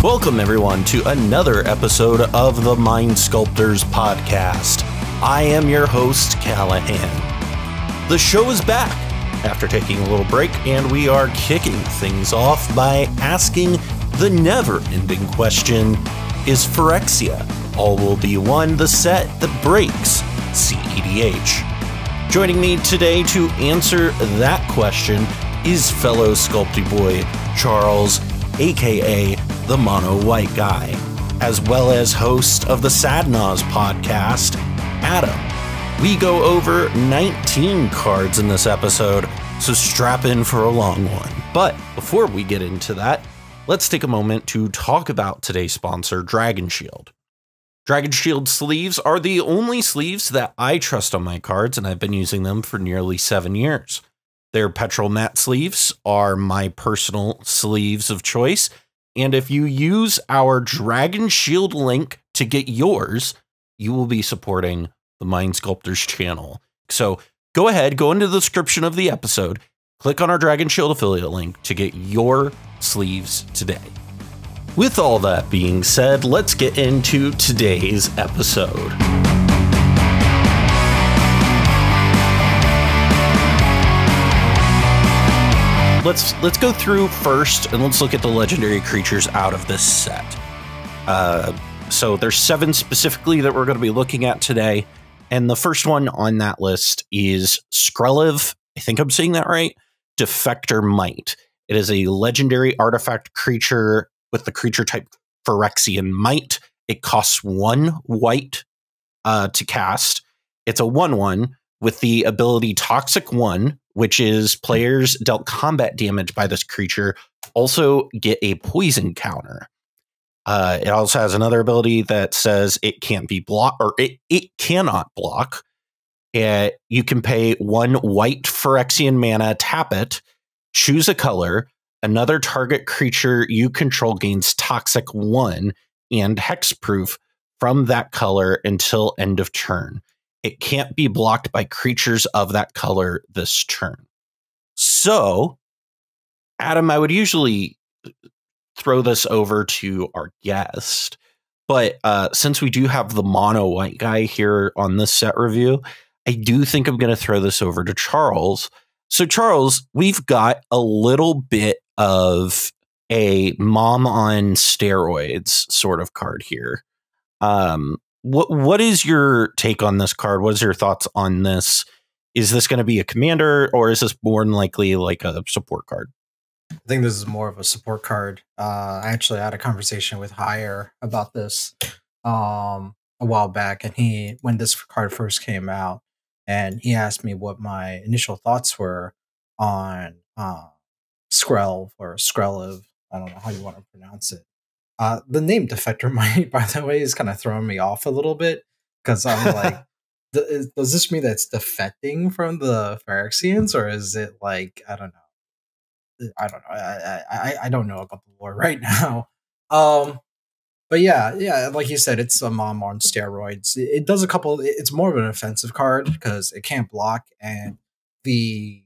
Welcome, everyone, to another episode of the Mind Sculptors podcast. I am your host, Callahan. The show is back after taking a little break, and we are kicking things off by asking the never-ending question, is Phyrexia all will be one the set that breaks cEDH? Joining me today to answer that question is fellow Sculpty boy Charles, aka the Mono White Guy, as well as host of the Sadnaz podcast, Adam. We go over 19 cards in this episode, so strap in for a long one. But before we get into that, let's take a moment to talk about today's sponsor, Dragon Shield. Dragon Shield sleeves are the only sleeves that I trust on my cards, and I've been using them for nearly 7 years. Their petrol matte sleeves are my personal sleeves of choice, and if you use our Dragon Shield link to get yours, you will be supporting the Mind Sculptors channel. So go ahead, go into the description of the episode, click on our Dragon Shield affiliate link to get your sleeves today. With all that being said, let's get into today's episode. Let's go through first, and let's look at the legendary creatures out of this set. So there's 7 specifically that we're going to be looking at today, and the first one on that list is Skrelv. I think I'm saying that right. Defector Mite. It is a legendary artifact creature with the creature type Phyrexian Mite. It costs 1 white to cast. It's a 1/1 with the ability Toxic 1, which is players dealt combat damage by this creature also get a poison counter. It also has another ability that says it can't be blocked, or it cannot block. You can pay 1 white Phyrexian mana, tap it, choose a color. Another target creature you control gains Toxic 1 and Hexproof from that color until end of turn. It can't be blocked by creatures of that color this turn. So, Adam, I would usually throw this over to our guest, but since we do have the Mono White Guy here on this set review, I do think I'm going to throw this over to Charles. So, Charles, we've got a little bit of a mom on steroids sort of card here. What is your take on this card? What is your thoughts on this? Is this going to be a commander, or is this more than likely like a support card? I think this is more of a support card. I actually had a conversation with Hire about this a while back, and when this card first came out, and he asked me what my initial thoughts were on Skrelv or Skrelv. I don't know how you want to pronounce it. The name Defector Mite, by the way, is kind of throwing me off a little bit, because I'm like, does this mean that it's defecting from the Phyrexians, or is it like, I don't know. I don't know about the lore right now. But yeah, like you said, it's a mom on steroids. It does a couple. It's more of an offensive card because it can't block, and the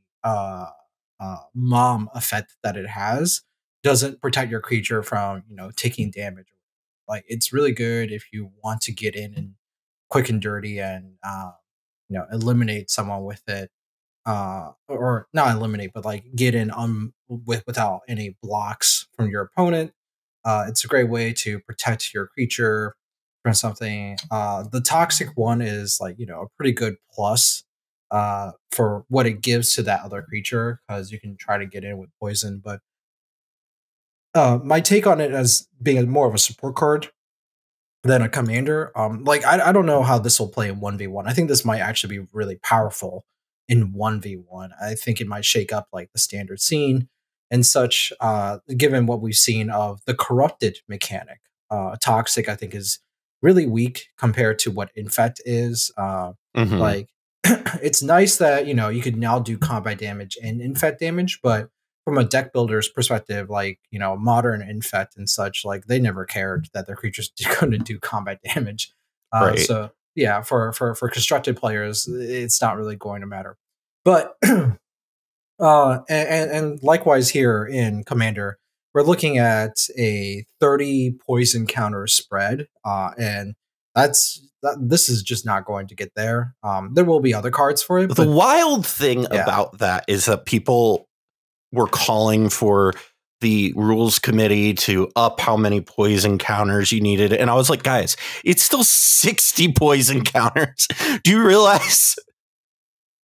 mom effect that it has doesn't protect your creature from taking damage. Like, it's really good if you want to get in and quick and dirty and eliminate someone with it, or not eliminate, but like get in without any blocks from your opponent. It's a great way to protect your creature from something. The Toxic 1 is like a pretty good plus for what it gives to that other creature, because you can try to get in with poison. But my take on it as being more of a support card than a commander. I don't know how this will play in 1v1. I think this might actually be really powerful in 1v1. I think it might shake up like the standard scene and such, given what we've seen of the corrupted mechanic. Toxic, I think, is really weak compared to what Infect is. Like, it's nice that you could now do combat damage and Infect damage, but from a deck builder's perspective, like, modern Infect and such, like, they never cared that their creatures going to do combat damage. Right. So yeah, for constructed players, it's not really going to matter. But and likewise here in Commander, we're looking at a 30 poison counter spread, and this is just not going to get there. There will be other cards for it. The wild thing yeah. about that is that people were calling for the rules committee to up how many poison counters you needed. And I was like, guys, it's still 60 poison counters. Do you realize?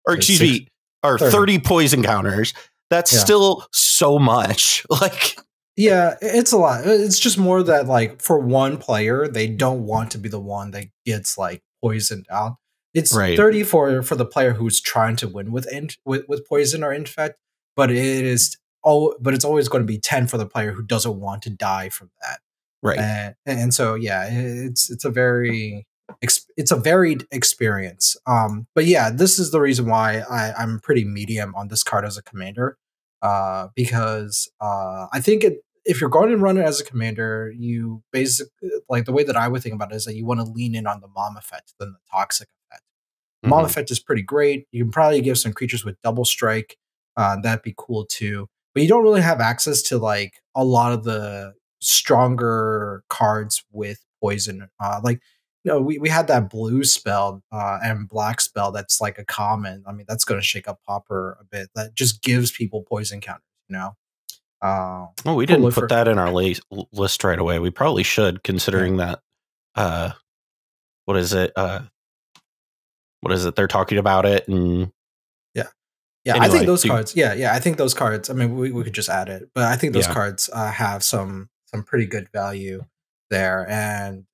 Or excuse me, or 30 poison counters. That's still so much. Like, yeah, it's a lot. It's just more that, like, for one player, they don't want to be the one that gets like poisoned out. It's 30 for the player who's trying to win with poison or infect, but it's always going to be 10 for the player who doesn't want to die from that. Right. And so yeah, it's a varied experience. But yeah, this is the reason why I'm pretty medium on this card as a commander. Because I think if you're going to run it as a commander, you basically, like, the way that I would think about it is that you want to lean in on the mom effect than the toxic effect. Mom effect is pretty great. You can probably give some creatures with double strike. That'd be cool too. But you don't really have access to like a lot of the stronger cards with poison. Like, you know, we had that blue spell and black spell that's like a common. I mean, that's going to shake up Pauper a bit. That just gives people poison counters, you know? We didn't put that in our list right away. We probably should, considering that, what is it? They're talking about it. And yeah, anyway, I think those cards. Yeah, I think those cards. I mean, we could just add it, but I think those cards have some pretty good value there, and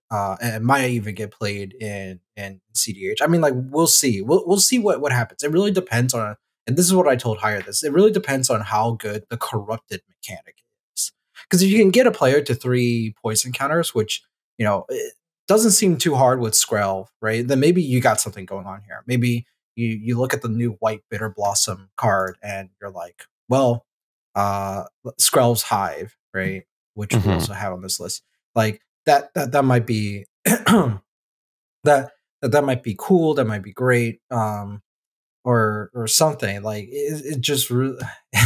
it might even get played in cEDH. I mean, like, we'll see. We'll see what happens. It really depends on, and this is what I told Hire this. It really depends on how good the corrupted mechanic is. Because if you can get a player to 3 poison counters, which, you know, it doesn't seem too hard with Skrelv, right? Then maybe you got something going on here. Maybe you look at the new White Bitter Blossom card and you're like, well, Skrelv's Hive, right? Which we also have on this list. Like, that might be that might be cool. That might be great. Or something. Like, it just really,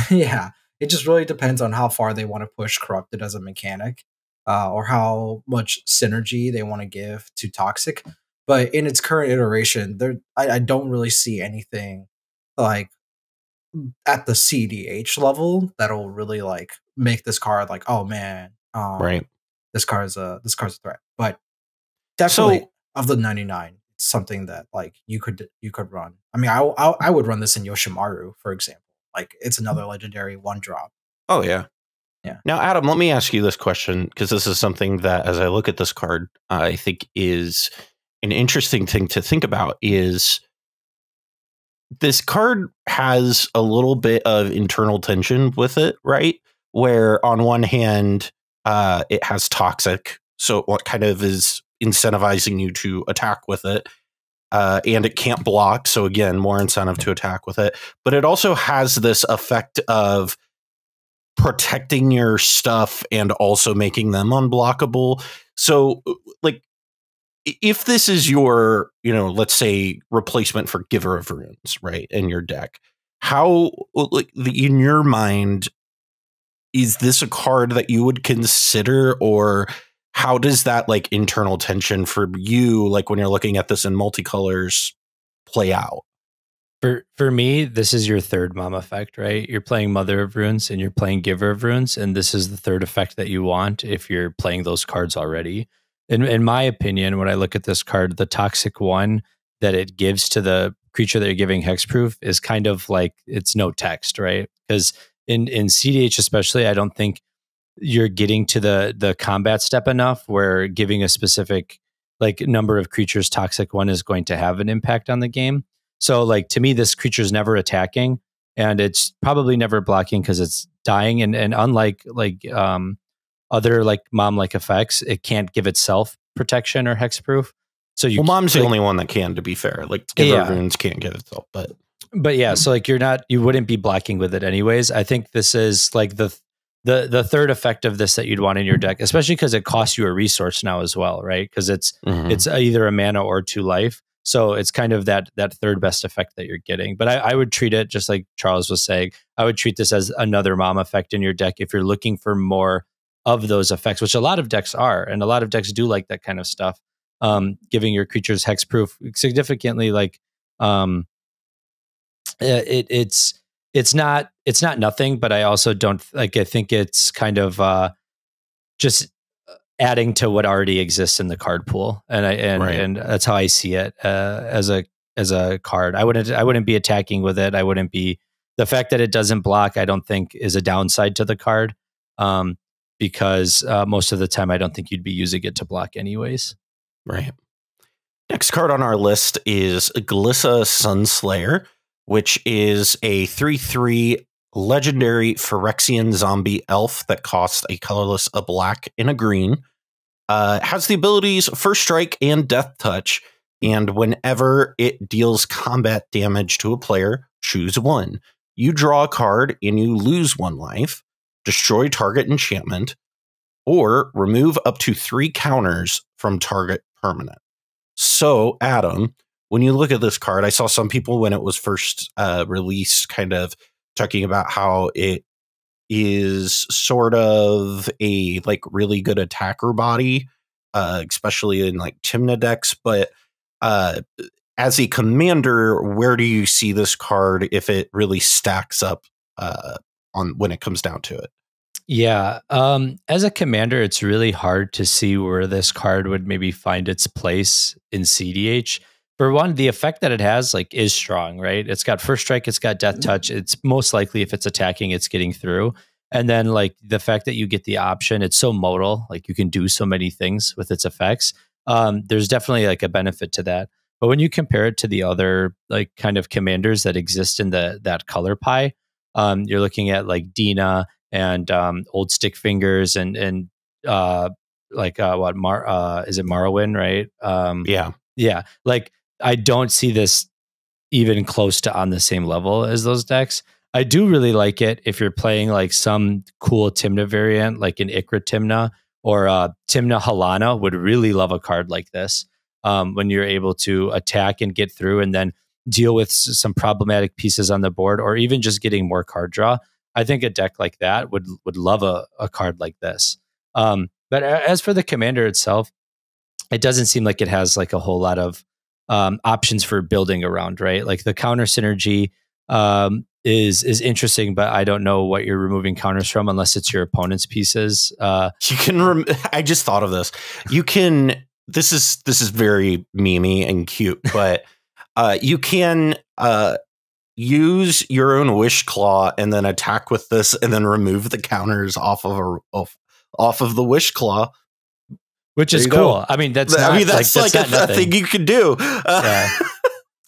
yeah, it just really depends on how far they want to push corrupted as a mechanic, or how much synergy they want to give to toxic. But in its current iteration, I don't really see anything like at the cEDH level that'll really like make this card like, oh man, this card's a threat. But definitely, of the 99, it's something that like you could run. I mean, I would run this in Yoshimaru, for example. Like, it's another legendary 1-drop. Oh yeah. Yeah. Now, Adam, let me ask you this question, because this is something that, as I look at this card, I think is an interesting thing to think about. Is this card has a little bit of internal tension with it, right? Where on one hand, it has toxic, so what kind of is incentivizing you to attack with it, and it can't block, so again, more incentive to attack with it. But it also has this effect of protecting your stuff and also making them unblockable. So, like, if this is your, you know, let's say replacement for Giver of Runes, right, in your deck, how, like, in your mind, is this a card that you would consider, or how does that like internal tension for you, like when you're looking at this in multicolors, play out? For me, this is your third mom effect, right? You're playing Mother of Runes and you're playing Giver of Runes, and this is the third effect that you want if you're playing those cards already. In my opinion, when I look at this card, the toxic one that it gives to the creature that you're giving hexproof is kind of like, it's no text, right? Because in cEDH especially, I don't think you're getting to the combat step enough where giving a specific like number of creatures toxic one is going to have an impact on the game. So like, to me, this creature is never attacking, and it's probably never blocking because it's dying. And unlike like other like mom-like effects, it can't give itself protection or hexproof. So you, mom's the only one that can, to be fair. Like, Giver of Runes can't get itself, but yeah. So like, you wouldn't be blocking with it anyways. I think this is like the third effect of this that you'd want in your deck, especially because it costs you a resource now as well, right? Because it's either a mana or 2 life. So it's kind of that third best effect that you're getting. But I would treat it just like Charles was saying. I would treat this as another mom effect in your deck if you're looking for more of those effects, which a lot of decks are, and a lot of decks do like that kind of stuff. Giving your creatures hexproof significantly, like it's not nothing, but I also don't like. I think it's kind of just adding to what already exists in the card pool, and that's how I see it as a card. I wouldn't be attacking with it. I wouldn't be. The fact that it doesn't block, I don't think is a downside to the card, because most of the time I don't think you'd be using it to block anyways. Right. Next card on our list is Glissa Sunslayer, which is a 3/3 legendary Phyrexian zombie elf that costs a colorless, a black, and a green. Has the abilities First Strike and Death Touch, and whenever it deals combat damage to a player, choose one. You draw a card and you lose 1 life, destroy target enchantment, or remove up to 3 counters from target permanent. So, Adam, when you look at this card, I saw some people when it was first released kind of talking about how it is sort of a like really good attacker body, especially in like Tymna decks. But as a commander, where do you see this card if it really stacks up on when it comes down to it? Yeah. As a commander, it's really hard to see where this card would maybe find its place in cEDH. For one, the effect that it has like is strong, right? It's got First Strike, it's got Death Touch. It's most likely if it's attacking, it's getting through. And then like the fact that you get the option, it's so modal, like you can do so many things with its effects. There's definitely like a benefit to that. But when you compare it to the other like kind of commanders that exist in that color pie, you're looking at like Dina and Old Stick Fingers and is it Morrowind, right? Yeah. Like I don't see this even close to on the same level as those decks. I do really like it if you're playing like some cool Tymna variant, like an Ikra Tymna or Tymna Halana would really love a card like this. When you're able to attack and get through and then deal with some problematic pieces on the board, or even just getting more card draw. I think a deck like that would love a card like this. But as for the commander itself, it doesn't seem like it has like a whole lot of options for building around, right? Like the counter synergy is interesting, but I don't know what you're removing counters from unless it's your opponent's pieces. You can. I just thought of this. You can. This is very memey and cute, but you can use your own Wish Claw and then attack with this, and then remove the counters off of the Wish Claw, which is cool. Go. I mean, that's like a thing you could do.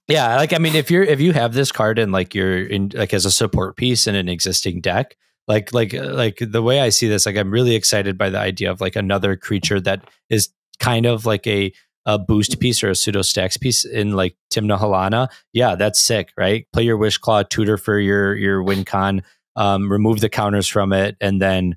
Yeah, like I mean, if you have this card and like you're in like as a support piece in an existing deck, like the way I see this, like I'm really excited by the idea of like another creature that is kind of like a boost piece or a pseudo stacks piece in like Tymna Halana. Yeah, that's sick, right? Play your Wish Claw, tutor for your win con, remove the counters from it, and then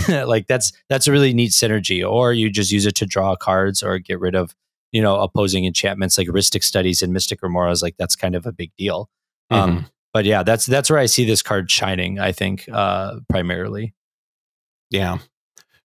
like that's a really neat synergy. Or you just use it to draw cards or get rid of opposing enchantments like Rhystic Studies and Mystic Remoras. Like that's kind of a big deal. But yeah, that's where I see this card shining, I think, primarily. Yeah.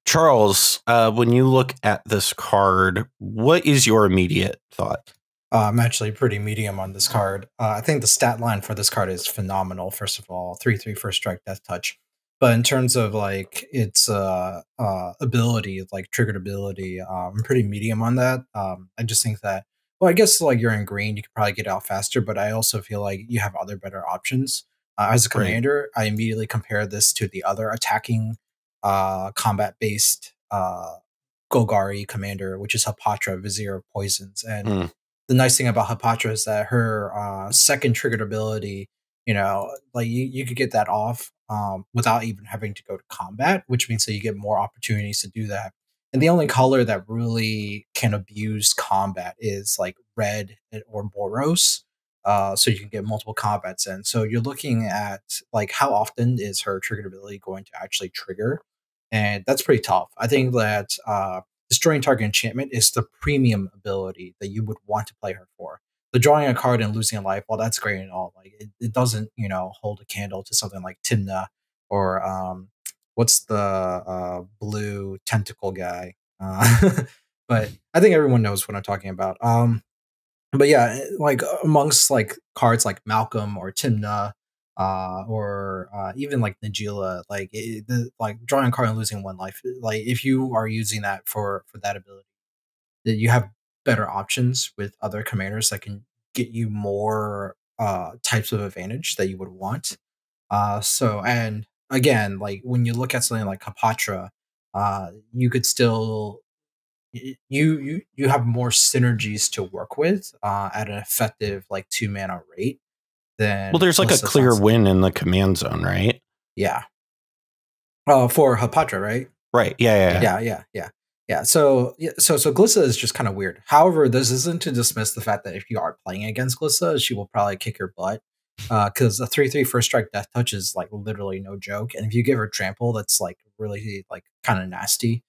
Charles, when you look at this card, what is your immediate thought? I'm actually pretty medium on this card. I think the stat line for this card is phenomenal. First of all, 3/3 First Strike, Death Touch. But in terms of like its ability, like triggered ability, I'm pretty medium on that. I just think that, well, I guess like you're in green, you could probably get out faster, but I also feel like you have other better options. As a commander, I immediately compare this to the other attacking combat-based Golgari commander, which is Hapatra, Vizier of Poisons. And the nice thing about Hapatra is that her second triggered ability, like you could get that off without even having to go to combat, which means that you get more opportunities to do that. And the only color that really can abuse combat is like red or Boros. So you can get multiple combats in. So you're looking at like how often is her triggered ability going to actually trigger? And that's pretty tough. I think that destroying target enchantment is the premium ability that you would want to play her for. the drawing a card and losing a life, well, that's great and all. Like it doesn't, you know, hold a candle to something like Timna or what's the blue tentacle guy? But I think everyone knows what I'm talking about. But yeah, like amongst like cards like Malcolm or Timna, or even like Najila, like drawing a card and losing one life. Like if you are using that for that ability, that you have better options with other commanders that can get you more types of advantage that you would want. So and again, like when you look at something like Hapatra, you could still you have more synergies to work with at an effective like 2 mana rate than Well, there's like a Glissa clear Sunslayer. win in the command zone, right? Yeah. For Hapatra, right? Right. Yeah. Yeah. So Glissa is just kind of weird. However, this isn't to dismiss the fact that if you are playing against Glissa, she will probably kick your butt. Because a 3/3 first strike death touch is like literally no joke. And if you give her trample, that's like really like kind of nasty.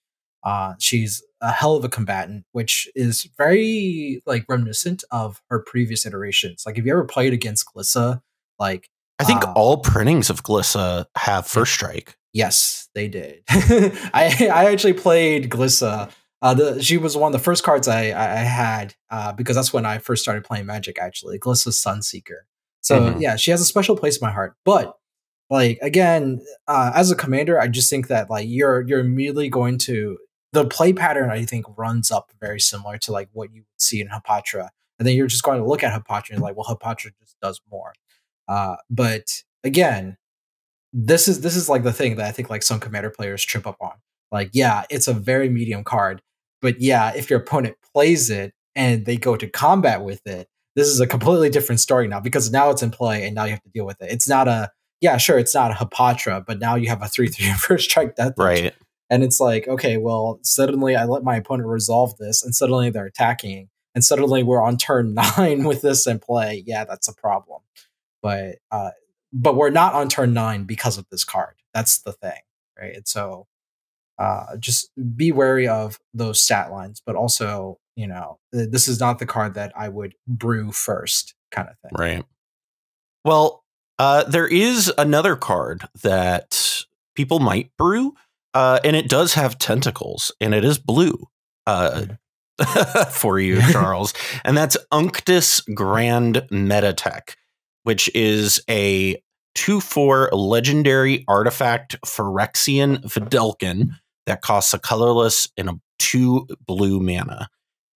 She's a hell of a combatant, which is very like reminiscent of her previous iterations. Like if you ever played against Glissa, like I think all printings of Glissa have first strike. yes, they did. I actually played Glissa. She was one of the first cards I had because that's when I first started playing Magic. Actually, Glissa Sunseeker. So yeah, she has a special place in my heart. But like again, as a commander, I just think that like you're immediately going to the play pattern. I think runs up very similar to like what you would see in Hapatra, and then you're just going to look at Hapatra and like, well, Hapatra just does more. But again, this is like the thing that I think like some commander players trip up on. Like, yeah, it's a very medium card, but yeah, if your opponent plays it and they go to combat with it, this is a completely different story now because now it's in play and now you have to deal with it. It's not a it's not a Hapatra, but now you have a 3/3 first strike death touch. Right. And it's like, okay, well, suddenly I let my opponent resolve this, and suddenly they're attacking, and suddenly we're on turn 9 with this in play. Yeah, that's a problem. But we're not on turn 9 because of this card. That's the thing, right? And so just be wary of those stat lines, but also, you know, this is not the card that I would brew first, kind of thing. Right. Well, there is another card that people might brew, and it does have tentacles, and it is blue for you, Charles. And that's Unctus Grand Metatech, which is a 2/4 legendary artifact Phyrexian Vidalcan that costs a colorless and a 2 blue mana.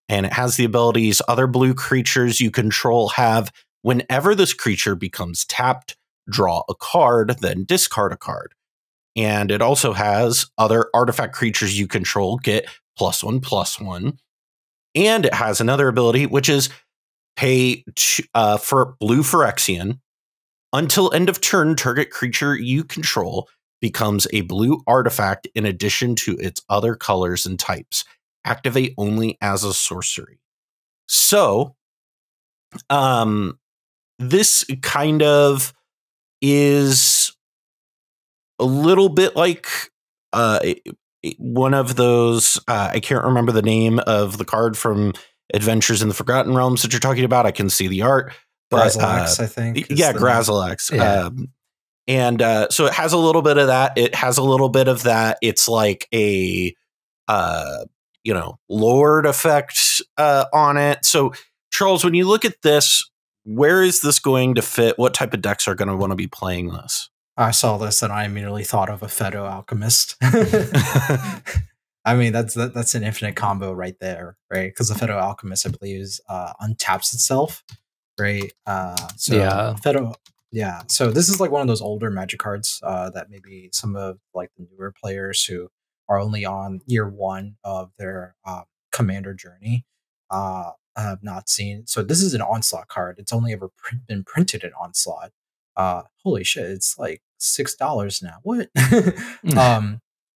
And it has the abilities other blue creatures you control have whenever this creature becomes tapped, draw a card, then discard a card. And it also has other artifact creatures you control get +1/+1. And it has another ability, which is pay for blue Phyrexian. Until end of turn, target creature you control becomes a blue artifact in addition to its other colors and types. Activate only as a sorcery. So, this kind of is a little bit like one of those. I can't remember the name of the card from Adventures in the Forgotten Realms that you're talking about. I can see the art. Grazilax, I think. Yeah, Grazilax. Yeah. So it has a little bit of that. It has a little bit of that. It's like a, Lord effect on it. So, Charles, when you look at this, where is this going to fit? What type of decks are going to want to be playing this? I saw this and I immediately thought of a Phaedo Alchemist. I mean, that's an infinite combo right there, right? Because the Phaedo Alchemist, I believe, untaps itself, right? So this is like one of those older Magic cards that maybe some of like the newer players who are only on year 1 of their commander journey have not seen. So this is an Onslaught card. It's only ever been printed in Onslaught. Holy shit, it's like $6 now. What?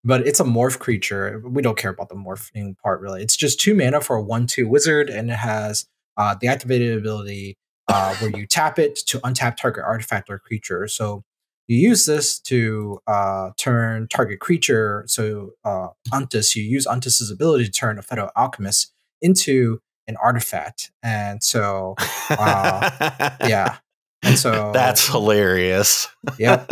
But it's a morph creature. We don't care about the morphing part really. It's just 2 mana for a 1/2 wizard, and it has the activated ability where you tap it to untap target artifact or creature. So you use this to turn target creature. So Unctus, you use Unctus's ability to turn a Phaedo Alchemist into an artifact. And so, yeah. And so that's hilarious. Yep.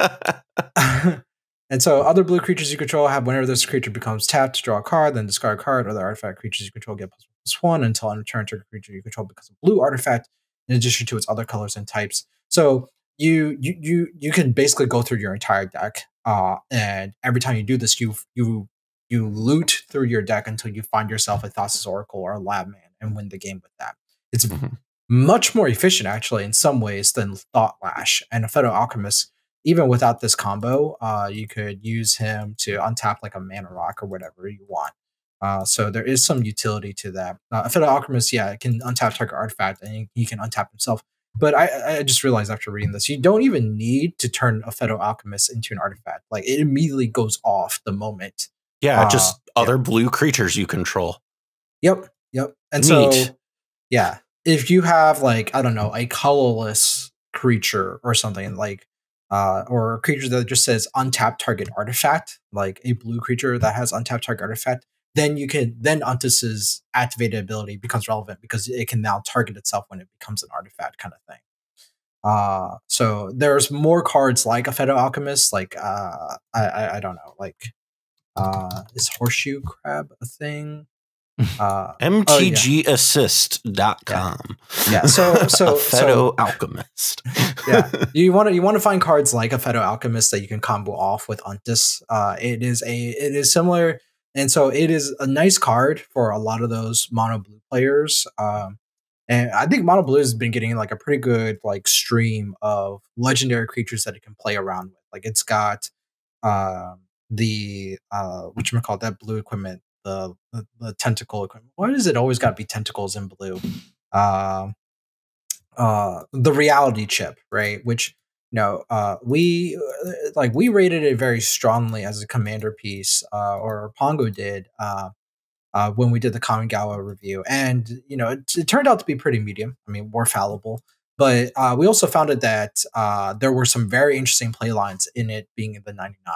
And so other blue creatures you control have, whenever this creature becomes tapped, draw a card, then discard a card. Other artifact creatures you control get +1 until on return to a creature you control becomes a blue artifact in addition to its other colors and types. So you can basically go through your entire deck, and every time you do this, you loot through your deck until you find yourself a Thassa's Oracle or a Lab Man and win the game with that. It's much more efficient, actually, in some ways than Thought Lash. And a Federal Alchemist, even without this combo, you could use him to untap like a Mana Rock or whatever you want. So there is some utility to that. A Federal Alchemist, yeah, it can untap target artifact and he can untap himself. But I just realized after reading this, you don't even need to turn a Federal Alchemist into an artifact. Like, it immediately goes off the moment. Yeah, just other blue creatures you control. Yep. And so, yeah, if you have, like, I don't know, a colorless creature or something, like, or a creature that just says untap target artifact, like a blue creature that has untap target artifact, then Unctus's activated ability becomes relevant because it can now target itself when it becomes an artifact, kind of thing. So there's more cards like a Federal Alchemist, like I don't know, like is Horseshoe Crab a thing? mtgassist.com. Yeah. So Federal Alchemist. Yeah. You want to find cards like a Federal Alchemist that you can combo off with Unctus. It is similar. And so it is a nice card for a lot of those mono blue players. And I think mono blue has been getting like a pretty good like stream of legendary creatures that it can play around with. Like, it's got the whatchamacallit, that blue equipment, the tentacle equipment. Why does it always got to be tentacles in blue? The reality chip, right? Which, we rated it very strongly as a commander piece, or Pongo did, when we did the Kamigawa review. And, it turned out to be pretty medium. I mean, more fallible. But we also found it that there were some very interesting play lines in it being in the 99.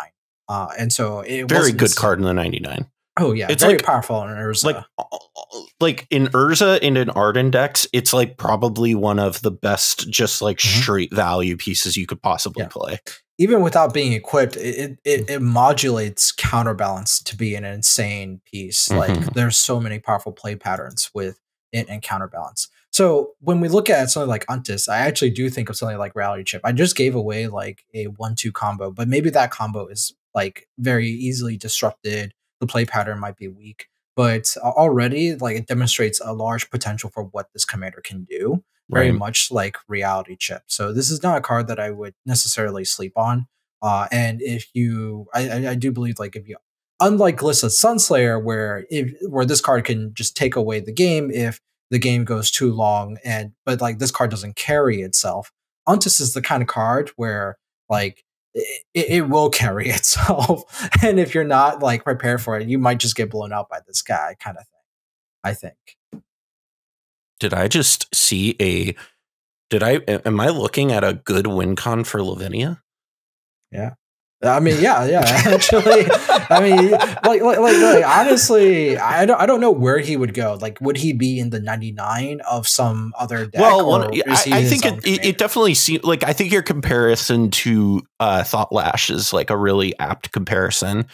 And so it was very good card in the 99. Oh yeah, it's very powerful in Urza. Like in Urza and in Arden decks, it's like probably one of the best just like straight value pieces you could possibly play. Even without being equipped, it modulates counterbalance to be an insane piece. Like, there's so many powerful play patterns with it and counterbalance. So when we look at something like Unctus, I actually do think of something like Reality Chip. I just gave away like a 1-2 combo, but maybe that combo is like very easily disrupted. The play pattern might be weak, but already like it demonstrates a large potential for what this commander can do, very much like Reality Chip. So this is not a card that I would necessarily sleep on. And if you, I do believe, like, if you, unlike Glissa Sunslayer, where this card can just take away the game if the game goes too long, but like this card doesn't carry itself. Unctus is the kind of card where like it will carry itself, and if you're not like prepared for it, you might just get blown out by this guy, kind of thing. I think. Did I just see am I looking at a good win con for Lavinia? Yeah. I mean, yeah, actually, I mean, like, honestly, I don't know where he would go. Like, would he be in the 99 of some other deck? Well, I think it definitely seems like, I think your comparison to Thought Lash is like a really apt comparison,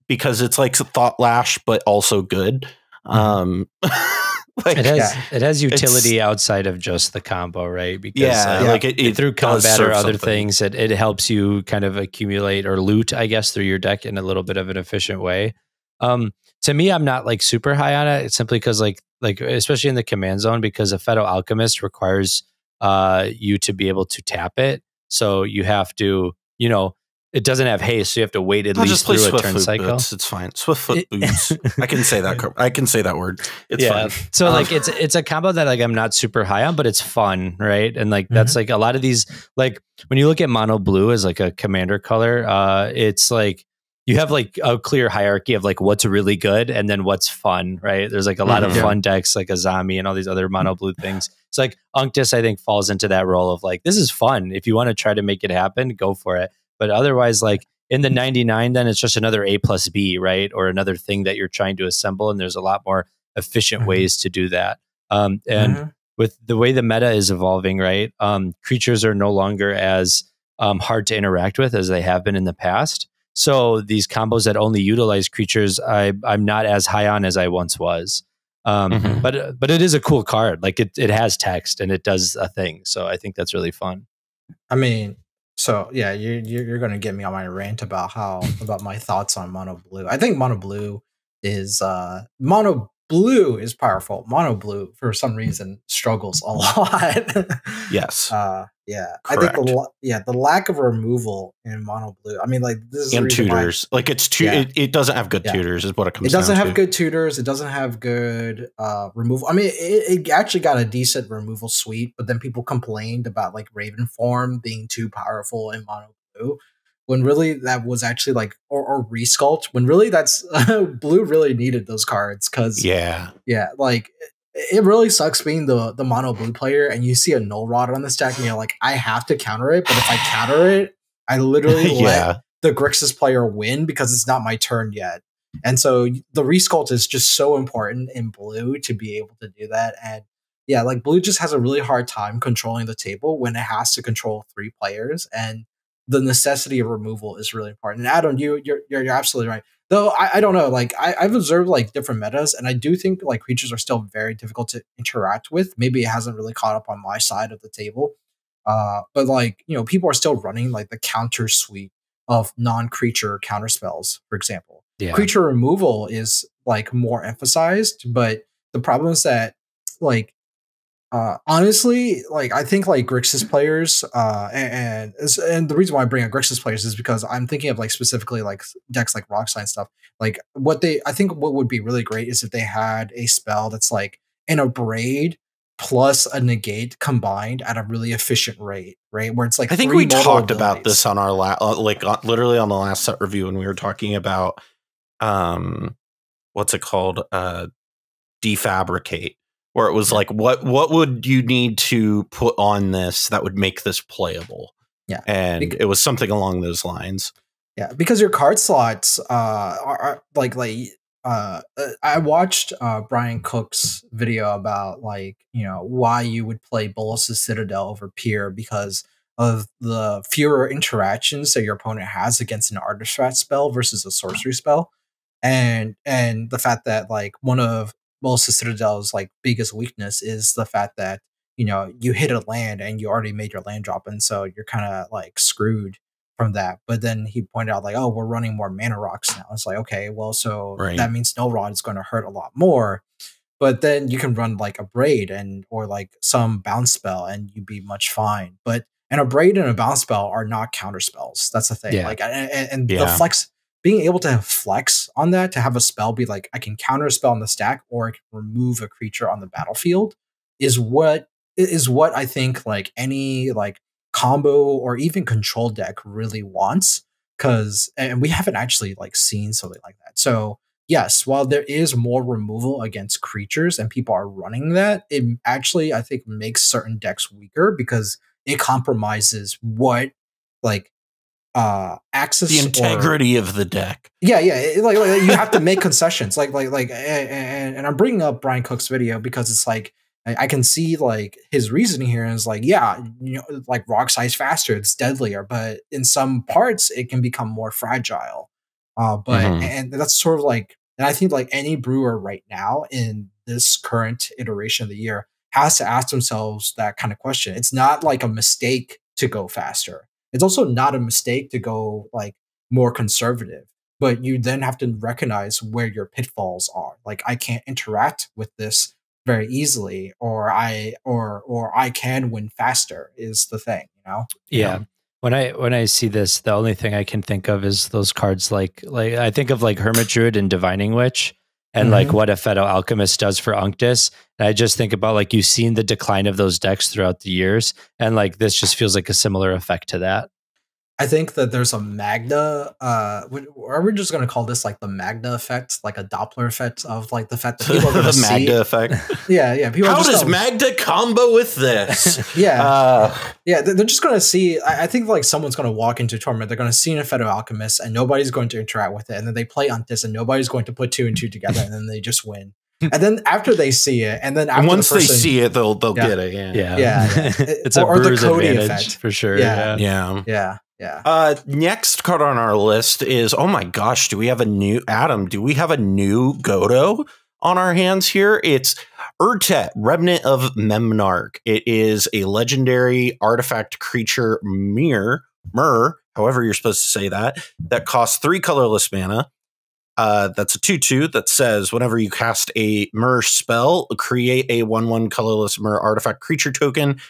because it's like Thought Lash, but also good. Like, it has utility outside of just the combo, right? Because it through combat or other things, it helps you kind of accumulate or loot, I guess, through your deck in a little bit of an efficient way. To me, I'm not like super high on it. It's simply because like especially in the command zone, because a Federal Alchemist requires you to be able to tap it. So you have to, it doesn't have haste, so you have to wait at least through a turn cycle. Boots. It's fine. Swiftfoot Boots. I can say that. I can say that word. It's fine. So like it's a combo that like I'm not super high on, but it's fun, right? And like that's like a lot of these, like when you look at mono blue as like a commander color, it's like you have like a clear hierarchy of like what's really good and then what's fun, right? There's like a lot of fun decks like Azami and all these other mono blue things. It's like Unctus, I think, falls into that role of like, this is fun. If you want to try to make it happen, go for it. But otherwise, like in the 99, then it's just another A plus B, right? Or another thing that you're trying to assemble. And there's a lot more efficient ways to do that. And with the way the meta is evolving, right? Creatures are no longer as hard to interact with as they have been in the past. So these combos that only utilize creatures, I'm not as high on as I once was. But it is a cool card. Like it has text and it does a thing. So I think that's really fun. I mean, so yeah, you're gonna get me on my rant about my thoughts on mono blue. I think mono blue is powerful. Mono blue for some reason struggles a lot. Yes. Yeah. Correct. I think the lack of removal in mono blue. I mean, like this is and tutors. Like it's it doesn't have good tutors is what it comes down to. It doesn't have good tutors. It doesn't have good removal. I mean, it actually got a decent removal suite, but then people complained about like Raven form being too powerful in mono blue. When really that was actually like or resculpt. When really that's blue really needed those cards because like it really sucks being the mono blue player and you see a null rod on the stack and you're like, I have to counter it, but if I counter it, I literally let the Grixis player win because it's not my turn yet. And so the resculpt is just so important in blue to be able to do that. And yeah, like blue just has a really hard time controlling the table when it has to control 3 players, and the necessity of removal is really important. And Adam, you're absolutely right. Though I don't know, like I've observed like different metas, and I do think like creatures are still very difficult to interact with. Maybe it hasn't really caught up on my side of the table, but like people are still running like the counter suite of non-creature counter spells, for example. Yeah. Creature removal is like more emphasized, but the problem is that like honestly, like I think like Grixis players, and the reason why I bring up Grixis players is because I'm thinking of like specifically like decks like Rockslide stuff. Like I think what would be really great is if they had a spell that's like an Abrade plus a negate combined at a really efficient rate, right? Where it's like I think we talked about this on our literally on the last set review when we were talking about what's it called, Defabricate. Where it was like, what would you need to put on this that would make this playable? Yeah, and it was something along those lines. Yeah, because your card slots are like I watched Brian Cook's video about like why you would play Bolas's Citadel over Pier because of the fewer interactions that your opponent has against an artifact spell versus a sorcery spell, and the fact that like one of Bolas's Citadel's like biggest weakness is the fact that you hit a land and you already made your land drop, and so you're kind of like screwed from that. But then he pointed out like, oh, we're running more mana rocks now. It's like, okay, well, so that means no rod is going to hurt a lot more. But then you can run like a braid or like some bounce spell and you'd be much fine. But a braid and a bounce spell are not counter spells. That's the thing. Yeah. Like and the flex. Being able to have flex on that, to have a spell be like, I can counter a spell on the stack or I can remove a creature on the battlefield is what I think like any like combo or even control deck really wants. And we haven't actually like seen something like that. So yes, while there is more removal against creatures and people are running that, it actually, I think, makes certain decks weaker because it compromises what like access the integrity of the deck. Like you have to make concessions and I'm bringing up Brian Cook's video because it's like I can see like his reasoning here is like, like rock size faster, it's deadlier, but in some parts it can become more fragile. And that's sort of like, and I think like any brewer right now in this current iteration of the year has to ask themselves that kind of question. It's not like a mistake to go faster. It's also not a mistake to go like more conservative, but you then have to recognize where your pitfalls are. Like I can't interact with this very easily, or I can win faster is the thing, Yeah. When I see this, the only thing I can think of is those cards like I think of like Hermit Druid and Divining Witch and like what a Phyto Alchemist does for Unctus. And I just think about like you've seen the decline of those decks throughout the years. And like this just feels like a similar effect to that. I think that there's a Magna, are we just going to call this like the Magna effect, like a Doppler effect of like the fact that people are going to see Magna effect. Yeah. People How does Magna combo with this? They're just going to see. I think like someone's going to walk into a tournament. They're going to see a Phyto Alchemist and nobody's going to interact with it. And then they play Unctus and nobody's going to put 2 and 2 together and then they just win. And then after they see it, and then after once the person, they see it, they'll get it. Yeah. It's a or the brewer's Cody advantage effect for sure. Yeah. Next card on our list is, oh my gosh, do we have a new Godo on our hands here? It's Urtet, Remnant of Memnarch. It is a legendary artifact creature Myr, however you're supposed to say that costs 3 colorless mana. That's a 2/2 that says whenever you cast a Myr spell, create a 1/1 colorless Myr artifact creature token.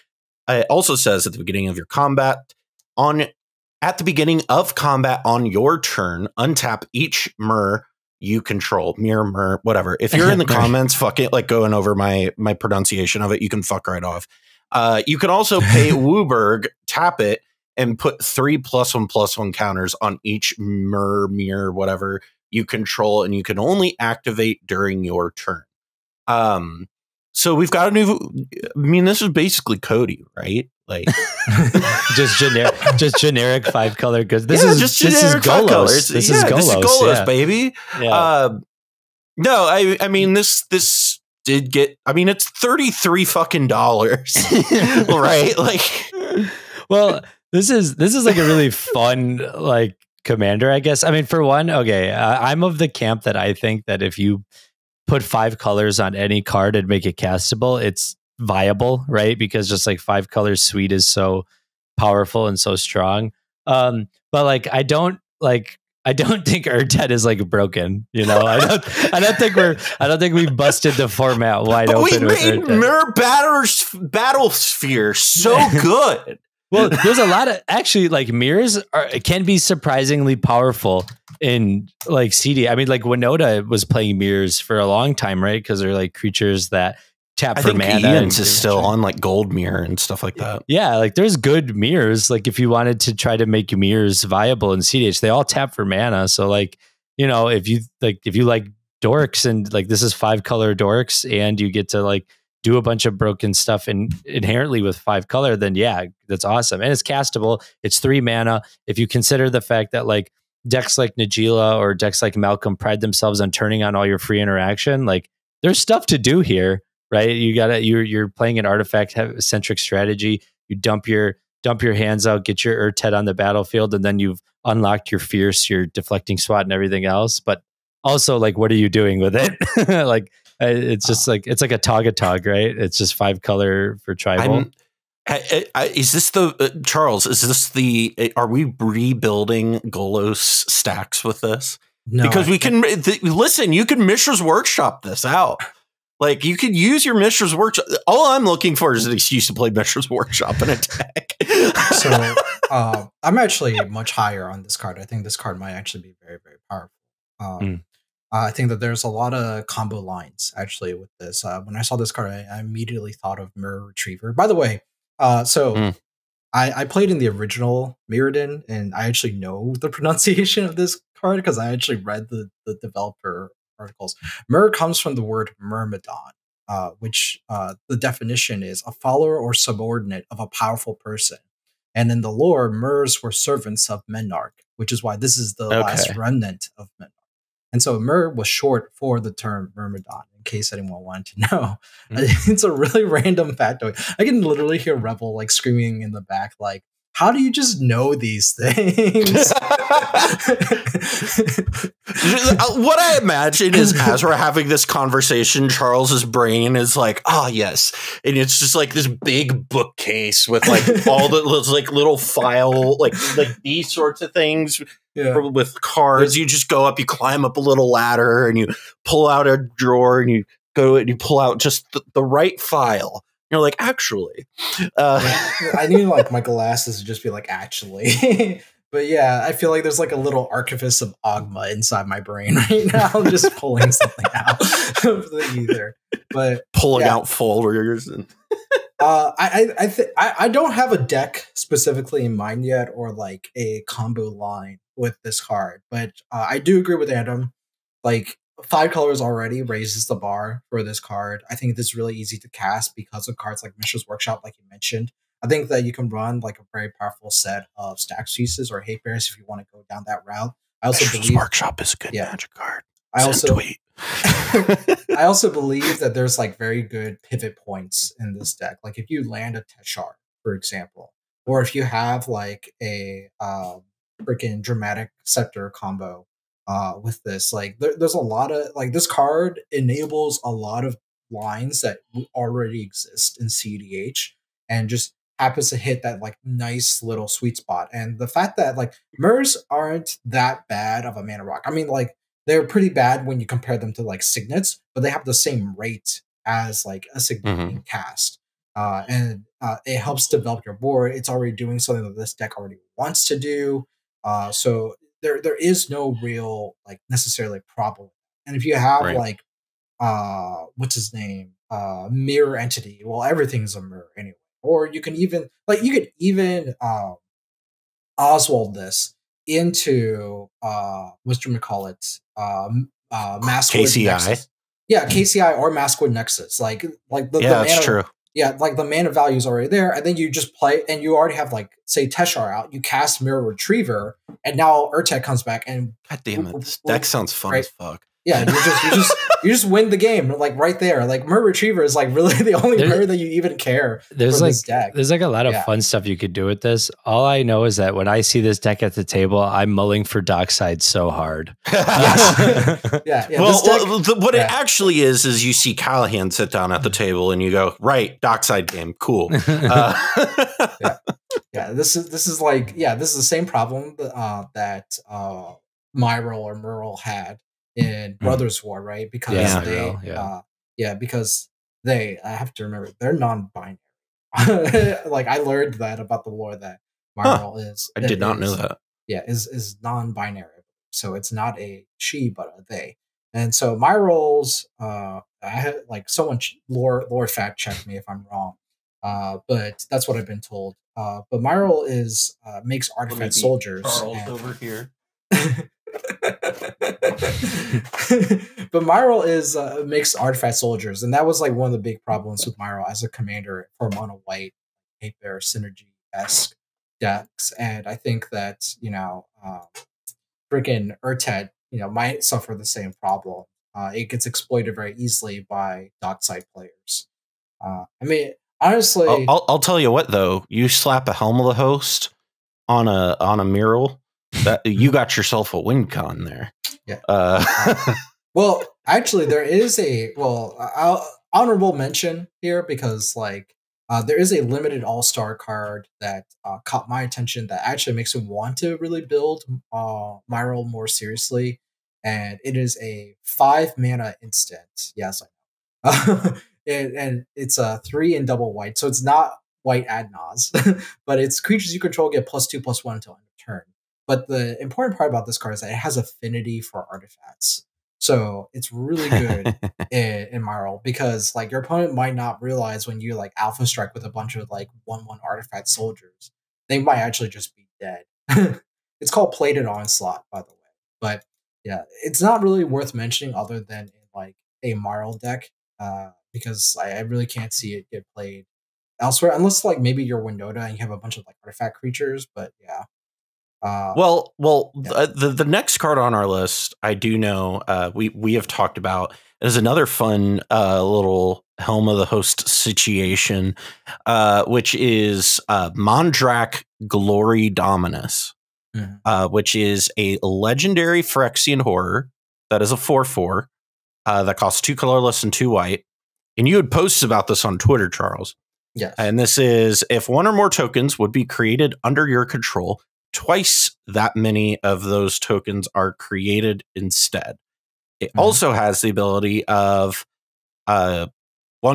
It also says at the beginning of your combat, at the beginning of combat on your turn, untap each Myr you control. Myr, whatever. If you're in the comments, fuck it, like going over my pronunciation of it, you can fuck right off. You can also pay Wooburg, tap it, and put 3 +1/+1 counters on each Myr, whatever you control, and you can only activate during your turn. So we've got a new. I mean, this is basically Cody, right? Like just generic 5-color. Because this is Golos. This is Golos, baby. Yeah. No, I mean this did get. I mean, it's $33 fucking, right? Like, well, this is like a really fun like commander, I guess. I mean, for one, okay, I'm of the camp that I think that if you put 5 colors on any card and make it castable, it's viable, right? Because just like 5 colors suite is so powerful and so strong. But like I don't think Urtet is like broken, you know. I don't think we've busted the format wide open. We made Myr Battlesphere so good. Well, there's a lot of actually like mirrors can be surprisingly powerful in like CD. I mean, like Winota was playing mirrors for a long time, right? Because they're like creatures that tap for mana. Ian's is still on like Gold Mirror and stuff like that. Yeah, like there's good mirrors. Like if you wanted to try to make mirrors viable in cEDH, they all tap for mana. So like, you know, if you like Dorks and like this is 5-color Dorks and you get to like do a bunch of broken stuff and inherently with 5-color, then yeah, that's awesome. And it's castable. It's 3 mana. If you consider the fact that like decks like Najila or decks like Malcolm pride themselves on turning on all your free interaction, like there's stuff to do here, right? You're playing an artifact centric strategy. You dump your hands out, get your Urtet on the battlefield, and then you've unlocked your Fierce, your deflecting SWAT and everything else. But also like, what are you doing with it? Like, it's just like it's like a Tog, right? It's just 5-color for tribal. Is this the Charles? Is this the? Are we rebuilding Golos stacks with this? No, because we can listen. You can Mishra's Workshop this out. Like you could use your Mishra's Workshop. All I'm looking for is an excuse to play Mishra's Workshop in a deck. So I'm actually much higher on this card. I think this card might actually be very, very powerful. I think that there's a lot of combo lines actually with this. When I saw this card, I immediately thought of Myr Retriever. By the way, I played in the original Mirrodin, and I actually know the pronunciation of this card because I actually read the developer articles. Myr comes from the word Myrmidon, which the definition is a follower or subordinate of a powerful person. And in the lore, Myrs were servants of Memnarch, which is why this is the last remnant of Memnarch. And so Myr was short for the term Myrmidon, in case anyone wanted to know. It's a really random factoid. I can literally hear Rebel like screaming in the back, like, how do you just know these things? What I imagine is as we're having this conversation, Charles's brain is like, oh, yes. And it's just like this big bookcase with like all the like little file, like these sorts of things. Yeah. With cards, you just go up, you climb up a little ladder, and you pull out a drawer, and you go and you pull out just the right file. You're like, actually, I need like my glasses to just be like, actually. But yeah, I feel like there's like a little archivist of Ogma inside my brain right now, just pulling something out of the ether. But pulling out folders and. I don't have a deck specifically in mind yet, or like a combo line with this card, but I do agree with Adam. Like 5 colors already raises the bar for this card. I think this is really easy to cast because of cards like Mishra's Workshop, like you mentioned. I think that you can run like a very powerful set of Stax pieces or Hate Bears if you want to go down that route. I also Mishra's believe Workshop is a good magic card. I also tweet. I also believe that there's like very good pivot points in this deck. Like if you land a Teshar, for example, or if you have like a freaking dramatic scepter combo with this, like there's a lot of like this card enables a lot of lines that already exist in cEDH and just happens to hit that like nice little sweet spot. And the fact that like Murs aren't that bad of a mana rock. I mean, like they're pretty bad when you compare them to like signets, but they have the same rate as like a signet being cast. And it helps develop your board. It's already doing something that this deck already wants to do. So there is no real like necessarily problem. And if you have like what's his name? Mirror entity. Well, everything's a mirror anyway. Or you can even Oswald this into whatchamacallit, Maskwood KCI. Nexus. Yeah, KCI or Maskwood Nexus. Like the that's mana, true. Yeah, like the mana value is already there, and then you just play, and you already have like say Teshar out. You cast Mirror Retriever, and now Urtet comes back, and God damn it, this deck sounds fun as fuck. Yeah, you just win the game like right there. Like Mirror Retriever is like really the only mirror that you even care for this deck. There's like a lot of fun stuff you could do with this. All I know is that when I see this deck at the table, I'm mulling for Dockside so hard. Well, what it actually is you see Callahan sit down at the table and you go, right, Dockside game, cool. This is like this is the same problem that Myral or Merle had in Brothers War, right? Because because I have to remember they're non-binary. Like I learned that about the lore that Myral is. I did not know that. Yeah, is non-binary, so it's not a she but a they. And so Myral's, I had like someone lore fact check me if I'm wrong, but that's what I've been told. But Myral is makes artifact soldiers. Charles over here. But Myral is makes artifact soldiers, and that was like one of the big problems with Myral as a commander for mono white 8-bear synergy-esque decks. And I think that freaking Urtet might suffer the same problem. It gets exploited very easily by Dockside players. I mean, honestly, I'll tell you what though, you slap a Helm of the Host on a mural, that you got yourself a win con there. Yeah. Well, actually, there is honorable mention here because there is a limited all-star card that caught my attention that actually makes me want to really build Myral more seriously, and it is a 5-mana instant. Yes, I know. And it's a 3 and double white, so it's not white ad nos, but it's creatures you control get +2/+1 until end of turn. But the important part about this card is that it has affinity for artifacts. So it's really good in Myral because your opponent might not realize when you alpha strike with a bunch of 1/1 artifact soldiers, they might actually just be dead. It's called Plated Onslaught, by the way. But yeah, it's not really worth mentioning other than in a Myral deck because I really can't see it get played elsewhere unless maybe you're Winota and you have a bunch of artifact creatures. But yeah. The next card on our list, I do know we have talked about is another fun little Helm of the Host situation, which is Mondrak Glory Dominus, which is a legendary Phyrexian horror that is a 4/4 that costs 2 colorless and 2 white. And you had posts about this on Twitter, Charles. Yes. And this is if 1 or more tokens would be created under your control, twice that many of those tokens are created instead. It also has the ability of 1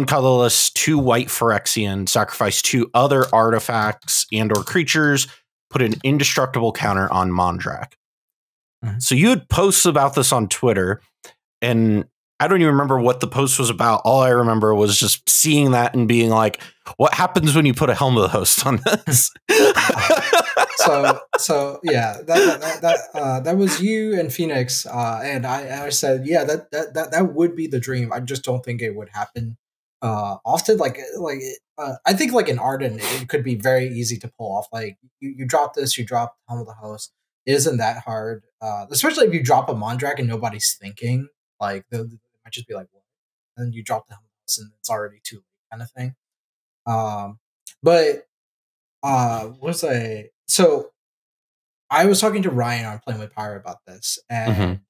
colorless, 2 white Phyrexian, sacrifice 2 other artifacts and or creatures, put an indestructible counter on Mondrak. So you had posts about this on Twitter, and I don't even remember what the post was about. All I remember was just seeing that and being like, what happens when you put a Helm of the Host on this? So yeah, that was you and Phoenix, and I said, yeah, that would be the dream. I just don't think it would happen often. I think in Arden it could be very easy to pull off. You drop this, you drop Helm of the Host, isn't that hard, especially if you drop a Mondrak and nobody's thinking. Like, they might just be like, what? And then you drop the house and it's already too late, kind of thing. But so I was talking to Ryan on Playing with Power about this, and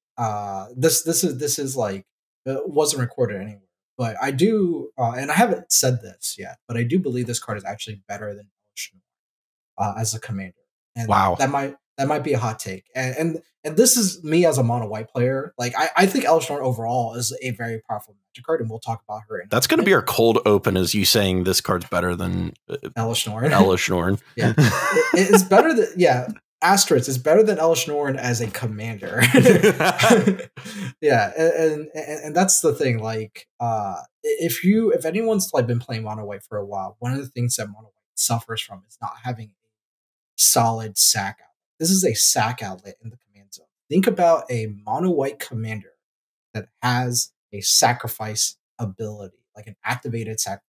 this is like, it wasn't recorded anywhere. But I do, and I haven't said this yet, but I do believe this card is actually better than Elesh as a commander. And wow, that might be a hot take. And this is me as a mono white player. Like, I think Elesh overall is a very powerful Magic card, and we'll talk about her. That's going to be our cold open, is you saying this card's better than Elesh Norn. Elesh Norn. Yeah, it's better than Asterisk is better than Elesh Norn as a commander. Yeah, and that's the thing. Like, if anyone's like been playing mono white for a while, one of the things that mono white suffers from is not having a solid sack outlet. This is a sack outlet in the command zone. Think about a mono white commander that has a sacrifice ability, like an activated sacrifice.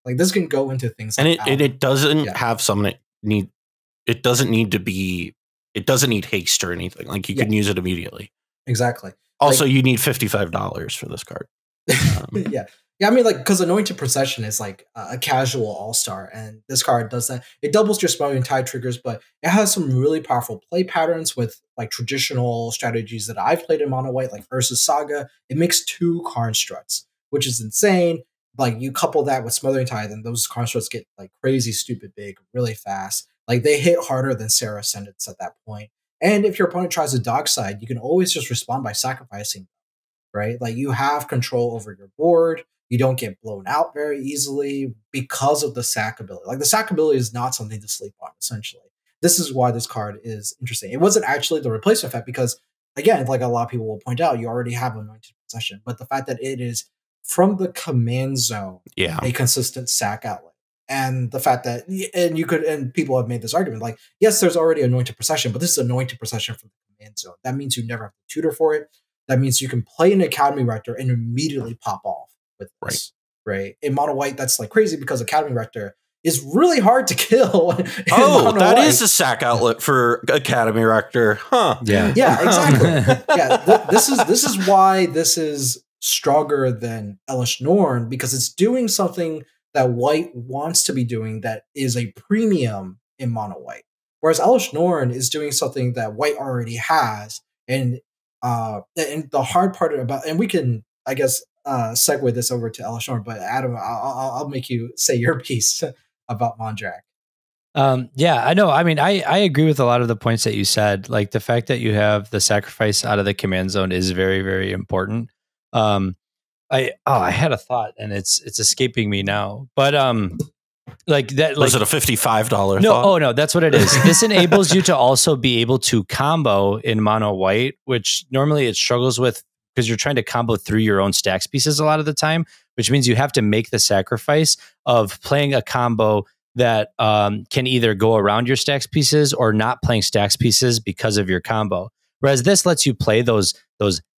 Like, this can go into things, and like it doesn't have something need. It doesn't need to be. It doesn't need haste or anything. Like, you can use it immediately. Exactly. Also, you need $55 for this card. Yeah. I mean, like, because Anointed Procession is like a casual all-star, and this card does that. It doubles your Smothering Tide triggers, but it has some really powerful play patterns with like traditional strategies that I've played in mono white, like Urza's Saga. It makes 2 constructs, which is insane. Like, you couple that with Smothering Tide, and those constructs get like crazy, stupid big, really fast. Like, they hit harder than Sarah Ascendants at that point. And if your opponent tries to dog side, you can always just respond by sacrificing, right? Like, you have control over your board. You don't get blown out very easily because of the sack ability. Like, the sack ability is not something to sleep on, essentially. This is why this card is interesting. It wasn't actually the replacement effect because, again, like a lot of people will point out, you already have Anointed Possession. But the fact that it is from the command zone, a consistent sack outlet. And the fact that, and people have made this argument, like, yes, there's already Anointed Procession, but this is Anointed Procession from the command zone. That means you never have to tutor for it. That means you can play an Academy Rector and immediately pop off with this, right? In mono white, that's like crazy because Academy Rector is really hard to kill. Oh, that is a sack outlet for Academy Rector, huh? Yeah, exactly. This is why this is stronger than Elesh Norn, because it's doing something that white wants to be doing that is a premium in mono white. Whereas Elesh Norn is doing something that white already has. And the hard part about, and we can, I guess, segue this over to Elesh Norn, but Adam, I'll make you say your piece about Mondrak. Yeah, I know. I mean, I agree with a lot of the points that you said. Like, the fact that you have the sacrifice out of the command zone is very, very important. I had a thought and it's escaping me now. But like that, was it a $55 thought? Oh no, that's what it is. This enables you to also be able to combo in mono white, which normally it struggles with because you're trying to combo through your own stacks pieces a lot of the time, which means you have to make the sacrifice of playing a combo that can either go around your stacks pieces or not playing stacks pieces because of your combo. Whereas this lets you play those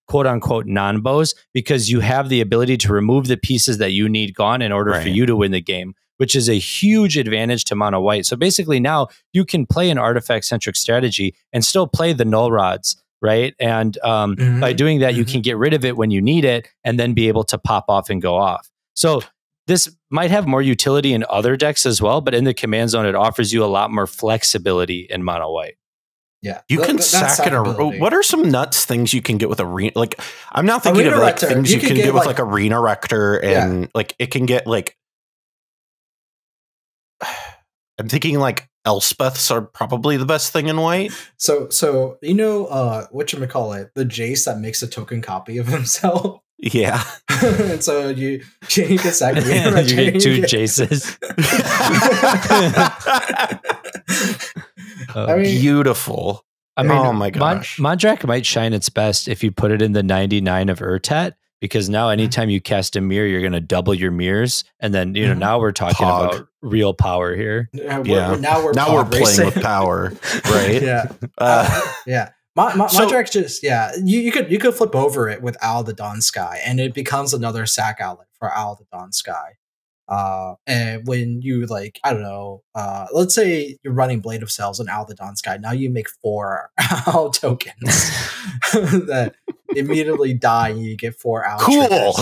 quote unquote non-bows because you have the ability to remove the pieces that you need gone in order for you to win the game, which is a huge advantage to mono white. So basically now you can play an artifact centric strategy and still play the null rods, right? And by doing that, you can get rid of it when you need it and then be able to pop off and go off. So this might have more utility in other decks as well, but in the command zone, it offers you a lot more flexibility in mono white. Yeah, you can sack it. What are some nuts things you can get with arena? Like, I'm not thinking of like things you can get with like Arena Rector, and like it can get like. I'm thinking like Elspeths are probably the best thing in white. So whatchamacallit, the Jace that makes a token copy of himself. Yeah. And so you can sack Arena Rector. You get 2 Jaces. I mean, beautiful. I mean, oh my gosh. Mondrak might shine its best if you put it in the 99 of Urtet, because now anytime you cast a mirror, you're going to double your mirrors. And then, now we're talking about real power here. Now we're playing with power, right? Yeah. Mondrak just, you could flip over it with Owl the Dawn Sky, and it becomes another sack outlet for Owl the Dawn Sky. And when you like, I don't know, let's say you're running Blade of Cells and Out of the Dawn Sky, now you make 4 owl tokens that immediately die and you get 4 owl. Cool.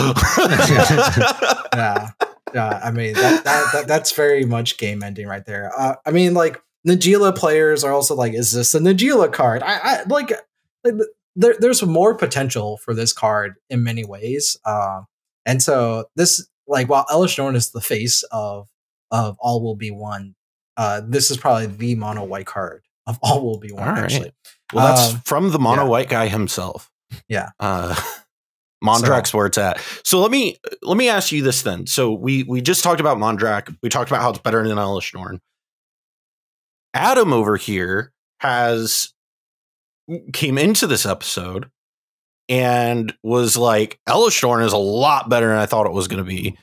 Yeah. I mean that's very much game ending right there. I mean, like Najeela players are also like, is this a Najeela card? I like there's more potential for this card in many ways. And so this, like, while Elesh Norn is the face of All Will Be One, this is probably the mono white card of All Will Be One. Right. Actually, well, that's from the mono white guy himself. Yeah, Mondrak's where it's at. So let me ask you this then. So we just talked about Mondrak. We talked about how it's better than Elesh Norn. Adam over here came into this episode and was like, Elesh Norn is a lot better than I thought it was going to be.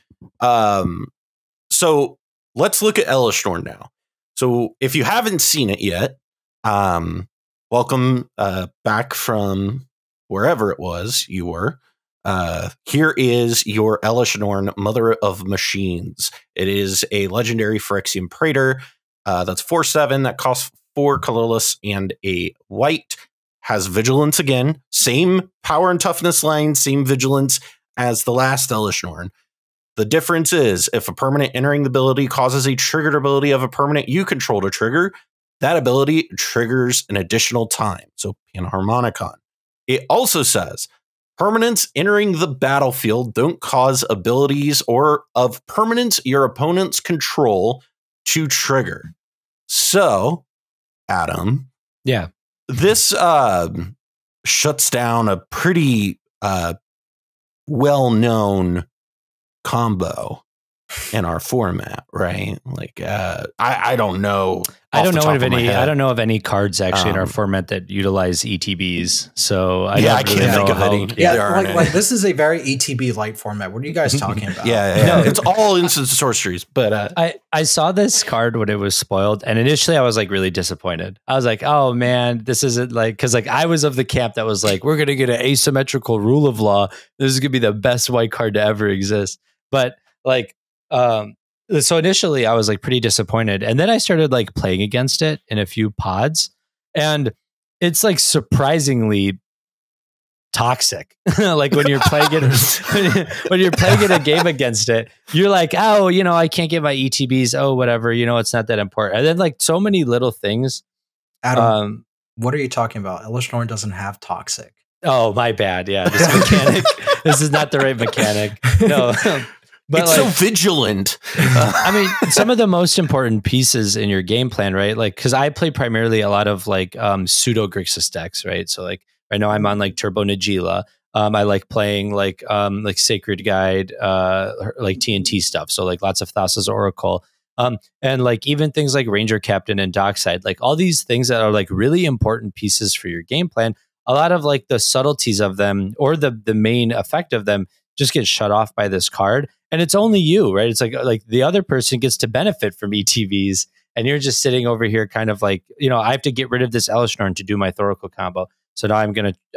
So let's look at Elesh Norn now. So if you haven't seen it yet, welcome back from wherever it was you were. Here is your Elesh Norn, Mother of Machines. It is a legendary Phyrexian Praetor. That's 4/7. That costs 4 colorless and a white. Has vigilance again, same power and toughness line, same vigilance as the last Elesh Norn. The difference is if a permanent entering the ability causes a triggered ability of a permanent you control to trigger, that ability triggers an additional time. So Panharmonicon. It also says permanents entering the battlefield don't cause abilities or of permanents your opponents control to trigger. So, Adam. Yeah. This shuts down a pretty well-known combo in our format, right? Like, I don't know. I don't know of any cards actually in our format that utilize ETBs. So I can't think of any. Like this is a very ETB light format. What are you guys talking about? No, it's all instant sorceries. But I saw this card when it was spoiled, and initially I was like really disappointed. I was like, oh man, this isn't like, because like I was of the camp that was like, we're gonna get an asymmetrical rule of law. This is gonna be the best white card to ever exist. But like, so initially I was like pretty disappointed, and then I started like playing against it in a few pods, and it's like surprisingly toxic. Like when you're playing it, when you're playing in a game against it, you're like, oh, you know, I can't get my ETBs. Oh, whatever, you know, it's not that important. And then like so many little things. Adam, what are you talking about? Elesh Norn doesn't have toxic. Oh, my bad. Yeah, this mechanic. This is not the right mechanic. No. But it's like, so vigilant. I mean, some of the most important pieces in your game plan, right? Like, because I play primarily a lot of like pseudo Grixis decks, right? So like right now I'm on like Turbo Najeela. I like playing like Sacred Guide, like TNT stuff. So like lots of Thassa's Oracle. And like even things like Ranger Captain and Dockside, like all these things that are like really important pieces for your game plan. A lot of like the subtleties of them or the main effect of them just get shut off by this card. And it's only you, right? It's like the other person gets to benefit from ETVs, and you're just sitting over here kind of like, you know, I have to get rid of this Elesh Norn to do my Thoracle combo. So now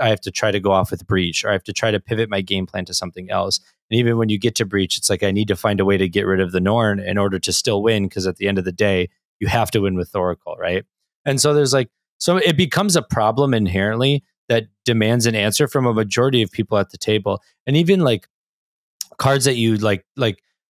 I have to try to go off with Breach, or I have to try to pivot my game plan to something else. And even when you get to Breach, it's like I need to find a way to get rid of the Norn in order to still win, because at the end of the day, you have to win with Thoracle, right? And so there's like, so it becomes a problem inherently that demands an answer from a majority of people at the table. And even like cards that you like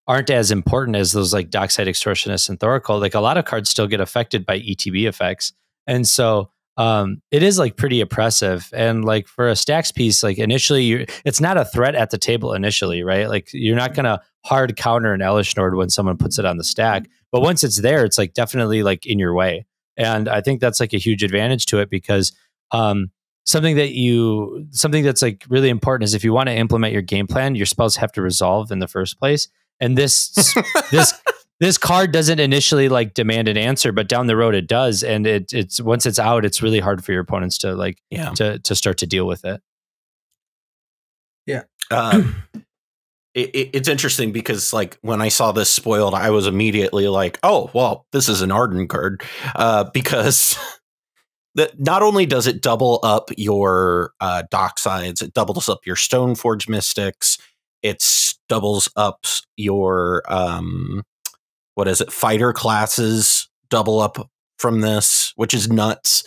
aren't as important as those like Dockside Extortionist and Thoracle, like a lot of cards still get affected by ETB effects. And so it is like pretty oppressive. And like for a stacks piece, like initially it's not a threat at the table initially, right? Like you're not going to hard counter an Elesh Norn when someone puts it on the stack. But once it's there, it's like definitely like in your way. And I think that's like a huge advantage to it, because something that's like really important is if you want to implement your game plan, your spells have to resolve in the first place. And this card doesn't initially like demand an answer, but down the road it does. And it's once it's out, it's really hard for your opponents to like to start to deal with it. Yeah. It's interesting because like when I saw this spoiled, I was immediately like, oh, well, this is an Arden card, because that not only does it double up your Docksides, it doubles up your Stoneforge Mystics. It's doubles up your what is it? Fighter classes double up from this, which is nuts.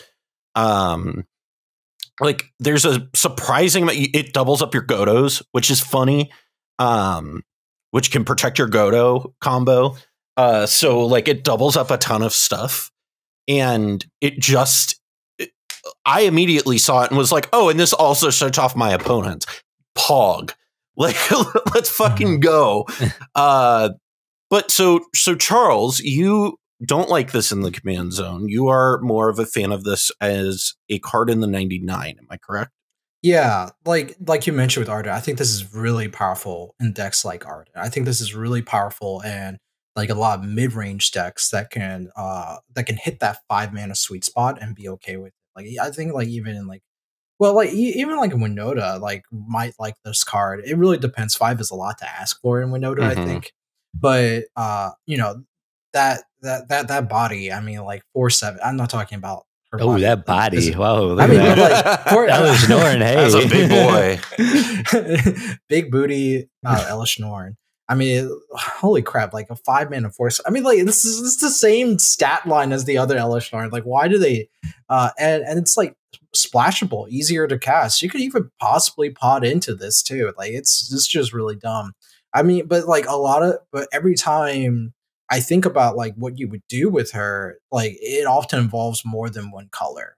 Like there's a surprising amount. It doubles up your Godos, which is funny. Which can protect your Godo combo. So like it doubles up a ton of stuff, and I immediately saw it and was like, oh, and this also shuts off my opponents. Pog. Like, let's fucking go. But so Charles, you don't like this in the command zone. You are more of a fan of this as a card in the 99. Am I correct? Yeah, like you mentioned with Urtet, I think this is really powerful in decks like Urtet. I think this is really powerful and like a lot of mid-range decks that can hit that 5 mana sweet spot and be okay with it. Like I think like even in like even like in Winota, like might like this card. It really depends. 5 is a lot to ask for in Winota, I think. But you know, that body, I mean like 4/7. I'm not talking about oh, that body! Wow, I mean, that. Like that was Norn. Hey, that's a big boy, big booty, Elesh Norn. I mean, holy crap! Like a 5 mana force. I mean, like this is the same stat line as the other Elesh Norn. Like, why do they? And it's like splashable, easier to cast. You could even possibly pod into this too. Like, it's just really dumb. I mean, but like but every time I think about like what you would do with her, like it often involves more than one color.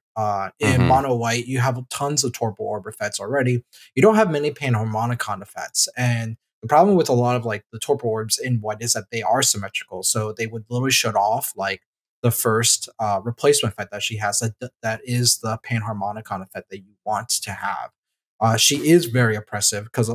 In mono white, you have tons of Torpor Orb effects already. You don't have many Panharmonicon effects, and the problem with a lot of like the Torpor Orbs in white is that they are symmetrical, so they would literally shut off like the first replacement effect that she has. That is the Panharmonicon effect that you want to have. She is very oppressive because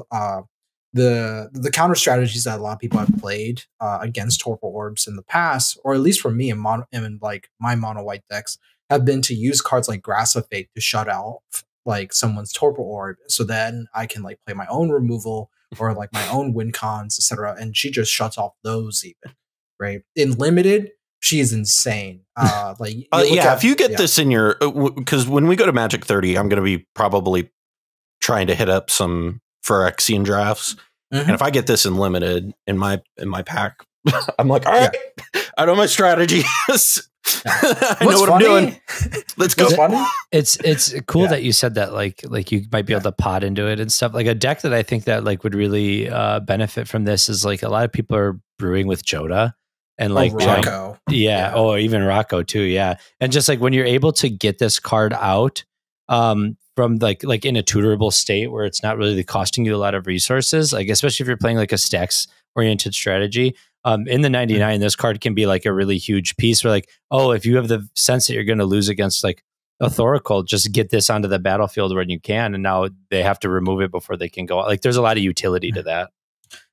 the counter strategies that a lot of people have played against Torpor Orbs in the past, or at least for me in like my mono white decks, have been to use cards like Grasp of Fate to shut out like someone's Torpor Orb, so then I can like play my own removal or like my own win cons, etc. And she just shuts off those even, right? In limited, she is insane. If you get this in your, because when we go to Magic 30, I'm going to be probably trying to hit up some Phyrexian drafts, and if I get this in limited in my pack, I'm like, all right, I know my strategy. I know what I'm doing. Let's go. It's cool that you said that. Like you might be able to pod into it and stuff. Like a deck that I think that like would really benefit from this is like a lot of people are brewing with Joda and like Rocco. Or even Rocco too. Yeah, and just like when you're able to get this card out from like in a tutorable state where it's not really costing you a lot of resources, like especially if you're playing like a stacks oriented strategy. In the 99, this card can be like a really huge piece where like, oh, if you have the sense that you're going to lose against like a Thoracle, just get this onto the battlefield when you can. And now they have to remove it before they can go. Like there's a lot of utility to that.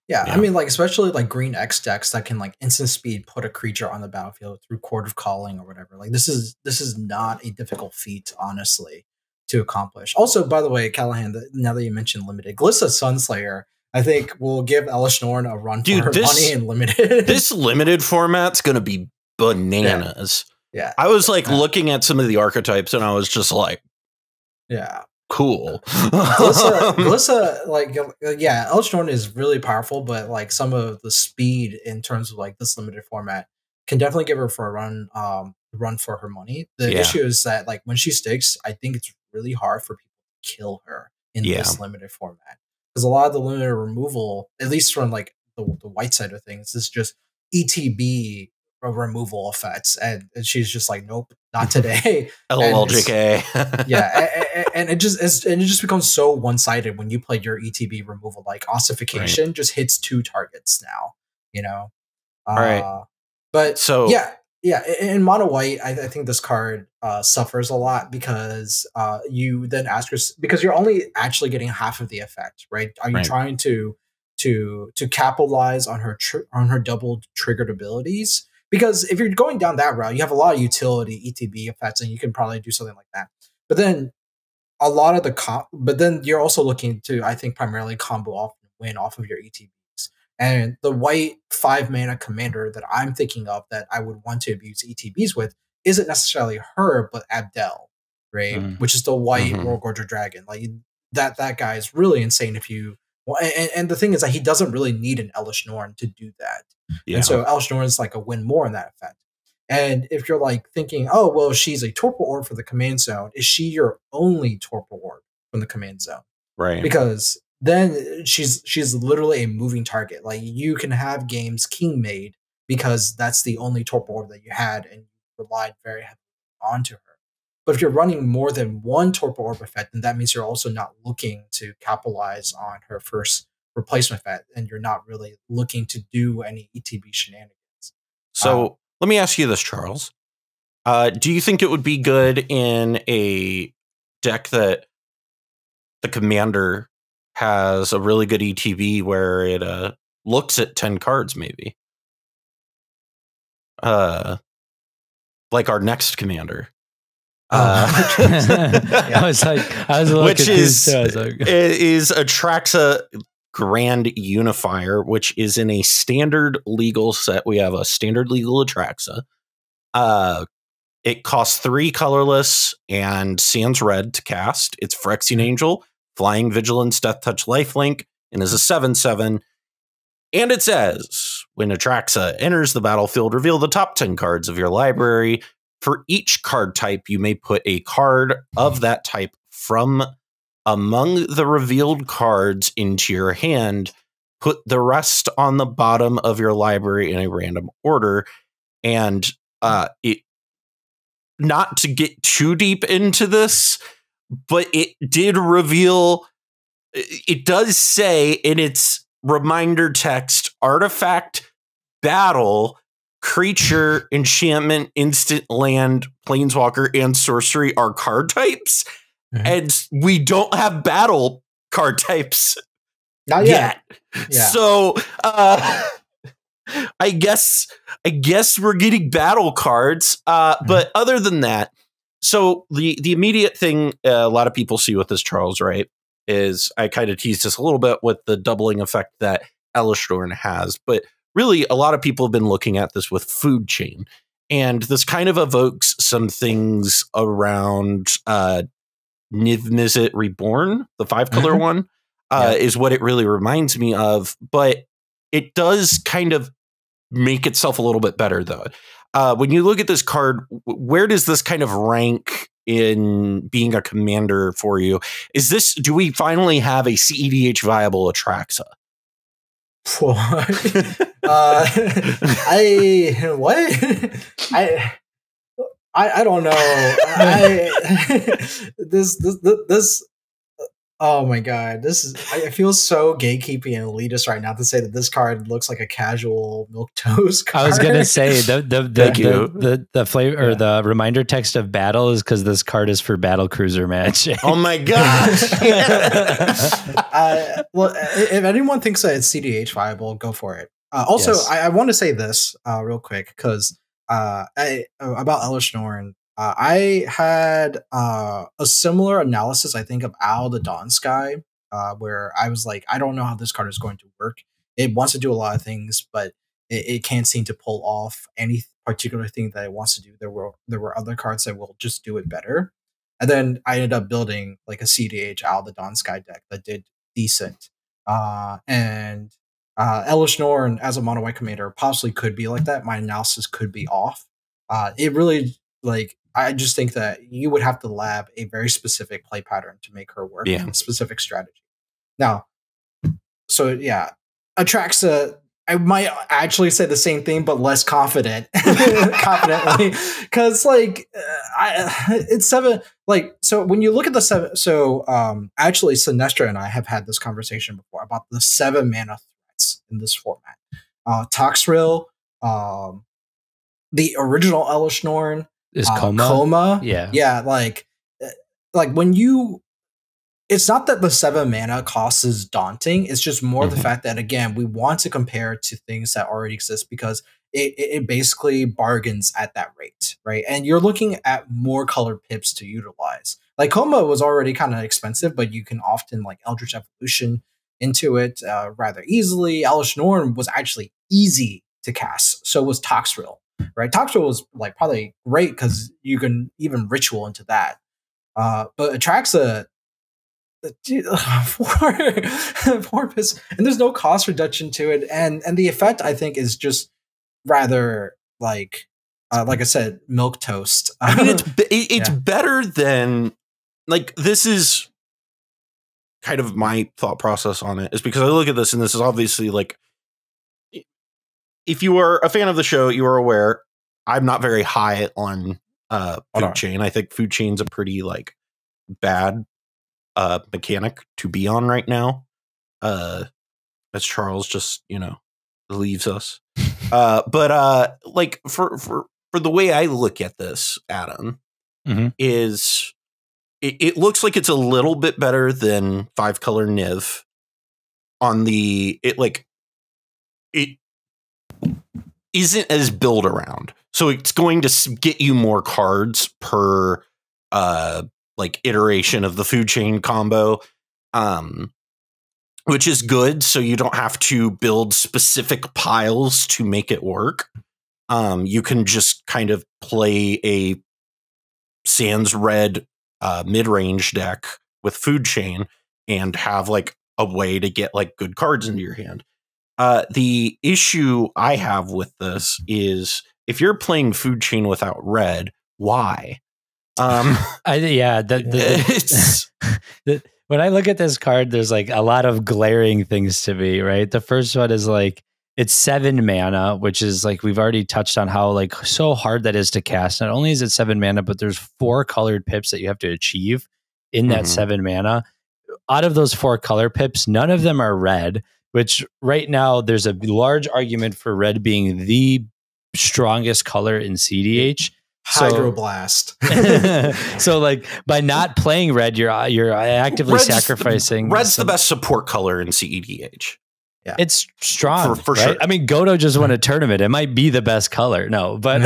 Yeah, I mean, like especially like green X decks that can like instant speed put a creature on the battlefield through Chord of Calling or whatever. Like this is not a difficult feat, honestly, to accomplish. Also, by the way, Callahan, now that you mentioned limited, Glissa Sunslayer, I think we'll give Elesh Norn a run for her money in limited. This limited format's going to be bananas. Yeah. I was like looking at some of the archetypes and I was just like, cool. Glissa, like, Elesh Norn is really powerful, but like some of the speed in terms of like this limited format can definitely give her for a run for her money. The issue is that like when she sticks, I think it's really hard for people to kill her in this limited format. Because a lot of the limited removal, at least from like the white side of things, is just ETB removal effects, and she's just like, nope, not today. LLJK. And it just becomes so one sided when you play your ETB removal. Like ossification just hits 2 targets now. You know, all right. But so in mono white, I think this card suffers a lot because you then ask yourself, because you're only actually getting half of the effect, right? Are you trying to capitalize on her double triggered abilities? Because if you're going down that route, you have a lot of utility ETB effects, and you can probably do something like that. But then a lot of but then you're also looking to, I think, primarily combo off and win off of your ETBs. And the white 5 mana commander that I'm thinking of that I would want to abuse ETBs with isn't necessarily her, but Abdel, right? Which is the white World Gorger Dragon. Like that guy is really insane if you Well, and the thing is that he doesn't really need an Elesh Norn to do that. Yeah. And so Elesh Norn is like a win more in that effect. And if you're like thinking, oh, well, she's a Torpor Orb for the command zone, is she your only Torpor Orb from the command zone? Right. Because then she's literally a moving target. Like you can have games king made because that's the only Torpor Orb that you had and you relied very heavily onto her. But if you're running more than one Torpor Orb effect, then that means you're also not looking to capitalize on her first replacement effect, and you're not really looking to do any ETB shenanigans. So let me ask you this, Charles. Do you think it would be good in a deck that the commander has a really good ETB where it looks at 10 cards, maybe? Like our next commander. I was like, I was a little which confused. is Atraxa Grand Unifier, which is in a standard legal set. We have a standard legal Atraxa. It costs 3 colorless and sans red to cast. It's Phyrexian Angel, Flying Vigilance, Death Touch, Lifelink, and is a 7/7. And it says, when Atraxa enters the battlefield, reveal the top 10 cards of your library. For each card type, you may put a card of that type from among the revealed cards into your hand. Put the rest on the bottom of your library in a random order. And it, not to get too deep into this, but it did reveal, it does say in its reminder text, artifact, battle, creature, enchantment, instant, land, planeswalker, and sorcery are card types. Mm-hmm. And we don't have battle card types not yet. Yeah. So I guess we're getting battle cards. But other than that, so the immediate thing a lot of people see with this, Charles, right, is I kind of teased this a little bit with the doubling effect that Elesh Norn has, but really, a lot of people have been looking at this with Food Chain, and this kind of evokes some things around Niv-Mizzet Reborn, the 5-color one, is what it really reminds me of. But it does kind of make itself a little bit better, though. When you look at this card, where does this kind of rank in being a commander for you? Do we finally have a cEDH viable Atraxa? I don't know. This oh my god, I feel so gatekeeping and elitist right now to say that this card looks like a casual milquetoast card. I was gonna say the flavor or the reminder text of battle is because this card is for battle cruiser match. Oh my gosh. Well, if anyone thinks that it's cEDH viable, go for it. Also, yes. I want to say this real quick because about Elesh Norn. I had a similar analysis, I think, of Owl the Dawn Sky, where I was like, I don't know how this card is going to work. It wants to do a lot of things, but it can't seem to pull off any particular thing that it wants to do. There were other cards that will just do it better. And then I ended up building like a cEDH Owl the Dawn Sky deck that did decent. And Elesh Norn as a mono white commander possibly could be like that. My analysis could be off. It really, like, I just think that you would have to lab a very specific play pattern to make her work, a specific strategy. Now, so yeah, Atraxa, I might actually say the same thing, but less confidently, because like it's 7. Like, so when you look at the 7, so actually Sinestra and I have had this conversation before about the 7 mana threats in this format. Toxrill, the original Elesh Norn. Is Coma? Yeah. Like when you, it's not that the 7 mana cost is daunting. It's just more the fact that, again, we want to compare to things that already exist because it basically bargains at that rate, right? And you're looking at more colored pips to utilize. Like Coma was already kind of expensive, but you can often like Eldritch Evolution into it rather easily. Elesh Norn was actually easy to cast. So was Toxrill. Right, Toxrill was like probably great because you can even ritual into that. But Atraxa, four piss, and there's no cost reduction to it, and the effect I think is just rather like I said, milk toast. I mean, it's better than like this is kind of my thought process on it is because I look at this and this is obviously like if you are a fan of the show, you are aware I'm not very high on food chain. I think food chain's a pretty like bad mechanic to be on right now. As Charles just, leaves us. But like for the way I look at this, Adam, is it looks like it's a little bit better than 5-color Niv on the it isn't as build around. So it's going to get you more cards per like iteration of the food chain combo, which is good. So you don't have to build specific piles to make it work. You can just kind of play a sans red mid-range deck with food chain and have like a way to get like good cards into your hand. The issue I have with this is if you're playing food chain without red, why? When I look at this card, there's like a lot of glaring things to me, right? The first one is like it's 7 mana, which is like we've already touched on how like so hard that is to cast. Not only is it 7 mana, but there's 4 colored pips that you have to achieve in that 7 mana. Out of those 4 color pips, none of them are red, which right now there's a large argument for red being the strongest color in cEDH. Hydroblast. So like by not playing red, you're actively sacrificing. Red's the best support color in cEDH. Yeah. It's strong for right? sure. I mean, Godo just won a tournament. It might be the best color. No, but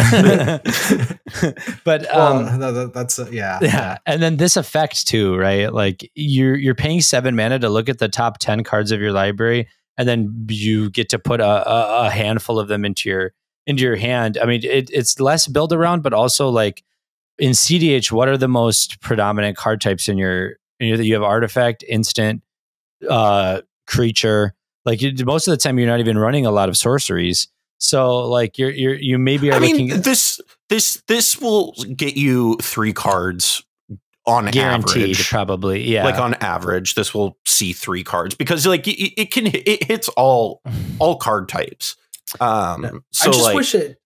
that's yeah. And then this effect too, right? Like you're paying 7 mana to look at the top 10 cards of your library, and then you get to put a handful of them into your hand. I mean, it's less build around, but also like in cEDH, what are the most predominant card types in your you have artifact, instant, creature. Like most of the time, you're not even running a lot of sorceries. So like you maybe are looking at this will get you 3 cards on guaranteed, average. Probably, yeah. Like on average, this will see 3 cards because like it hits all card types. So I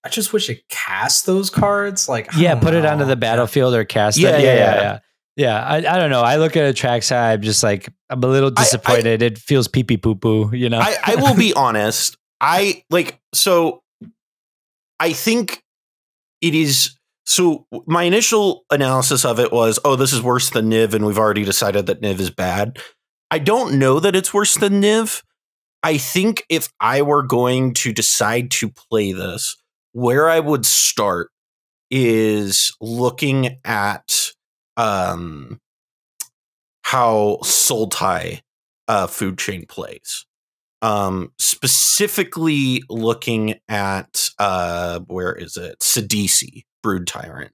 just wish it cast those cards. Like put it onto the battlefield or cast it. Yeah, I don't know. I look at Atraxa, I'm just like, I'm a little disappointed. It feels pee-pee poo-poo, I will be honest. I think it is. So my initial analysis of it was, this is worse than Niv, and we've already decided that Niv is bad. I don't know that it's worse than Niv. I think if I were going to decide to play this, where I would start is looking at how Sultai food chain plays. Specifically looking at where is it? Sidisi, Brood Tyrant.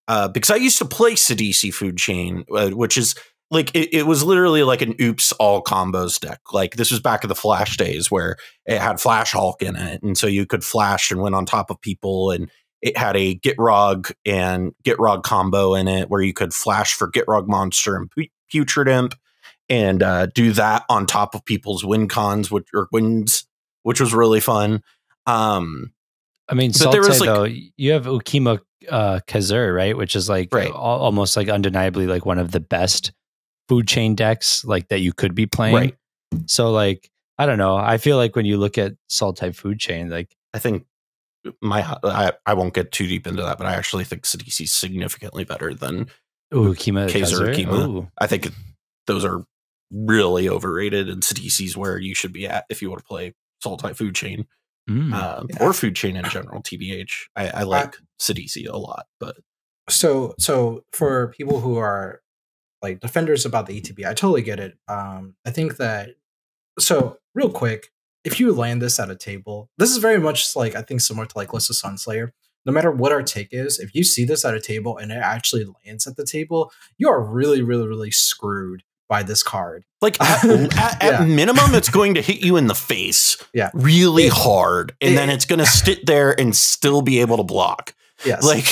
Because I used to play Sidisi food chain, which is like it was literally like an oops all combos deck. Like this was back in the Flash days where it had Flash Hulk in it, and so you could flash and win on top of people, and it had a Gitrog and Gitrog combo in it where you could flash for Gitrog Monster and Putrid Imp and do that on top of people's win cons, which was really fun. I mean, but there was though, you have Ukima Kazur, right? Which is like almost like undeniably like one of the best food chain decks like that you could be playing. Right. So like, I don't know. I feel like when you look at Sultai food chain, like I think I won't get too deep into that, but I actually think Sidisi is significantly better than Kazur. I think those are really overrated, and Sidisi's where you should be at if you want to play Sultai food chain or food chain in general. TBH, I like Sidisi a lot, but so for people who are like defenders about the ETB, I totally get it. I think that real quick. If you land this at a table, this is very much like, I think similar to like Glissa Sunslayer. No matter what our take is, if you see this at a table and it actually lands at the table, you are really, really, really screwed by this card. Like at minimum, it's going to hit you in the face really hard. And then it's going to sit there and still be able to block. Yes. Like,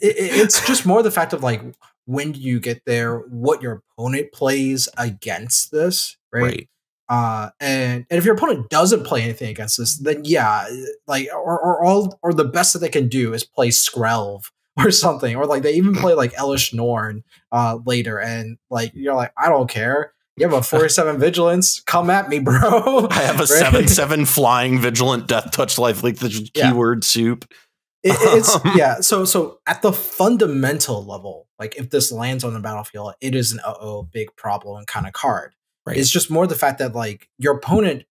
it's just more the fact of like, when do you get there, what your opponent plays against this, right? And if your opponent doesn't play anything against this, then like or the best that they can do is play Skrelv or something, or like they even play like Elesh Norn later, and like you're like, I don't care. You have a 4/7 vigilance. Come at me, bro. I have a 7/7 flying vigilant death touch life, like the keyword soup. It's So at the fundamental level, like if this lands on the battlefield, it is an big problem kind of card. Right. It's just more the fact that like your opponent,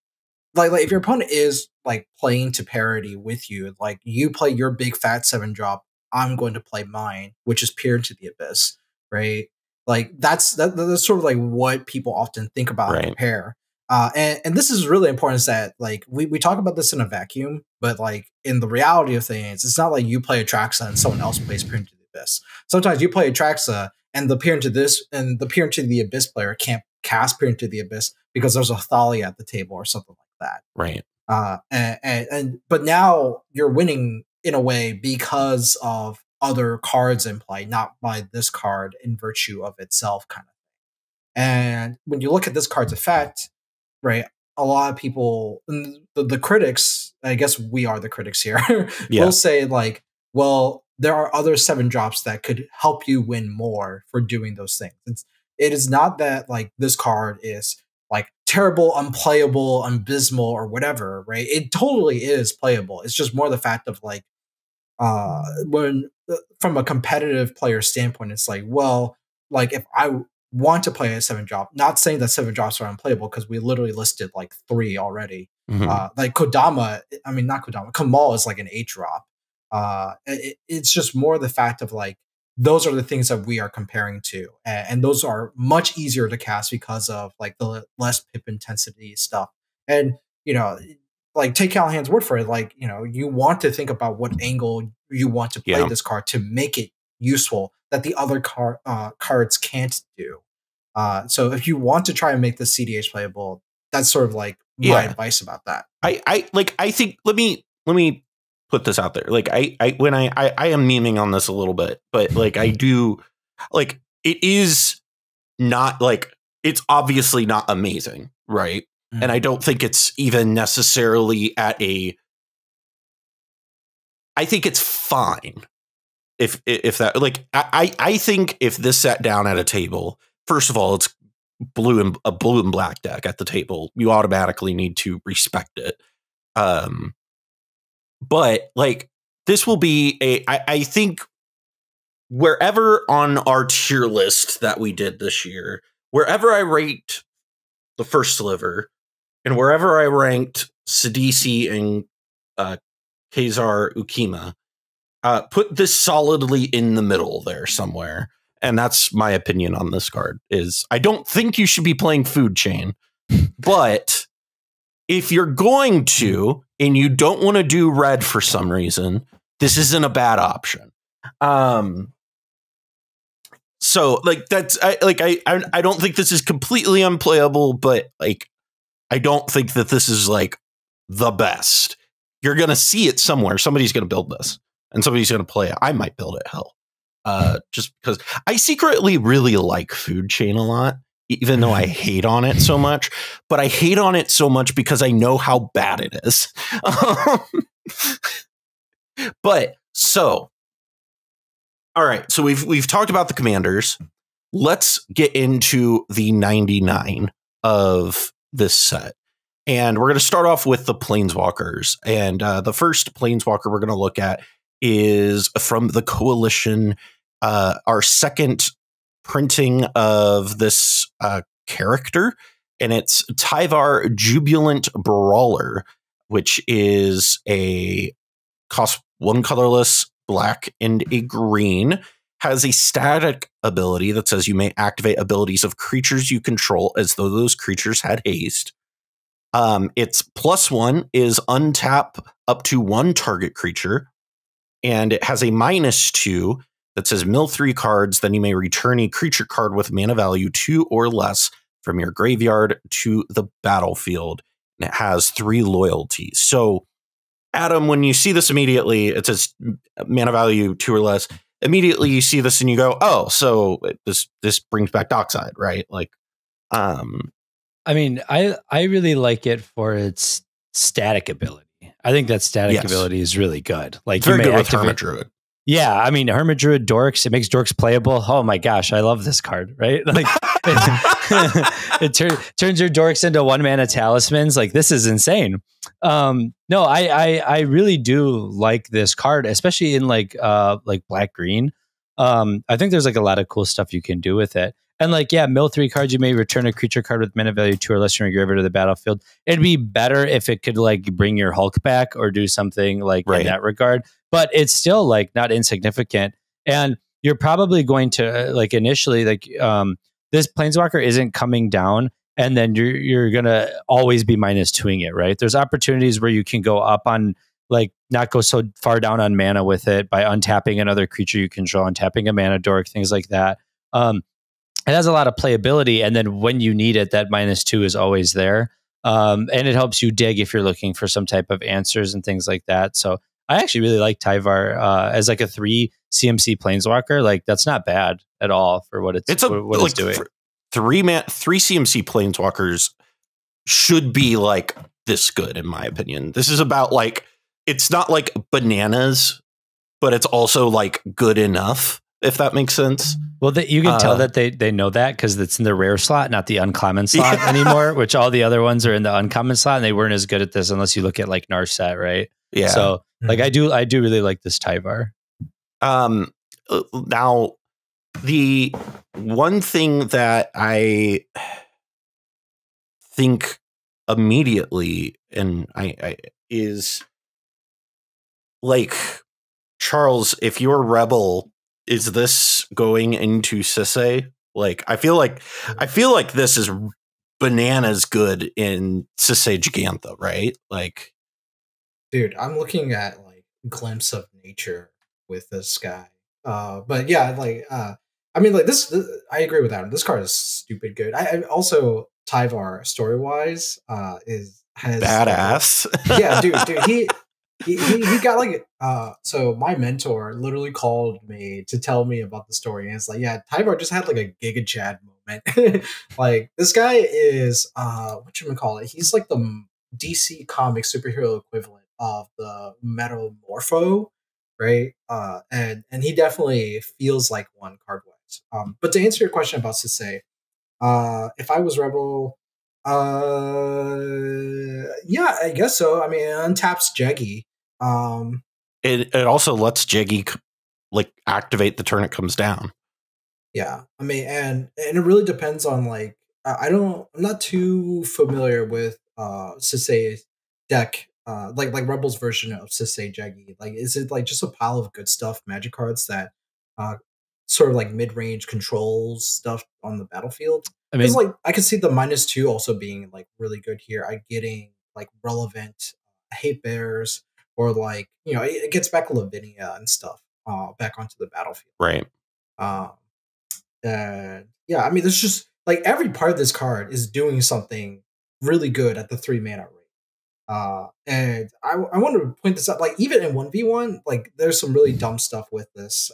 like if your opponent is like playing to parity with you, like you play your big fat 7-drop, I'm going to play mine, which is Peer into the Abyss, right? Like that's sort of like what people often think about and compare. And this is really important, is that like we talk about this in a vacuum, but like in the reality of things, it's not like you play Atraxa and someone else plays Peer into the Abyss. Sometimes you play Atraxa and the Peer into the Abyss player can't cast Peer into the Abyss because there's a Thalia at the table or something like that. Right. But now you're winning in a way because of other cards in play, not by this card in virtue of itself, kind of thing. And when you look at this card's effect, right, a lot of people, the critics, I guess we are the critics here, will say like, well, there are other 7-drops that could help you win more for doing those things. It is not that like this card is like terrible, unplayable, abysmal, or whatever, right? It totally is playable. It's just more the fact of like, when from a competitive player standpoint, it's like, well, like if I want to play a 7-drop, not saying that 7-drops are unplayable, because we literally listed like 3 already. Like Kodama, I mean, not Kodama, Kamal is like an 8-drop. It's just more the fact of like, those are the things that we are comparing to. And those are much easier to cast because of like the less pip intensity stuff. And, you know, like take Callahan's word for it. Like, you know, you want to think about what angle you want to play this card to make it useful that the other cards can't do. So if you want to try and make the cEDH playable, that's sort of like my advice about that. I think, let me put this out there. Like I am memeing on this a little bit, but like I do, like it is not like, it's obviously not amazing, right? And I don't think it's even necessarily I think it's fine. If that, like, I think if this sat down at a table, first of all, it's a blue and black deck at the table. You automatically need to respect it. But like, this will be I think wherever on our tier list that we did this year, wherever I rate the first sliver, and wherever I ranked Sidisi and Khazar Ukima, put this solidly in the middle there somewhere. And that's my opinion on this card. Is I don't think you should be playing Food Chain, but if you're going to, and you don't want to do red for some reason, this isn't a bad option. So like that's I don't think this is completely unplayable, but like I don't think that this is like the best. You're gonna see it somewhere. Somebody's gonna build this, and somebody's gonna play it. I might build it. Hell, just because I secretly really like Food Chain a lot, even though I hate on it so much. But I hate on it so much because I know how bad it is. But so, all right. So we've talked about the commanders. Let's get into the 99 of this set. And we're going to start off with the Planeswalkers. And the first Planeswalker we're going to look at is from the Coalition, our second printing of this character. And it's Tyvar Jubilant Brawler, which is a cost 1 colorless, black, and a green. Has a static ability that says you may activate abilities of creatures you control as though those creatures had haste. Its +1 is untap up to 1 target creature, and it has a -2 that says mill 3 cards, then you may return a creature card with mana value 2 or less from your graveyard to the battlefield. And it has 3 loyalties. So, Adam, when you see this immediately, it says mana value 2 or less. Immediately you see this and you go, oh, so this brings back Dockside, right? Like, I mean, I really like it for its static ability. I think that static ability is really good. Like, it's very good with Hermit Druid. Yeah, I mean, Hermit Druid Dorks, it makes Dorks playable. Oh my gosh, I love this card, right? Like, it turns your Dorks into 1-mana talismans. Like, this is insane. No, I really do like this card, especially in like black green. I think there's like a lot of cool stuff you can do with it. And like, yeah, mill 3 cards, you may return a creature card with mana value 2 or less from your graveyard to the battlefield. It'd be better if it could like bring your Hulk back or do something like in that regard. But it's still like not insignificant. And you're probably going to like initially like this Planeswalker isn't coming down, and then you're gonna always be -2ing it, right? There's opportunities where you can go up on like not go so far down on mana with it by untapping another creature you control, untapping a mana dork, things like that. It has a lot of playability, and then when you need it, that -2 is always there. And it helps you dig if you're looking for some type of answers and things like that. So I actually really like Tyvar as like a 3 CMC Planeswalker. Like, that's not bad at all for what it's doing. 3 CMC Planeswalkers should be like this good, in my opinion. This is about like, it's not like bananas, but it's also like good enough, if that makes sense. Well, you can tell that they know that because it's in the rare slot, not the uncommon slot anymore, which all the other ones are in the uncommon slot, and they weren't as good at this unless you look at like Narset, right? Yeah. So like I do really like this Tyvar. Now, the one thing that I think immediately, and I is like, Charles, if you're Rebel, is this going into Sisay? Like, I feel like this is bananas good in Sisay Gigantha, right? Like, dude, I'm looking at like Glimpse of Nature with this guy. But yeah, like I mean, like this I agree with Adam. This card is stupid good. I also Tyvar story wise has badass. Yeah, dude, he got like so my mentor literally called me to tell me about the story, and it's like, yeah, Tyvar just had like a Giga Chad moment. Like, this guy is whatchamacallit, he's like the DC Comics superhero equivalent of the Metamorpho, right? And he definitely feels like one card wise. But to answer your question about Sisay, if I was Rebel, yeah, I guess so. I mean, it untaps Jeggy. It also lets Jeggy like activate the turn it comes down. Yeah, I mean, and it really depends on like I'm not too familiar with Sisay's deck. Like Rebel's version of Sisay Jeggy. Like, is it like just a pile of good stuff, magic cards that sort of like mid-range controls stuff on the battlefield? I mean, like, I can see the -2 also being like really good here. I'm getting like relevant hate bears, or like, you know, it gets back Lavinia and stuff back onto the battlefield. Right. And yeah, I mean, there's just like every part of this card is doing something really good at the 3 mana rate. And I want to point this out, like, even in 1v1, like, there's some really dumb stuff with this.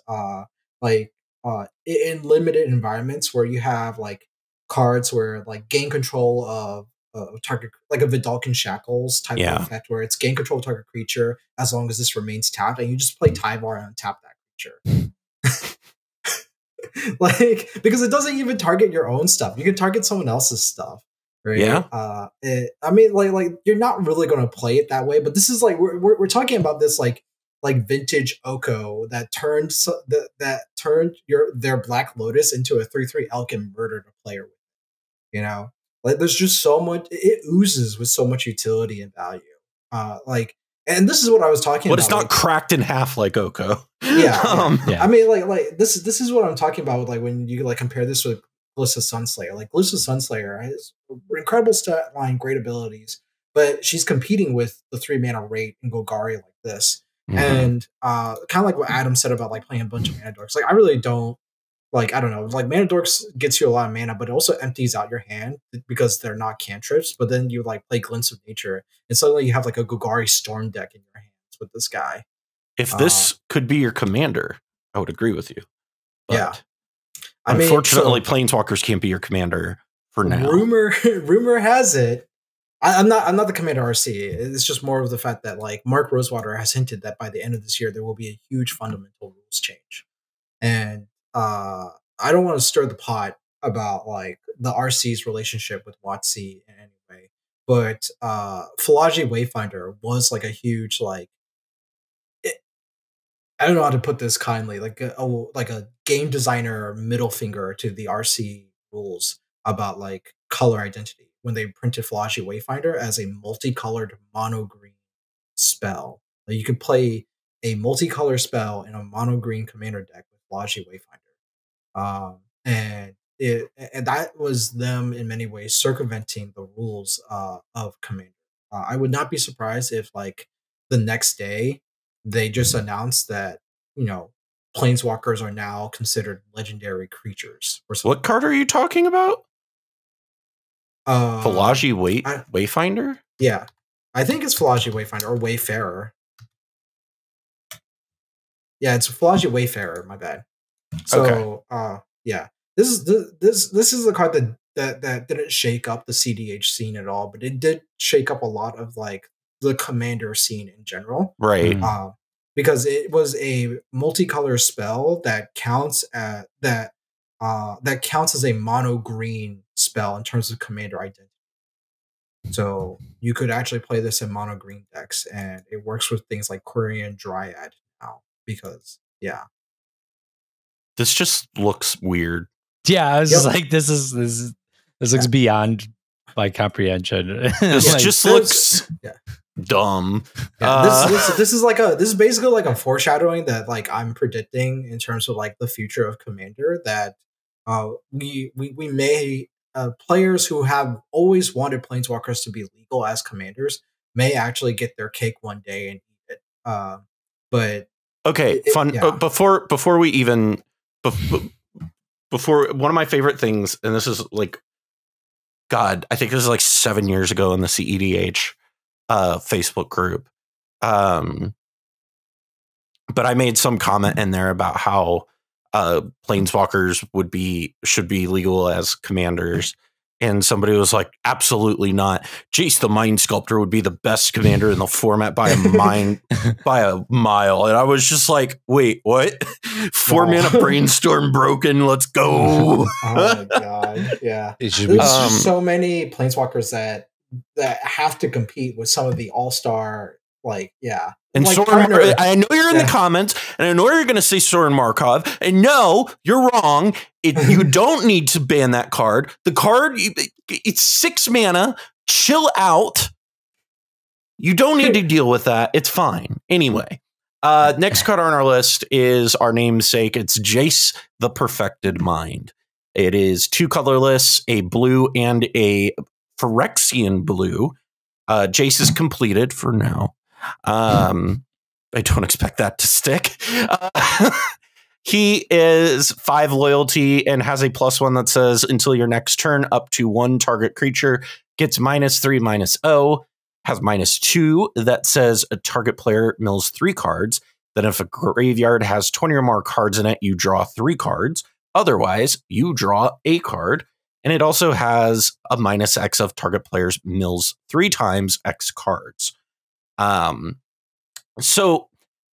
In limited environments where you have like cards where like gain control of target, like a Vidalcan Shackles type of effect, where it's gain control of target creature as long as this remains tapped, and you just play Tyvar and tap that creature. Like, because it doesn't even target your own stuff. You can target someone else's stuff, right? Yeah. I mean, like you're not really going to play it that way, but this is like we're talking about this like vintage Oko that turned their Black Lotus into a 3/3 elk and murdered a player with it. You know, like, there's just so much. It oozes with so much utility and value. And this is what I was talking about. But it's not like, cracked in half like Oko. Yeah, yeah. I mean, like this is what I'm talking about. Like, when you like compare this with Glissa Sunslayer, like Glissa Sunslayer has incredible stat line, great abilities, but she's competing with the 3 mana rate in Golgari like this. And kind of like what Adam said about like playing a bunch of mana dorks. Like I really don't like, I don't know, like mana dorks gets you a lot of mana, but it also empties out your hand because they're not cantrips. But then you like play Glints of Nature, and suddenly you have like a Golgari Storm deck in your hands with this guy. If this could be your commander, I would agree with you. But yeah. unfortunately, Planeswalkers can't be your commander for now. Rumor has it. I'm not the commander RC. It's just more of the fact that like Mark Rosewater has hinted that by the end of this year there will be a huge fundamental rules change, and I don't want to stir the pot about like the RC's relationship with WotC in any way, but Phylogeny Wayfinder was like a huge like. I don't know how to put this kindly, like a game designer middle finger to the RC rules about like color identity when they printed Phylogeny Wayfinder as a multicolored mono green spell. Like you could play a multicolor spell in a mono green commander deck with Phylogeny Wayfinder, and that was them in many ways circumventing the rules of commander. I would not be surprised if like the next day they just announced that, you know, planeswalkers are now considered legendary creatures. Or something. What card are you talking about? Phylogeny Wayfinder? Yeah. I think it's Phylogeny Wayfinder or Wayfarer. Yeah, it's Phylogeny Wayfarer, my bad. So yeah. This is the card that didn't shake up the cEDH scene at all, but it did shake up a lot of like the commander scene in general, right? Because it was a multicolor spell that counts as a mono green spell in terms of commander identity. So you could actually play this in mono green decks, and it works with things like Quirion Dryad now because this just looks weird. Yeah, I was just like, this looks beyond my comprehension. This like, just looks dumb. Yeah, this is basically like a foreshadowing that like I'm predicting in terms of like the future of Commander, that we may players who have always wanted planeswalkers to be legal as commanders may actually get their cake one day and eat it. But okay, before we even before one of my favorite things, and this is like, God, I think this is like 7 years ago in the cEDH Facebook group. But I made some comment in there about how planeswalkers should be legal as commanders. And somebody was like, absolutely not. Jace the Mind Sculptor would be the best commander in the format by a mile. And I was just like, wait, what? 4 mana Brainstorm broken. Let's go. Oh my God. Yeah. There's just so many planeswalkers that have to compete with some of the all-star, like, yeah. And like I know you're in the comments, and I know you're going to say Sorin Markov, and no, you're wrong. You don't need to ban that card. The card, it's 6 mana. Chill out. You don't need to deal with that. It's fine. Anyway, next card on our list is our namesake. It's Jace the Perfected Mind. It is 2 colorless, a blue and a Phyrexian blue. Jace is completed for now. I don't expect that to stick. He is 5 loyalty and has a +1 that says until your next turn, up to 1 target creature gets -3/-0. Has -2 that says a target player mills 3 cards. Then if a graveyard has 20 or more cards in it, you draw 3 cards. Otherwise, you draw a card. And it also has a -X of target players mills 3 times X cards. So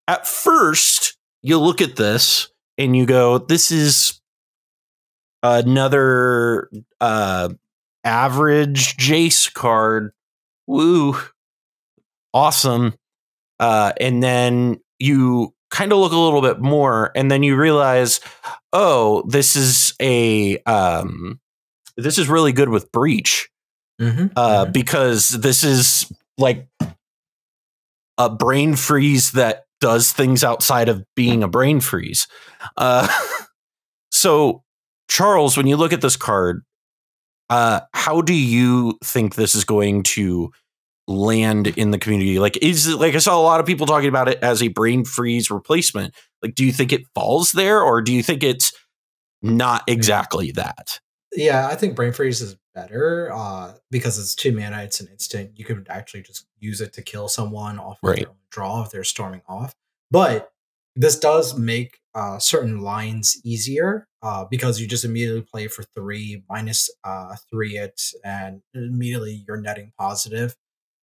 at first you look at this and you go, this is another average Jace card. Woo. Awesome. And then you kind of look a little bit more and then you realize, oh, this is really good with Breach. Because this is like a brain freeze that does things outside of being a brain freeze. So, Charles, when you look at this card, how do you think this is going to land in the community? Like, is it, like, I saw a lot of people talking about it as a brain freeze replacement. Like, do you think it falls there, or do you think it's not exactly that? Yeah, I think Brain Freeze is better because it's 2 mana. It's an instant. You could actually just use it to kill someone off of their own draw if they're storming off. But this does make certain lines easier because you just immediately play for 3 minus 3 it, and immediately you're netting positive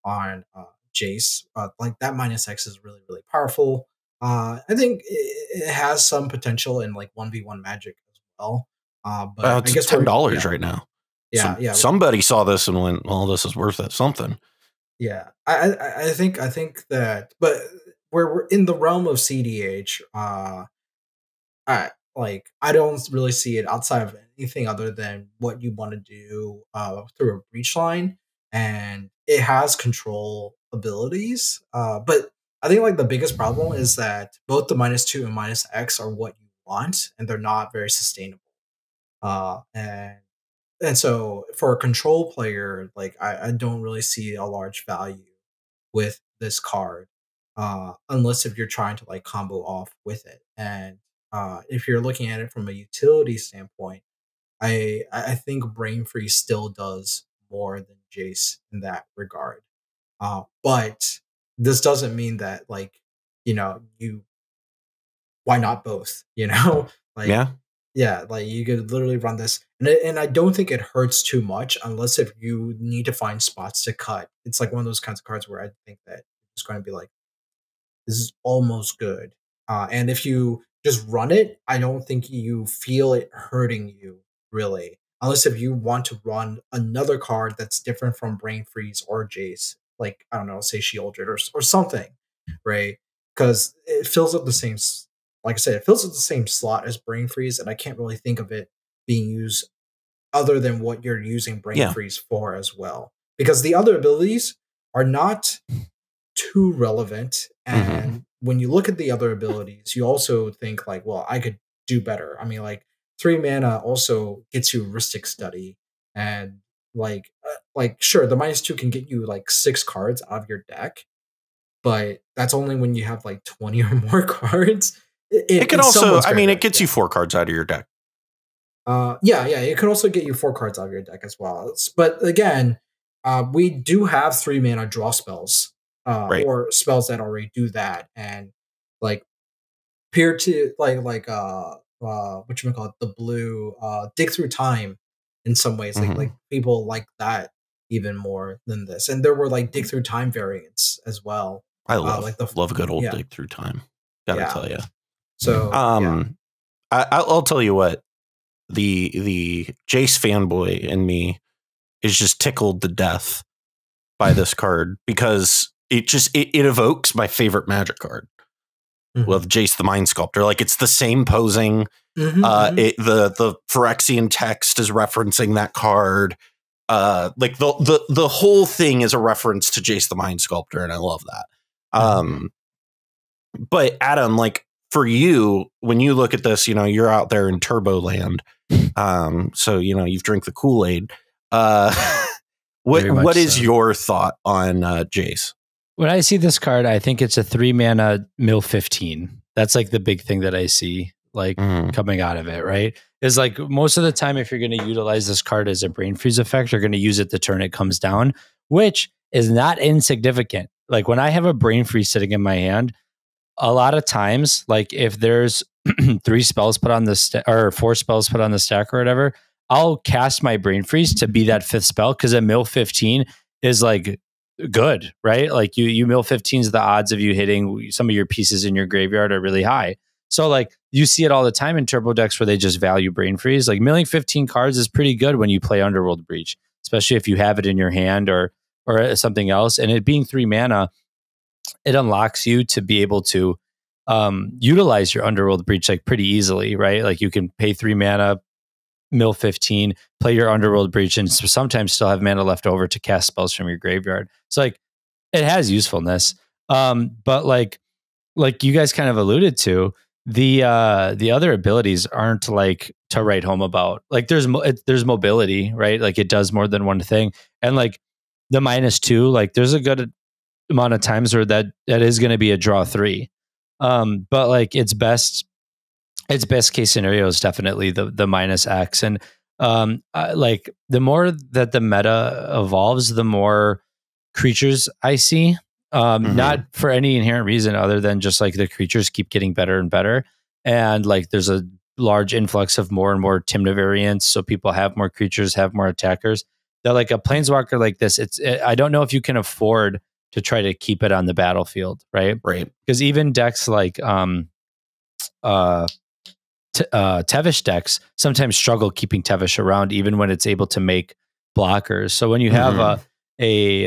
on Jace. Like that minus X is really, really powerful. I think it has some potential in like 1v1 Magic as well. But I guess $10 right now. Yeah, so somebody saw this and went, "Well, this is worth it, something." Yeah, I think that, but we're in the realm of cEDH. I don't really see it outside of anything other than what you want to do through a breach line, and it has control abilities. But I think like the biggest problem is that both the -2 and -X are what you want, and they're not very sustainable. And so for a control player, like I don't really see a large value with this card, unless if you're trying to like combo off with it. And if you're looking at it from a utility standpoint, I think Brain Freeze still does more than Jace in that regard. But this doesn't mean that like, why not both? Like yeah, like you could literally run this, and I don't think it hurts too much unless if you need to find spots to cut. It's like one of those kinds of cards where I think that it's going to be like, this is almost good. And if you just run it, I don't think you feel it hurting you really, unless if you want to run another card that's different from Brain Freeze or Jace, like I don't know, say Shieldred or something, right? Because it fills up the same. Like I said, it fills up the same slot as Brain Freeze, and I can't really think of it being used other than what you're using Brain Freeze for as well. Because the other abilities are not too relevant, and when you look at the other abilities, you also think like, well, I could do better. I mean, like 3 mana also gets you Rhystic Study, and like sure, the -2 can get you like 6 cards out of your deck, but that's only when you have like 20 or more cards. It can also, I mean, it gets you 4 cards out of your deck. Yeah, it could also get you 4 cards out of your deck as well. But again, we do have 3 mana draw spells, or spells that already do that, and like appear to whatchamacallit, the blue Dig Through Time in some ways. Like people like that even more than this. And there were like Dig Through Time variants as well. I love love a good old Dig Through Time. Gotta tell you. So I'll tell you what, the Jace fanboy in me is just tickled to death by this card because it evokes my favorite Magic card. With Jace the Mind Sculptor. Like it's the same posing. The Phyrexian text is referencing that card. Like the whole thing is a reference to Jace the Mind Sculptor, and I love that. But Adam, like for you, when you look at this, you're out there in Turbo Land. So you've drank the Kool-Aid. What is your thought on Jace? When I see this card, I think it's a 3 mana mill 15. That's like the big thing that I see like coming out of it, right? Is like most of the time, if you're going to utilize this card as a Brain Freeze effect, you're going to use it the turn it comes down, which is not insignificant. Like when I have a Brain Freeze sitting in my hand, a lot of times, like if there's 3 spells put on the or 4 spells put on the stack or whatever, I'll cast my Brain Freeze to be that 5th spell because a mill 15 is like good, right? Like you mill 15s, the odds of you hitting some of your pieces in your graveyard are really high. So like you see it all the time in turbo decks where they just value Brain Freeze. Like milling 15 cards is pretty good when you play Underworld Breach, especially if you have it in your hand or something else. And it being 3 mana, it unlocks you to be able to utilize your Underworld Breach like pretty easily, right? Like you can pay 3 mana, mill 15, play your Underworld Breach, and sometimes still have mana left over to cast spells from your graveyard. So like it has usefulness. But like you guys kind of alluded to, the other abilities aren't like to write home about. Like there's mobility, right? Like it does more than one thing. And like the -2, like there's a good amount of times where that is going to be a draw 3. But like its best case scenario is definitely the -X. And like the more that the meta evolves, the more creatures I see. Not for any inherent reason other than just like the creatures keep getting better and better. And like there's a large influx of more and more Tymna variants. So people have more creatures, have more attackers. That like a planeswalker like this, I don't know if you can afford to try to keep it on the battlefield, right? Right. Because even decks like Tevish decks sometimes struggle keeping Tevish around, even when it's able to make blockers. So when you have a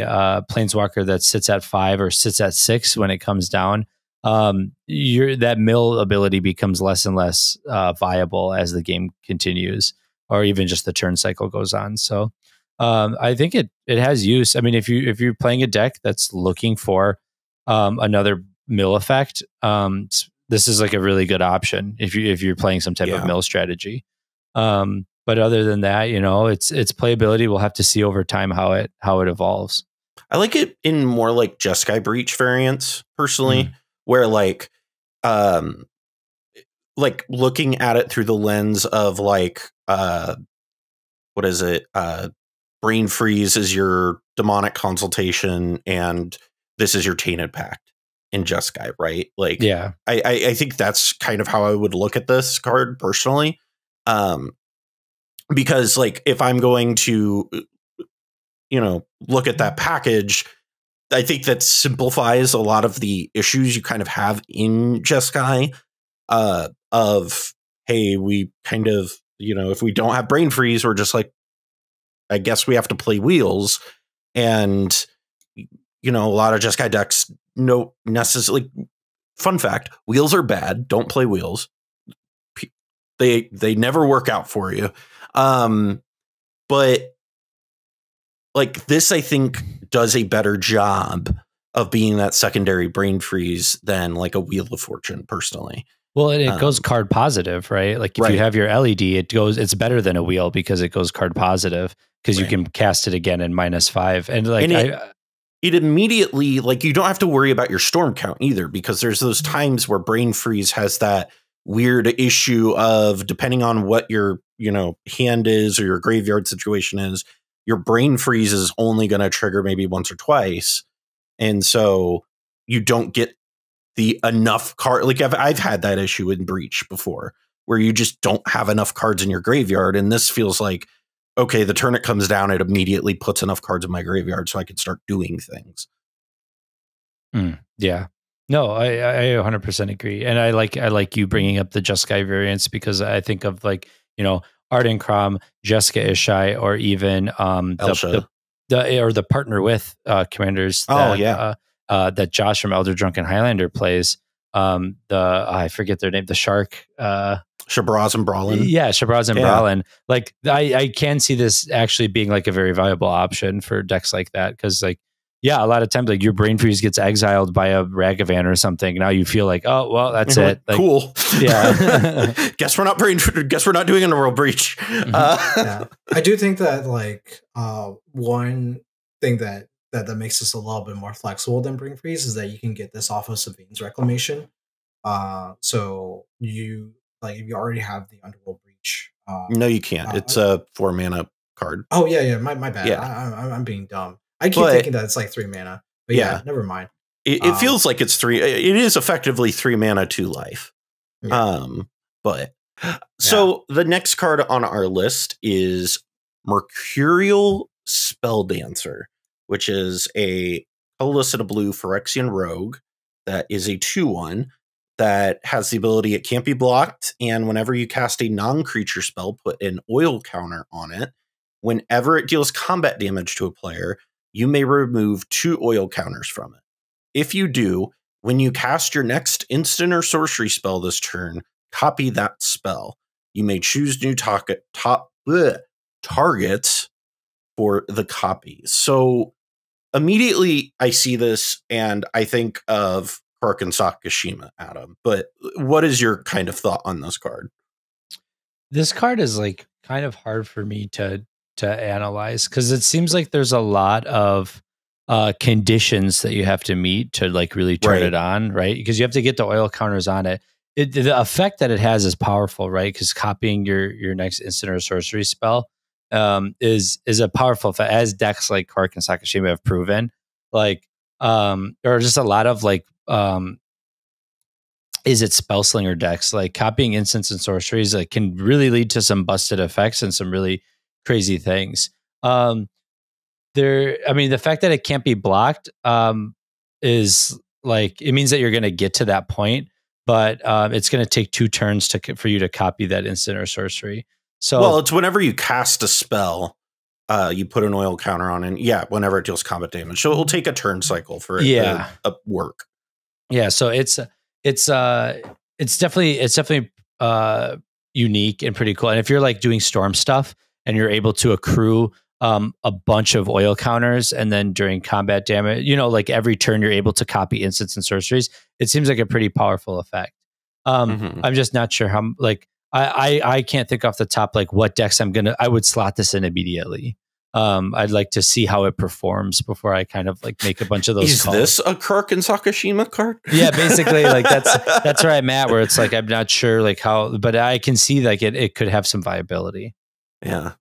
planeswalker that sits at 5 or sits at 6 when it comes down, that mill ability becomes less and less viable as the game continues, or even just the turn cycle goes on. So I think it has use. I mean, if you're playing a deck that's looking for another mill effect, this is like a really good option if you're playing some type of mill strategy. But other than that, you know, its playability, we'll have to see over time how it evolves. I like it in more like Jeskai Breach variants personally, where like looking at it through the lens of like what is it? Brain Freeze is your demonic consultation, and this is your Tainted Pact in Jeskai, right? Like, yeah, I think that's kind of how I would look at this card personally. Because like if I'm going to, you know, look at that package, I think that simplifies a lot of the issues you kind of have in Jeskai of, hey, we kind of, you know, if we don't have Brain Freeze, we're just like, I guess we have to play wheels. And, you know, a lot of Jeskai decks no necessarily, fun fact, wheels are bad. Don't play wheels. They never work out for you. But like this, I think does a better job of being that secondary Brain Freeze than like a Wheel of Fortune personally. Well, it goes card positive, right? Like if you have your LED, it's better than a wheel because it goes card positive because you can cast it again in -5. And like it immediately, like you don't have to worry about your storm count either, because there's those times where Brain Freeze has that weird issue of, depending on what your, you know, hand is or your graveyard situation is, your Brain Freeze is only going to trigger maybe once or twice. And so you don't get the enough card. Like I've had that issue in Breach before where you just don't have enough cards in your graveyard. And this feels like, okay, the turn it comes down, it immediately puts enough cards in my graveyard so I can start doing things. Yeah. No, I 100% agree. And I like you bringing up the Jeskai variants because I think of like, you know, Arden Crom, Jessica Ishai, or even the partner with commanders that Josh from Elder Drunken Highlander plays. I forget their name, the shark. Shabraz and Brawlin. Yeah, Shabraz and Brawlin. Like I can see this actually being like a very viable option for decks like that, because like, yeah, a lot of times like your Brain Freeze gets exiled by a Ragavan or something. Now you feel like, oh well, that's it. Like, cool. Yeah. Guess we're not doing a World Breach. Yeah. I do think that like one thing that makes this a little bit more flexible than Brain Freeze is that you can get this off of Savine's Reclamation. So you like if you already have the Underworld Breach. No, you can't. It's a 4 mana card. Oh yeah. My bad. Yeah. I'm being dumb. I keep thinking that it's like 3 mana, but yeah, never mind. It feels like it's 3. It is effectively 3 mana to life. Yeah. So the next card on our list is Mercurial Spelldancer, which is a colorless and a blue Phyrexian rogue that is a 2/1 that has the ability it can't be blocked, and whenever you cast a non-creature spell, put an oil counter on it. Whenever it deals combat damage to a player, you may remove 2 oil counters from it. If you do, when you cast your next instant or sorcery spell this turn, copy that spell. You may choose new targets for the copy. So immediately I see this and I think of Kark and Sakashima, Adam. But what is your kind of thought on this card? This card is like kind of hard for me to to analyze, because it seems like there's a lot of conditions that you have to meet to like really turn it on, right? Because you have to get the oil counters on it. The effect that it has is powerful, right? Because copying your next instant or sorcery spell is a powerful effect, as decks like Kark and Sakashima have proven. Like, there are just a lot of like, is it Spellslinger decks? Like copying instants and sorceries like can really lead to some busted effects and some really crazy things. I mean, the fact that it can't be blocked is like, it means that you're going to get to that point, but it's going to take 2 turns for you to copy that instant or sorcery. So, well, it's whenever you cast a spell, you put an oil counter on, and whenever it deals combat damage, so it will take a turn cycle for it to work. Yeah, so it's definitely unique and pretty cool. And if you're like doing storm stuff and you're able to accrue a bunch of oil counters, and then during combat damage, like every turn you're able to copy instants and sorceries, it seems like a pretty powerful effect. I'm just not sure how, like, I can't think off the top, like what decks I would slot this in immediately. I'd like to see how it performs before I kind of like make a bunch of those calls. Is this a Kark and Sakashima card? Yeah, basically, like that's where I'm at, where it's like I'm not sure like how, but I can see like it could have some viability. Yeah.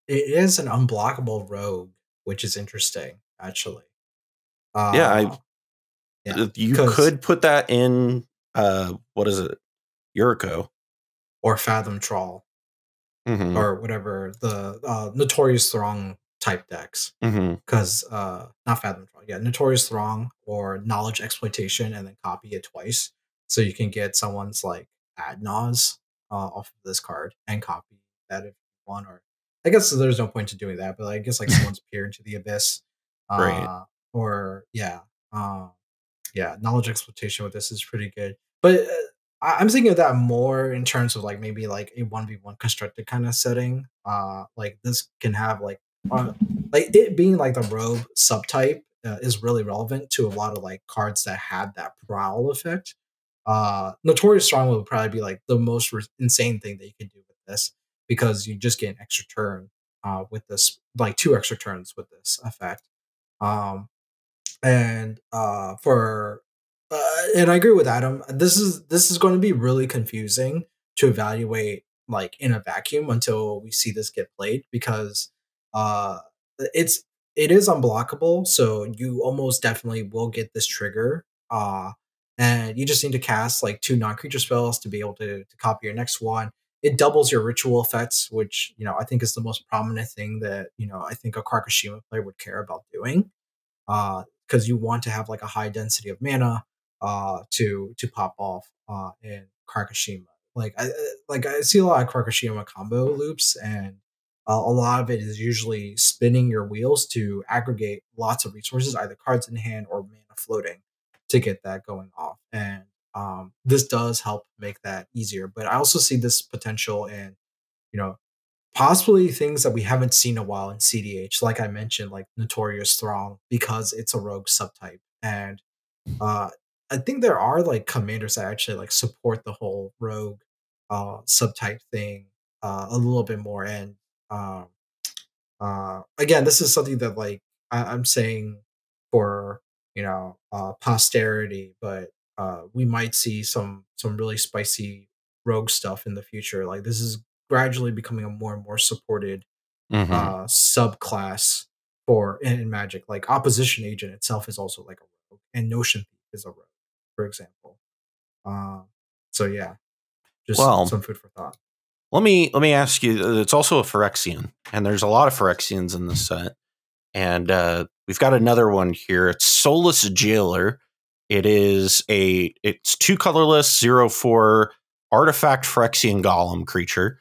It is an unblockable rogue, which is interesting, actually. You could put that in what is it? Yuriko. Or Fathom Trawl. Or whatever, the Notorious Throng type decks. Because not Fathom Trawl, Notorious Throng or Knowledge Exploitation, and then copy it twice. So you can get someone's like Adnaz off of this card and copy that if you want. Or I guess there's no point to doing that, but I guess like someone's Peer into the Abyss. Right. Or Knowledge Exploitation with this is pretty good. But I'm thinking of that more in terms of like maybe like a 1v1 constructed kind of setting. Like this can have like it being like the rogue subtype is really relevant to a lot of like cards that have that prowl effect. Notorious Strong would probably be like the most insane thing that you can do with this, because you just get an extra turn with this, like 2 extra turns with this effect. And I agree with Adam. This is going to be really confusing to evaluate like in a vacuum until we see this get played, because it is unblockable, so you almost definitely will get this trigger. And you just need to cast like 2 non-creature spells to be able to copy your next one. It doubles your ritual effects, which I think is the most prominent thing that I think a Karkashima player would care about doing. Because you want to have like a high density of mana to pop off in Karkashima. Like I see a lot of Karkashima combo loops, and a lot of it is usually spinning your wheels to aggregate lots of resources, either cards in hand or mana floating, to get that going off. And this does help make that easier. But I also see this potential in possibly things that we haven't seen in a while in cEDH, like I mentioned, like Notorious Throng, because it's a rogue subtype. And I think there are like commanders that actually like support the whole rogue subtype thing a little bit more. And again, this is something that like I'm saying for posterity, but we might see some really spicy rogue stuff in the future. Like this is gradually becoming a more and more supported subclass in Magic. Like Opposition Agent itself is also like a rogue, and Notion Thief is a rogue, for example. So yeah, just some food for thought. Let me ask you. It's also a Phyrexian, and there's a lot of Phyrexians in this set. And we've got another one here. It's Soulless Jailer. It's 2 colorless 0/4 artifact Phyrexian golem creature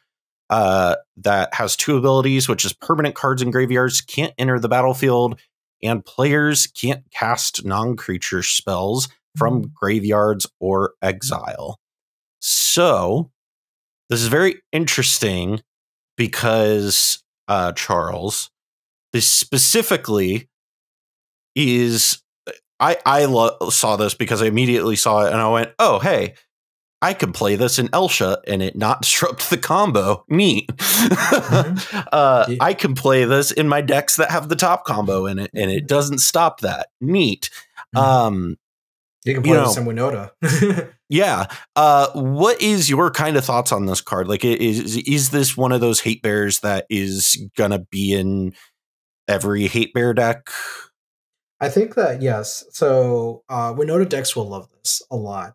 that has 2 abilities, which is permanent cards in graveyards can't enter the battlefield, and players can't cast non-creature spells from graveyards or exile. So this is very interesting because Charles, this specifically is I saw this because I immediately saw it and I went, oh hey, I could play this in Elsha and it not disrupt the combo. Neat. I can play this in my decks that have the top combo in it, and it doesn't stop that. Neat. You can play this in Winota. Yeah. What is your kind of thoughts on this card? Like, is this one of those hate bears that is gonna be in every hate bear deck? I think that yes. So Winota decks will love this a lot.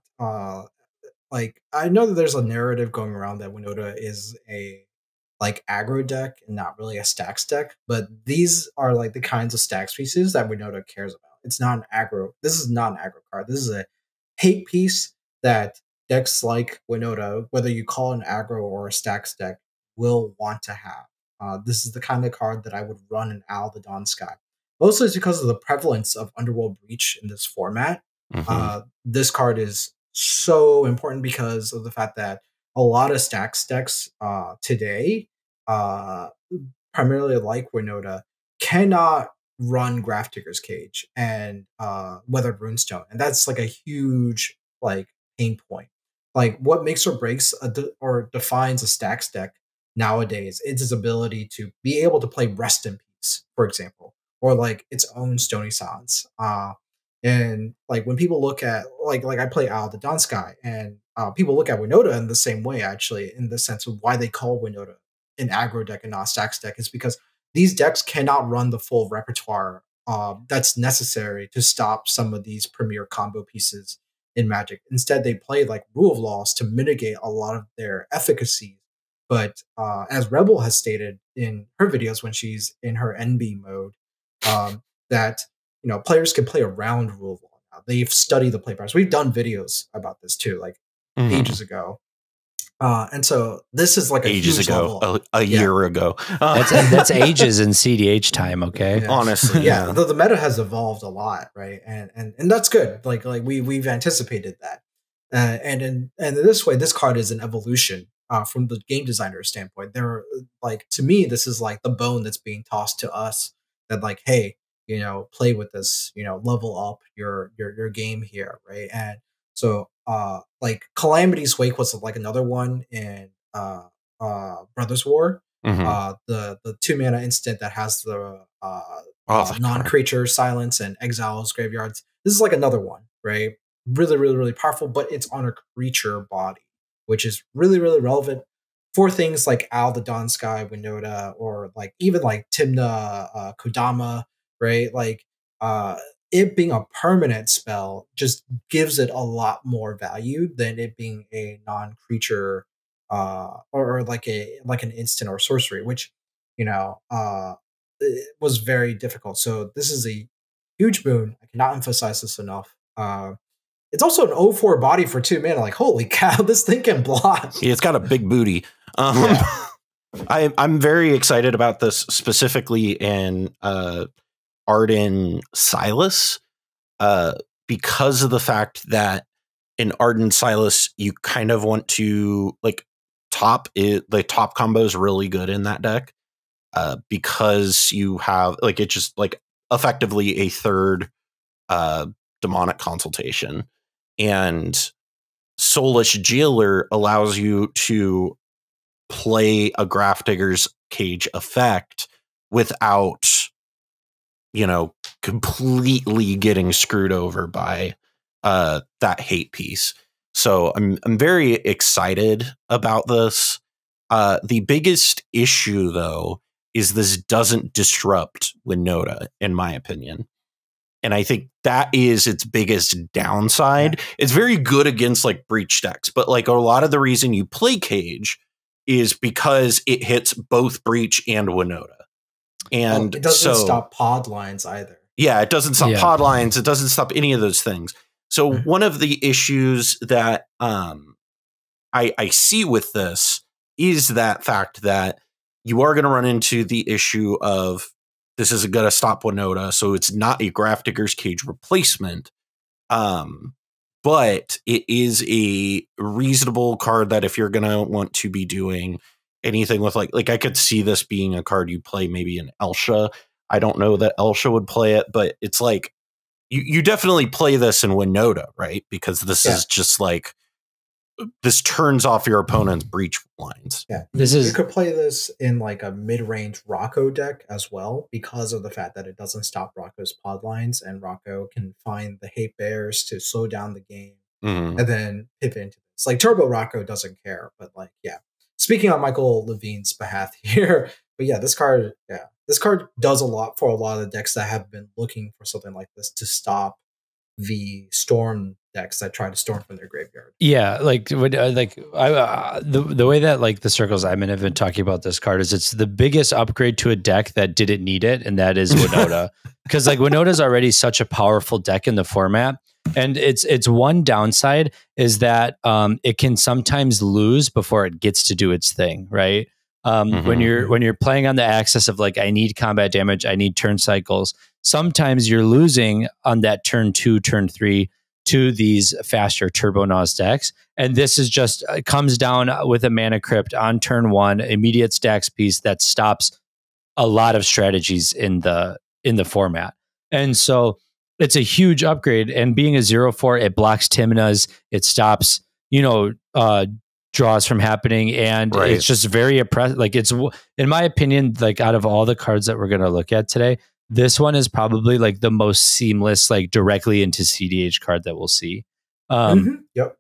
Like, I know that there's a narrative going around that Winota is a like aggro deck and not really a stacks deck, but these are like the kinds of stacks pieces that Winota cares about. It's not an aggro. This is not an aggro card. This is a hate piece that decks like Winota, whether you call it an aggro or a stacks deck, will want to have. This is the kind of card that I would run in Owl the Dawn Sky. Mostly it's because of the prevalence of Underworld Breach in this format. This card is so important because of the fact that a lot of stacks decks today, primarily like Winota, cannot run Grafdigger's Cage and Weathered Runestone, and that's like a huge like pain point. Like, what makes or breaks or defines a stacks deck nowadays is its ability to be able to play Rest in Peace, for example, or like its own Stony Silence. And like when people look at like I play Owl the Dawn Sky, and people look at Winota in the same way, actually, in the sense of why they call Winota an aggro deck and not a stacks deck, is because these decks cannot run the full repertoire that's necessary to stop some of these premier combo pieces in Magic. Instead, they play like Rule of Laws to mitigate a lot of their efficacy. But as Rebel has stated in her videos when she's in her NB mode, that players can play around Rule of Law now. They've studied the play patterns. We've done videos about this too, like ages ago. And so this is like a ages huge ago, level. a year ago. That's ages in cEDH time. Okay, honestly, yeah. The meta has evolved a lot, right? And that's good. Like we've anticipated that. And in this way, this card is an evolution from the game designer standpoint. They're like, to me, this is like the bone that's being tossed to us. That like, hey, play with this, level up your game here, right? And so, like Calamity's Wake was like another one in Brothers War. The 2-mana instant that has the non-creature silence and exiles graveyards. This is like another one, right? Really, really, really powerful, but it's on a creature body, which is really, really relevant for things like Owl the Dawn Sky, Winota, or like even like Timna, Kodama, right? Like it being a permanent spell just gives it a lot more value than it being a non-creature or like an instant or sorcery, which it was very difficult. So this is a huge boon. I cannot emphasize this enough. It's also an 0/4 body for 2 mana. Like, holy cow, this thing can block. Yeah, it's got a big booty. I'm very excited about this, specifically in Arden Silas, because of the fact that in Arden Silas, you kind of want to like the top combo is really good in that deck, because you have like, it's just like effectively a third demonic consultation, and Soulless Jailer allows you to play a Grafdigger's Cage effect without completely getting screwed over by that hate piece. So I'm very excited about this. The biggest issue, though, is this doesn't disrupt Winota, in my opinion. And I think that is its biggest downside. It's very good against like breach decks, but like a lot of the reason you play Cage is because it hits both breach and Winota. And it doesn't stop pod lines either. Yeah, it doesn't stop pod lines. It doesn't stop any of those things. So one of the issues that I see with this is that fact that you are going to run into the issue of this isn't going to stop Winota, so it's not a Grafdigger's Cage replacement. But it is a reasonable card that if you're going to want to be doing anything with like I could see this being a card you play maybe in Elsha. I don't know that Elsha would play it, but it's like you definitely play this in Winota, right? Because this is just like this turns off your opponent's breach lines. Yeah, you could play this in like a mid-range Rocco deck as well, because of the fact that it doesn't stop Rocco's pod lines, and Rocco can find the hate bears to slow down the game, and then pivot into this. Like Turbo Rocco doesn't care, but like, yeah. Speaking on Michael Levine's behalf here, but yeah, this card does a lot for a lot of the decks that have been looking for something like this to stop the storm decks that try to storm from their graveyard. Yeah, the way that like the circles I'm in have been talking about this card is it's the biggest upgrade to a deck that didn't need it, and that is Winota. Because like Winota is already such a powerful deck in the format, and its one downside is that it can sometimes lose before it gets to do its thing, right? When you're playing on the axis of like, I need combat damage, I need turn cycles, sometimes you're losing on that turn 2, turn 3 to these faster Turbo Naws decks. And this is just, it comes down with a mana crypt on turn 1, immediate stacks piece that stops a lot of strategies in the format. And so it's a huge upgrade. And being a 0/4, it blocks Tymna's, it stops, draws from happening, and it's just very oppressive. Like, it's, in my opinion, like out of all the cards that we're going to look at today, this one is probably like the most seamless, like directly into cEDH card that we'll see. Yep.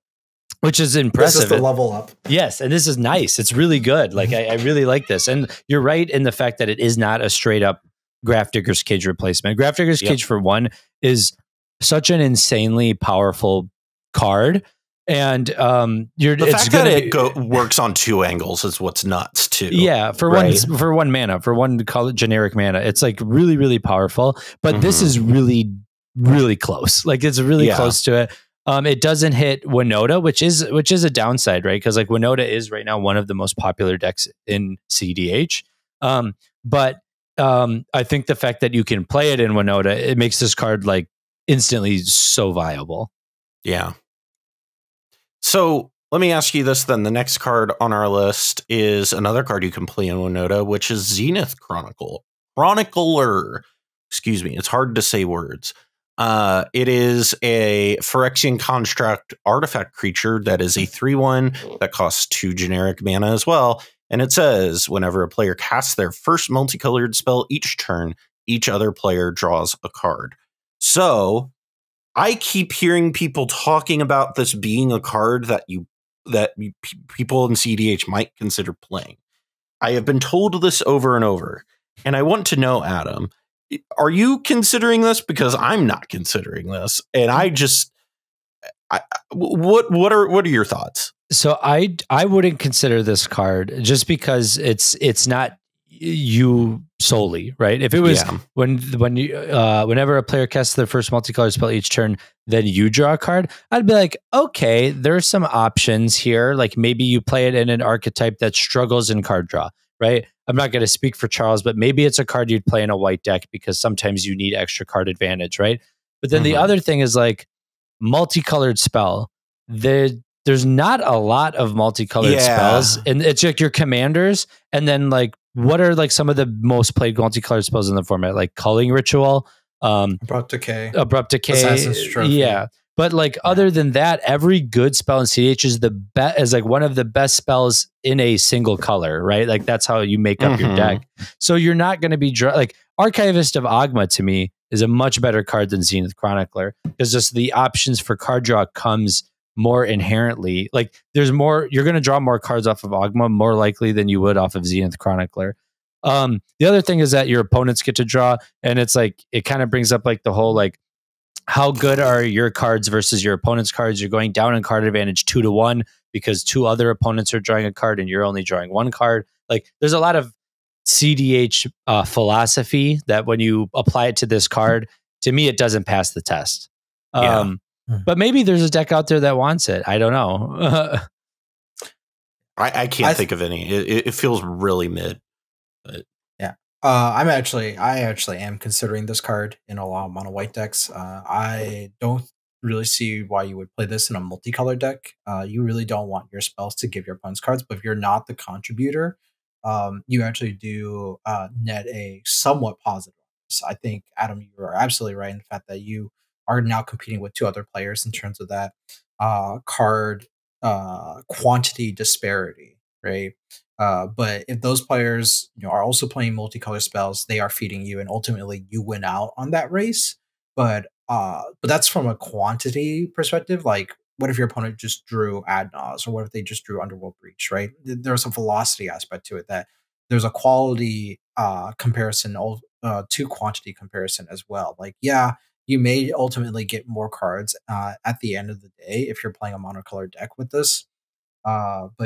Which is impressive. This is the level up. Yes, and this is nice. It's really good. Like, I really like this. And you're right in the fact that it is not a straight up Grafdigger's Cage replacement. Grafdigger's Cage, for one, is such an insanely powerful card. And the fact that it works on 2 angles is what's nuts too. Yeah, for one mana, for one generic mana, it's like really, really powerful. But this is really, really close. Like, it's really close to it. It doesn't hit Winota, which is a downside, right? Because like Winota is right now one of the most popular decks in cEDH. But I think the fact that you can play it in Winota, it makes this card like instantly so viable. Yeah. So let me ask you this then. The next card on our list is another card you can play in Winota, which is Zenith Chronicler. Excuse me. It's hard to say words. It is a Phyrexian construct artifact creature that is a 3/1 that costs 2 generic mana as well. And it says, whenever a player casts their first multicolored spell each turn, each other player draws a card. So I keep hearing people talking about this being a card that people in cEDH might consider playing. I have been told this over and over, and I want to know, Adam, are you considering this? Because I'm not considering this, and what are your thoughts? So I wouldn't consider this card just because it's not you solely, right? If it was whenever a player casts their first multicolored spell each turn, then you draw a card, I'd be like, okay, there's some options here. Like, maybe you play it in an archetype that struggles in card draw, right? I'm not going to speak for Charles, but maybe it's a card you'd play in a white deck because sometimes you need extra card advantage, right? But then the other thing is like multicolored spell. There's not a lot of multicolored spells, and it's like your commanders, and then like, what are like some of the most played multicolored spells in the format? Like Culling Ritual, Abrupt Decay, Assassin's Trophy. Yeah. But like, other than that, every good spell in cEDH is like one of the best spells in a single color, right? Like, that's how you make up your deck. So you're not going to be like Archivist of Ogma to me is a much better card than Zenith Chronicler, because just the options for card draw comes more inherently. Like, there's more, you're going to draw more cards off of Ogma more likely than you would off of Zenith Chronicler. The other thing is that your opponents get to draw, and it's like, it kind of brings up like the whole, like, how good are your cards versus your opponent's cards? You're going down in card advantage 2-1 because 2 other opponents are drawing a card and you're only drawing 1 card. Like, there's a lot of cEDH philosophy that when you apply it to this card, to me, it doesn't pass the test. But maybe there's a deck out there that wants it. I don't know. I can't think of any. It feels really mid. But. Yeah. I actually am considering this card in a lot of mono white decks. I don't really see why you would play this in a multicolored deck. You really don't want your spells to give your opponent's cards, but if you're not the contributor, you actually do net a somewhat positive. So I think, Adam, you are absolutely right in the fact that you are now competing with 2 other players in terms of that card quantity disparity, right? But if those players are also playing multicolor spells, they are feeding you, and ultimately you win out on that race. But that's from a quantity perspective. Like, what if your opponent just drew Adnos, or what if they just drew Underworld Breach, right? There's a velocity aspect to it, that there's a quality comparison to quantity comparison as well. Like, yeah, you may ultimately get more cards at the end of the day if you're playing a monocolored deck with this, but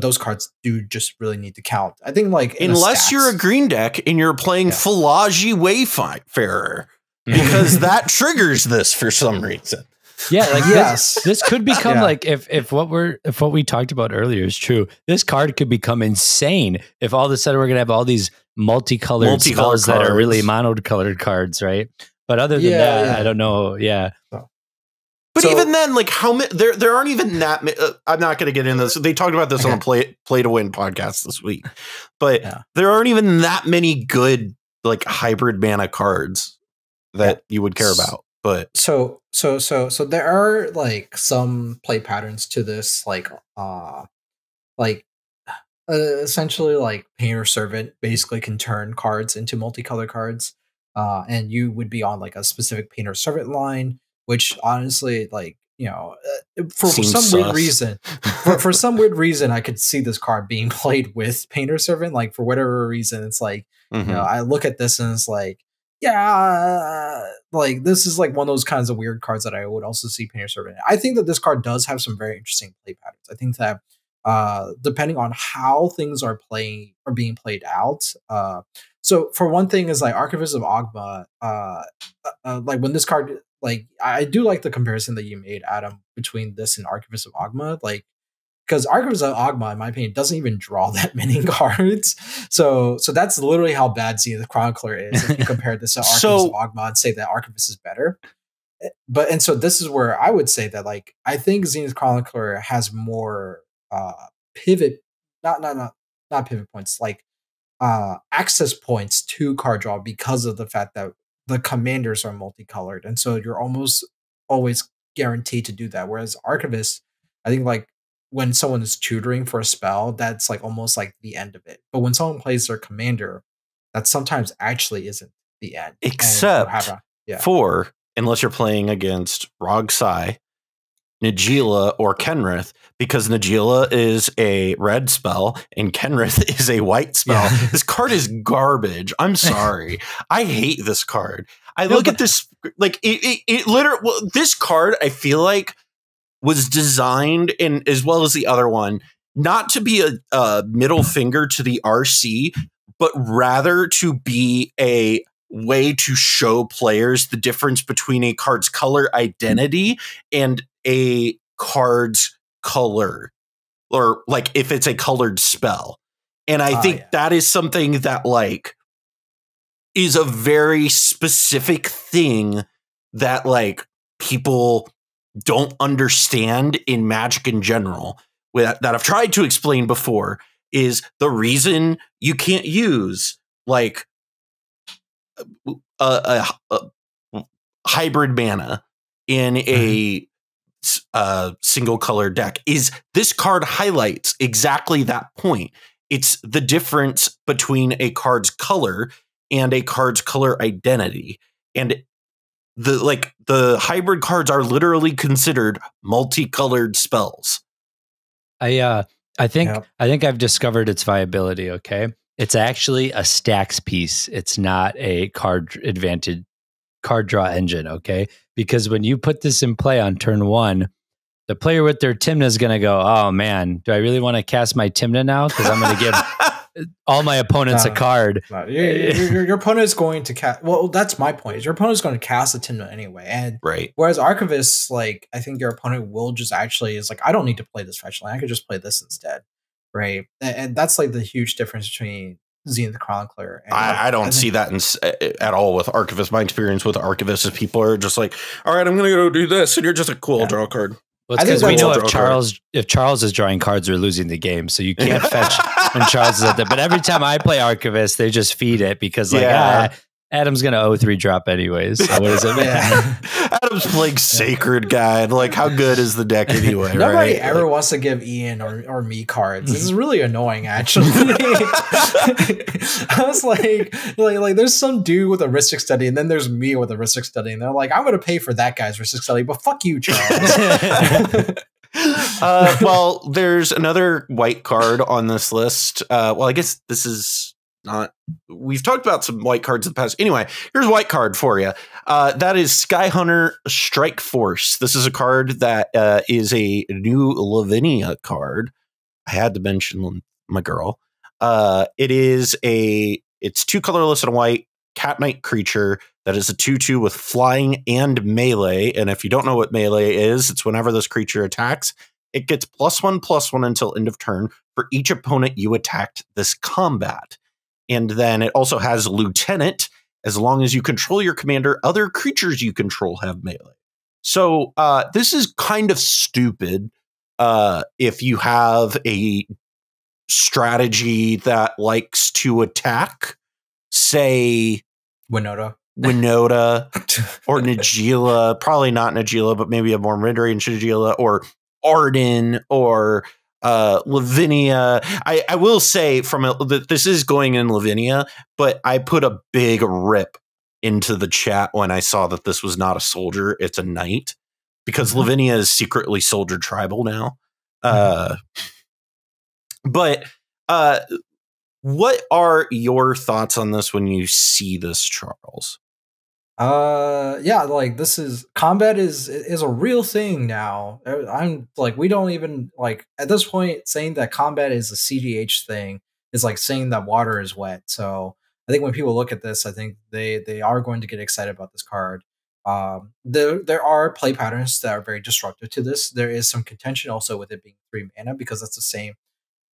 those cards do just really need to count. I think, like, unless you're a green deck and you're playing Phylagi Wayfarer, because that triggers this for some reason. Yeah, like this could become like if what we talked about earlier is true, this card could become insane if all of a sudden we're gonna have all these multicolored spells that are really monocolored cards, right? But other than that, I don't know. Yeah. But even then, like, how many? There aren't even that many. I'm not going to get into this. They talked about this on the Play to Win podcast this week, but there aren't even that many good, like, hybrid mana cards that you would care about. But so there are, like, some play patterns to this, like essentially, like, Painter Servant basically can turn cards into multicolor cards, and you would be on, like, a specific Painter Servant line. Which, honestly, like, for some weird reason, for some weird reason, I could see this card being played with Painter Servant. Like, for whatever reason, it's like, I look at this and it's like, like, this is like one of those kinds of weird cards that I would also see Painter Servant. I think that this card does have some very interesting play patterns. I think that depending on how things are being played out. So for one thing is, like, Archivist of Ogma, like, when this card, like, I do like the comparison that you made, Adam, between this and Archivist of Ogma, like, because Archivist of Ogma, in my opinion, doesn't even draw that many cards. So that's literally how bad Zenith Chronicler is if you compare this to Archivist of Ogma and say that Archivist is better. And so this is where I would say that, like, I think Zenith Chronicler has more pivot, not pivot points, like access points to card draw, because of the fact that the commanders are multicolored, and so you're almost always guaranteed to do that. Whereas Archivist, I think, like, when someone is tutoring for a spell, that's, like, almost like the end of it. But when someone plays their commander, that sometimes actually isn't the end. Except for, unless you're playing against Rogsai, Najeela, or Kenrith, because Najeela is a red spell and Kenrith is a white spell. This card is garbage. I'm sorry. I hate this card. I look at this, like, it literally, this card, I feel like, was designed, and as well as the other one, not to be a middle finger to the RC, but rather to be a way to show players the difference between a card's color identity and a card's color, or, like, if it's a colored spell. And I think that is something that, like, is a very specific thing that, like, people don't understand in Magic in general, that I've tried to explain before, is the reason you can't use, like, a hybrid mana in a single color deck is this card highlights exactly that point. It's the difference between a card's color and a card's color identity. And the hybrid cards are literally considered multicolored spells. I think I've discovered its viability. Okay. It's actually a stacks piece. It's not a card draw engine. Okay. Because when you put this in play on turn one, the player with their Tymna is going to go, oh man, do I really want to cast my Tymna now? Because I'm going to give all my opponents a card. Your opponent is going to cast. Well, that's my point. Your opponent is going to cast a Tymna anyway. And whereas Archivist, like, I think your opponent will just actually is like, I don't need to play this fetch line. I could just play this instead. Right. And that's, like, the huge difference between Zenith Chronicler. And I don't see that at all with Archivist. My experience with Archivist is people are just like, all right, I'm going to go do this. And you're just like, cool, I'll draw a card. Well, because we know if Charles is drawing cards, we're losing the game. So you can't fetch when Charles is at that. But every time I play Archivist, they just feed it because, like, Adam's gonna 0-3 drop anyways. So what does it matter? Yeah. Adam's playing Sacred Guide. Like, how good is the deck anyway? Nobody right? ever wants to give Ian or me cards. This is really annoying, actually. I was like, there's some dude with a Ristic Study, and then there's me with a Ristic Study, and they're like, I'm going to pay for that guy's Ristic Study, but fuck you, Charles. Well, there's another white card on this list. Well, I guess this is not. We've talked about some white cards in the past. Anyway, here's a white card for you. That is Skyhunter Strike Force. This is a card that is a new Lavinia card. I had to mention my girl. It's 2 colorless and a white Cat Knight creature that is a 2/2 with flying and melee. And if you don't know what melee is, it's whenever this creature attacks, it gets +1/+1 until end of turn for each opponent you attacked this combat. And then it also has Lieutenant. As long as you control your commander, other creatures you control have melee. So this is kind of stupid if you have a strategy that likes to attack, say, Winota or Najeela. Probably not Najeela, but maybe a more mid-range Najeela, or Arden, or Lavinia. I will say this is going in Lavinia, but I put a big rip into the chat when I saw that this was not a soldier, it's a knight, because Lavinia is secretly soldier tribal now. But what are your thoughts on this when you see this, Charles? Yeah, like this is combat is a real thing now. I'm like, we don't even like at this point saying that combat is a cEDH thing is like saying that water is wet. So I think when people look at this, I think they are going to get excited about this card. There are play patterns that are very destructive to this. There is some contention also with it being 3 mana because that's the same.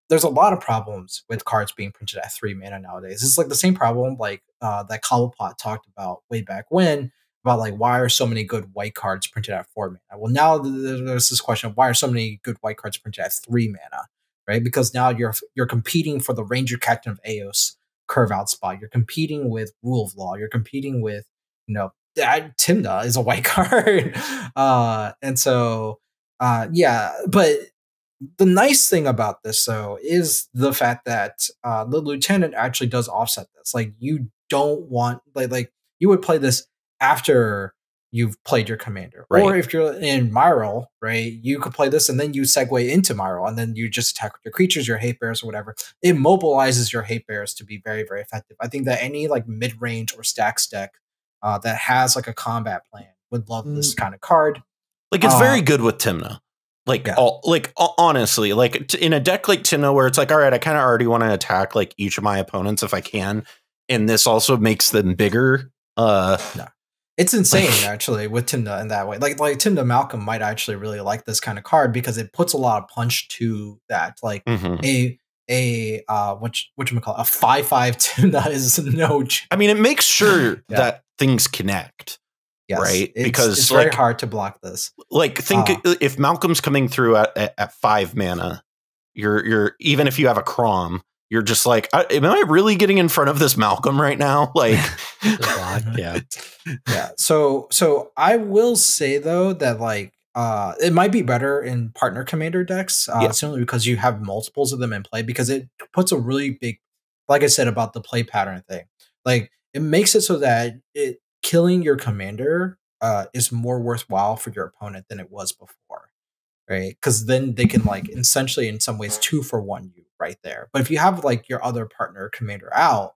There's a lot of problems with cards being printed at 3 mana nowadays. It's like the same problem like that Cobblepot talked about way back when, about like why are so many good white cards printed at 4 mana? Well, now there's this question of why are so many good white cards printed at 3 mana, right? Because now you're competing for the Ranger Captain of Eos curve out spot. You're competing with Rule of Law. You're competing with, Tymna is a white card. And so, yeah, but the nice thing about this, though, is the fact that the Lieutenant actually does offset this. Like, you don't want like you would play this after you've played your commander, right? Or if you're in Myral, right, you could play this and then you segue into Myral, and then you just attack with your creatures, your hate bears, or whatever. It mobilizes your hate bears to be very, very effective. I think that any like mid range or stacks deck that has like a combat plan would love this kind of card. Like, it's very good with Tymna. Like, yeah. Honestly, like in a deck like Tymna where it's like, all right, I kind of already want to attack like each of my opponents if I can, and this also makes them bigger. No. It's insane actually with Tymna in that way. Like Tymna Malcolm might actually really like this kind of card because it puts a lot of punch to that. Like a 5/5 Tymna is no joke. I mean, it makes sure that things connect. Yes, right? Because it's very hard to block this. Like, think if Malcolm's coming through at 5 mana, you're even if you have a Crom, you're just like, am I really getting in front of this Malcolm right now? Like, yeah. So I will say though that like it might be better in partner commander decks, simply because you have multiples of them in play, because it puts a really big, like I said about the play pattern thing, like it makes it so that killing your commander is more worthwhile for your opponent than it was before, right? Because then they can like essentially in some ways 2-for-1 you right there. But if you have like your other partner commander out,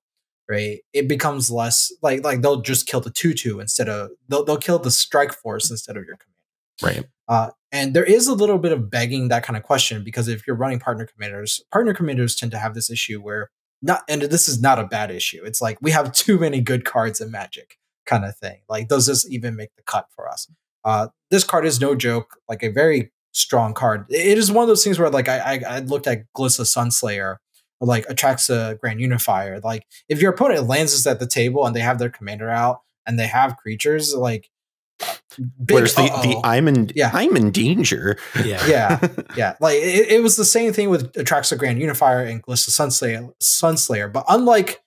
right, it becomes less like they'll just kill the 2/2 instead of they'll kill the strike force instead of your commander, right? And there is a little bit of begging that kind of question, because if you're running partner commanders tend to have this issue where and this is not a bad issue. It's like we have too many good cards in Magic kind of thing. Like, does this even make the cut for us? This card is no joke, like a very strong card. It is one of those things where like I looked at Glissa Sunslayer or like Atraxa Grand Unifier. Like, if your opponent lands this at the table and they have their commander out and they have creatures, like where's the I'm in danger. Yeah. Like it was the same thing with Atraxa Grand Unifier and Glissa Sunslayer. But unlike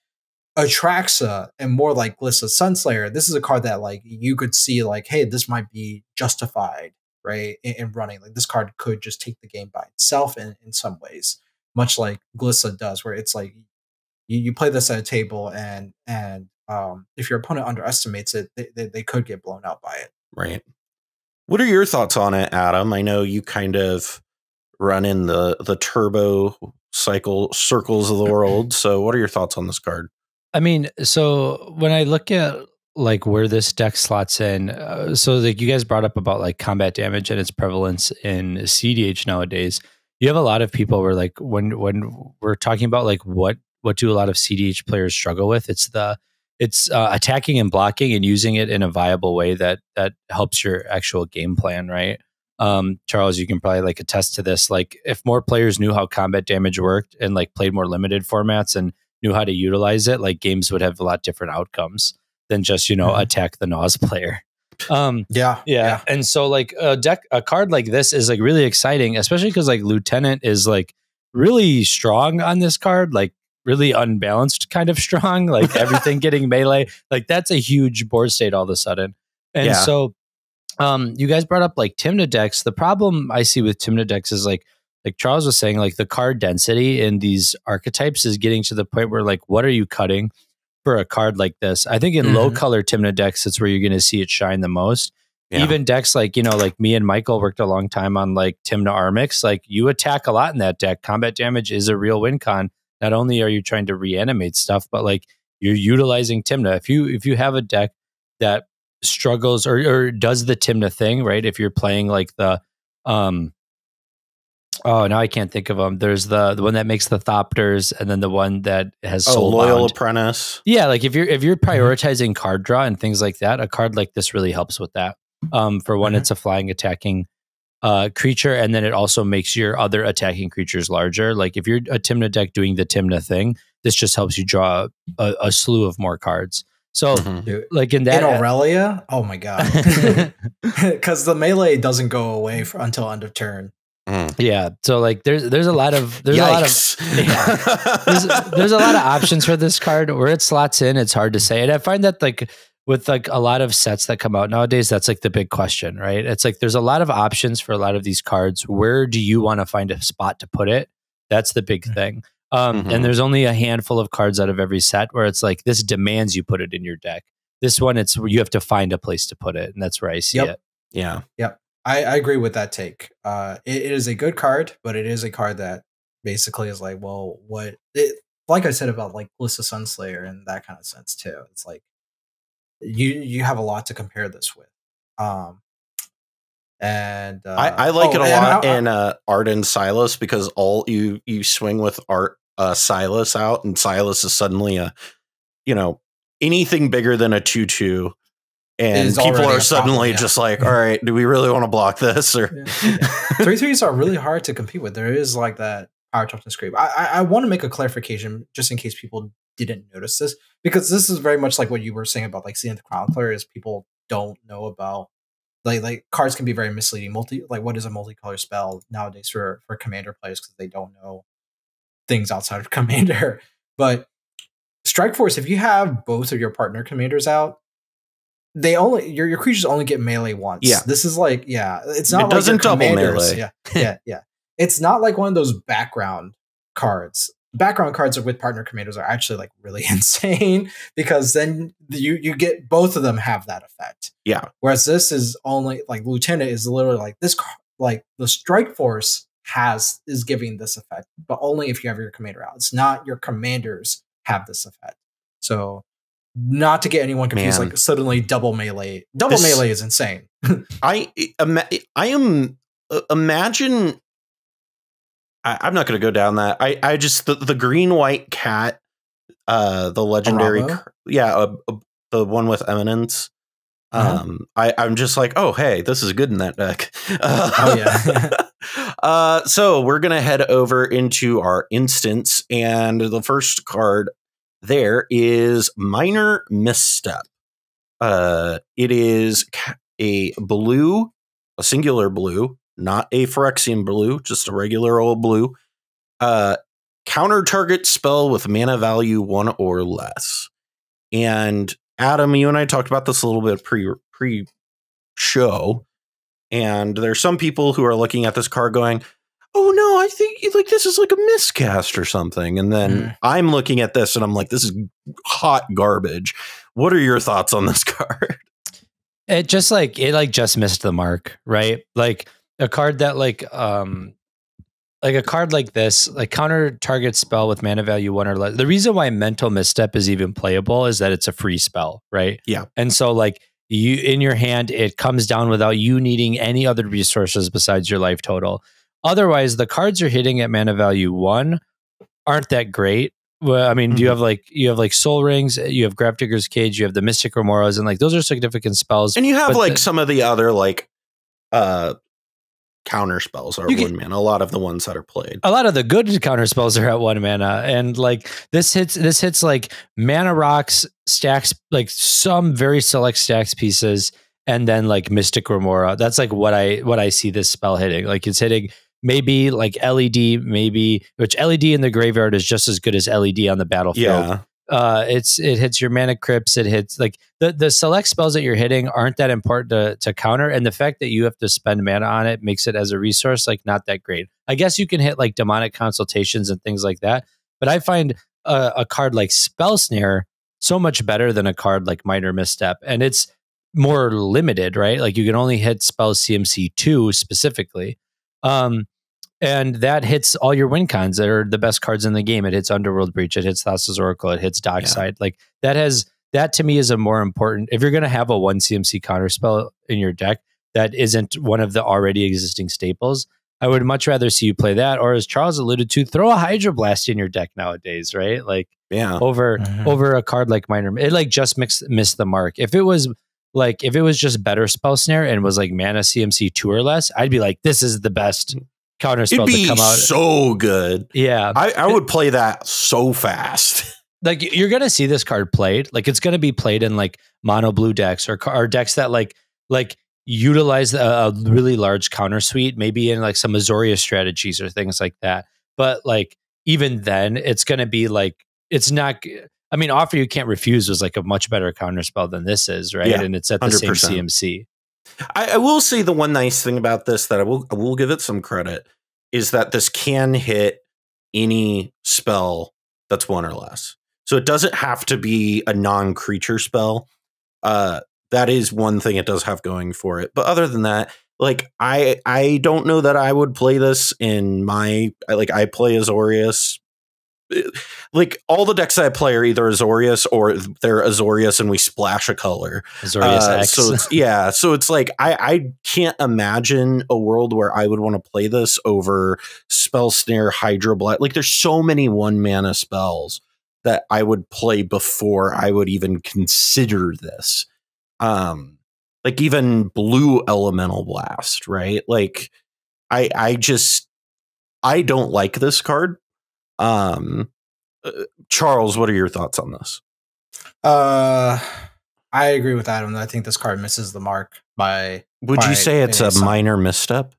Atraxa and more like Glissa Sunslayer, this is a card that like you could see like, hey, this might be justified, right? In running. Like this card could just take the game by itself in some ways, much like Glissa does, where it's like you play this at a table and if your opponent underestimates it, they could get blown out by it. Right. What are your thoughts on it, Adam? I know you kind of run in the turbo circles of the world. So what are your thoughts on this card? I mean, so when I look at like where this deck slots in, so like you guys brought up about like combat damage and its prevalence in cEDH nowadays. You have a lot of people where like when we're talking about like what do a lot of cEDH players struggle with, it's attacking and blocking and using it in a viable way that helps your actual game plan, right? Charles, you can probably like attest to this. Like if more players knew how combat damage worked and like played more limited formats and knew how to utilize it, like games would have a lot different outcomes than just, attack the Nause player. Yeah. And so like a card like this is like really exciting, especially because like Lieutenant is like really strong on this card, like really unbalanced kind of strong, like everything getting melee. Like that's a huge board state all of a sudden. And so you guys brought up like Tymna decks. The problem I see with Tymna decks is like Charles was saying, like the card density in these archetypes is getting to the point where like, what are you cutting for a card like this? I think in low color Tymna decks, that's where you're going to see it shine the most. Yeah. Even decks like, like me and Michael worked a long time on like Tymna Armix, like you attack a lot in that deck. Combat damage is a real win con. Not only are you trying to reanimate stuff, but like you're utilizing Tymna. If you have a deck that struggles or does the Tymna thing, right? If you're playing like the now I can't think of them. There's the one that makes the Thopters, and then the one that has Loyal Apprentice. Yeah, like if you're prioritizing card draw and things like that, a card like this really helps with that. For one, it's a flying attacking creature, and then it also makes your other attacking creatures larger. Like if you're a Tymna deck doing the Tymna thing, this just helps you draw a slew of more cards. So like in Aurelia, oh my god, because the melee doesn't go away until end of turn. Yeah, so like there's a lot of there's a lot of options for this card. Where it slots in, it's hard to say. And I find that like with like a lot of sets that come out nowadays, that's like the big question, right? It's like there's a lot of options for a lot of these cards. Where do you want to find a spot to put it? That's the big thing. And there's only a handful of cards out of every set where it's like this demands you put it in your deck. This one, it's you have to find a place to put it, and that's where I see it. Yeah. Yep. I agree with that take. It is a good card, but it is a card that basically is like, well, like I said about like Glissa Sunslayer and that kind of sense too. It's like you have a lot to compare this with. I like it a lot in Arden Silas, because all you swing with Silas out, and Silas is suddenly anything bigger than a 2/2. And people are suddenly just like, all right, do we really want to block this? Or 3/3s are really hard to compete with. There is like that power toughness creep. I want to make a clarification just in case people didn't notice this, because this is very much like what you were saying about like Zenith Chronicler, is people don't know about like cards can be very misleading. What is a multicolor spell nowadays for commander players, because they don't know things outside of commander. But Strike Force, if you have both of your partner commanders out, they only your creatures only get melee once. Yeah, this is like it's not. It doesn't double melee. Yeah. It's not like one of those background cards. Background cards with partner commanders are actually like really insane, because then you get both of them have that effect. Yeah. Whereas this is only like Lieutenant is literally like this, like the Strike Force is giving this effect, but only if you have your commander out. It's not your commanders have this effect. So. Not to get anyone confused, like suddenly double melee. Melee is insane. I am imagine. I'm not going to go down that. I just the green white cat, the legendary, the one with Eminence. I'm just like, oh hey, this is good in that deck. So we're gonna head over into our instance, and the first card there is Minor Misstep. It is a singular blue, not a Phyrexian blue, just a regular old blue. counter target spell with mana value 1 or less. And Adam, you and I talked about this a little bit pre-show. And there's some people who are looking at this card going, oh no, I think like this is like a miscast or something. And then I'm looking at this and I'm like, this is hot garbage. What are your thoughts on this card? It just missed the mark, right? Like a card that like a card like this, like counter target spell with mana value 1 or less. The reason why Mental Misstep is even playable is that it's a free spell, right? Yeah. And so like you in your hand, it comes down without you needing any other resources besides your life total. Otherwise, the cards you're hitting at mana value 1 aren't that great. Well, I mean, you have like Soul Rings, you have Grafdigger's Cage, you have the Mystic Remoras, and like those are significant spells. And you have like some of the other like counter spells are 1 mana. A lot of the ones that are played. A lot of the good counter spells are at 1 mana, and like this hits like mana rocks, stacks, like some very select stacks pieces, and then like Mystic Remora. That's like what I see this spell hitting. Like it's hitting. Maybe like LED, which LED in the graveyard is just as good as LED on the battlefield. Yeah. It hits your mana crypts. It hits like the select spells that you're hitting aren't that important to counter. And the fact that you have to spend mana on it makes it as a resource, like not that great. I guess you can hit like demonic consultations and things like that. But I find a card like Spell Snare so much better than a card like Minor Misstep. And it's more limited, right? Like you can only hit spells CMC 2 specifically. And that hits all your win cons that are the best cards in the game. It hits Underworld Breach, it hits Thassa's Oracle, it hits Dockside. Like that to me is a more important, if you're going to have a 1 CMC counter spell in your deck that isn't one of the already existing staples, I would much rather see you play that, or as Charles alluded to, throw a Hydroblast in your deck nowadays, right? Like over a card like Minor. It like just missed the mark. If it was just better Spell Snare and was like mana CMC 2 or less, I'd be like, this is the best counter spell to come out. So good. Yeah. I would play that so fast. Like you're going to see this card played. Like it's going to be played in like mono blue decks or decks that like utilize a really large counter suite, maybe in like some Azoria strategies or things like that. But like even then it's going to be like, it's not, I mean, Offer You Can't Refuse was like a much better counter spell than this is, right? Yeah, and it's at the 100%. Same CMC. I will say the one nice thing about this that I will give it some credit is that this can hit any spell that's 1 or less. So it doesn't have to be a non-creature spell. That is one thing it does have going for it. But other than that, like I don't know that I would play this in I play Azorius. Like all the decks I play are either Azorius or they're Azorius and we splash a color. Azorius X. So it's like I can't imagine a world where I would want to play this over Spell Snare, Hydroblast. Like there's so many 1 mana spells that I would play before I would even consider this. Like even Blue Elemental Blast, right? Like I don't like this card. Charles, what are your thoughts on this? I agree with Adam. I think this card misses the mark by. Would you say it's a minor misstep?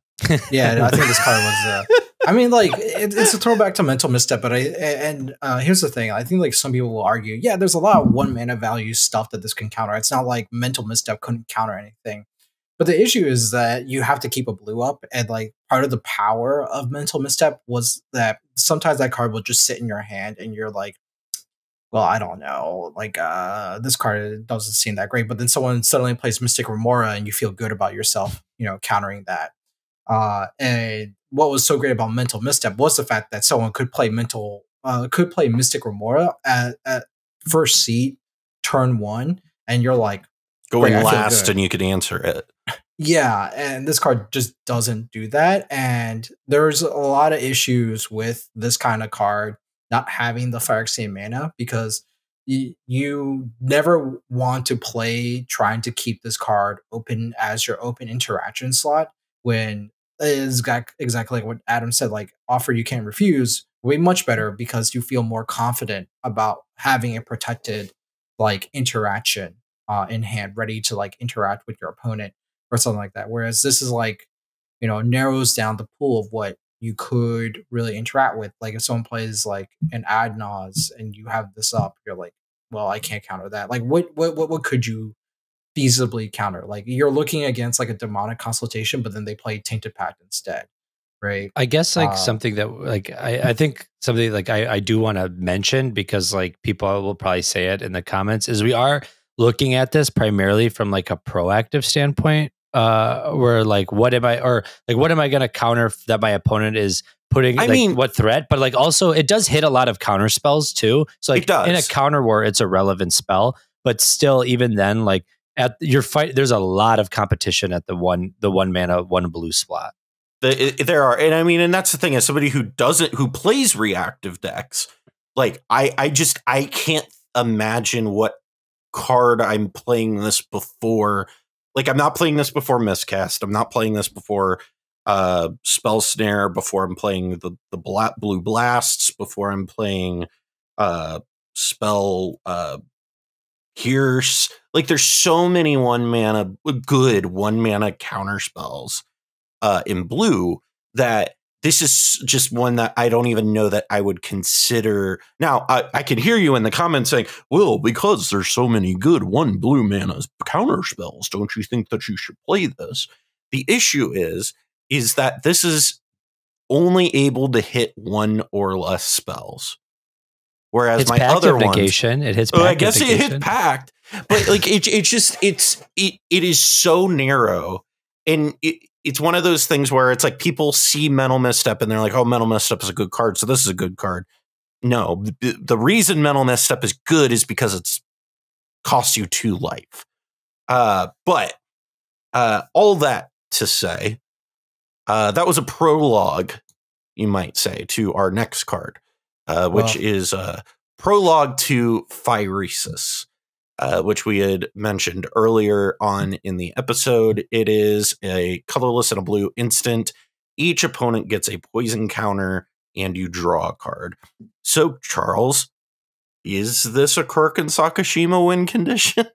Yeah, I think this card was. I mean, like it's a throwback to Mental Misstep, but here's the thing. I think like some people will argue, yeah, there's a lot of 1 mana value stuff that this can counter. It's not like Mental Misstep couldn't counter anything. But the issue is that you have to keep a blue up, and like part of the power of Mental Misstep was that sometimes that card will just sit in your hand, and you're like, well, I don't know, like this card doesn't seem that great. But then someone suddenly plays Mystic Remora, and you feel good about yourself, countering that. And what was so great about Mental Misstep was the fact that someone could play Mystic Remora at first seat, turn 1, and you're like going last, and you could answer it. Yeah, and this card just doesn't do that. And there's a lot of issues with this kind of card not having the Phyrexia mana, because you never want to play trying to keep this card open as your open interaction slot, when it is exactly like what Adam said, like Offer You Can't Refuse way much better because you feel more confident about having a protected like interaction in hand, ready to like interact with your opponent or something like that. Whereas this is like, narrows down the pool of what you could really interact with. Like if someone plays like an Adnaz and you have this up, you're like, well, I can't counter that. Like what could you feasibly counter? Like you're looking against like a demonic consultation, but then they play Tainted Pact instead, right? I guess like something that like I think something like I do want to mention, because like people will probably say it in the comments, is we are looking at this primarily from like a proactive standpoint, where like what am I going to counter that my opponent is putting, I mean, what threat, but like also it does hit a lot of counter spells too. So like in a counter war, it's a relevant spell, but still even then, like at your fight, there's a lot of competition at the one mana, 1 blue slot. There are, and I mean, and that's the thing, as somebody who plays reactive decks, like I can't imagine what card I'm playing this before. Like I'm not playing this before Miscast. I'm not playing this before Spell Snare, before I'm playing the blue blasts, before I'm playing Spell Pierce. Like there's so many good 1 mana counter spells in blue that this is just one that I don't even know that I would consider. Now, I can hear you in the comments saying, well, because there's so many good 1 blue mana counter spells, don't you think that you should play this? The issue is that this is only able to hit 1 or less spells. Whereas my other ones, it hits pact. I guess it hits pact, but like it is so narrow, and it's one of those things where it's like people see Mental Misstep and they're like, oh, Mental Misstep is a good card, so this is a good card. No, the reason Mental Misstep is good is because it's costs you 2 life. But all that to say, that was a prologue, you might say, to our next card, which is Prologue to Phyresis, which we had mentioned earlier on in the episode. It is a colorless and a blue instant. Each opponent gets a poison counter, and you draw a card. So, Charles, is this a Kirk and Sakashima win condition?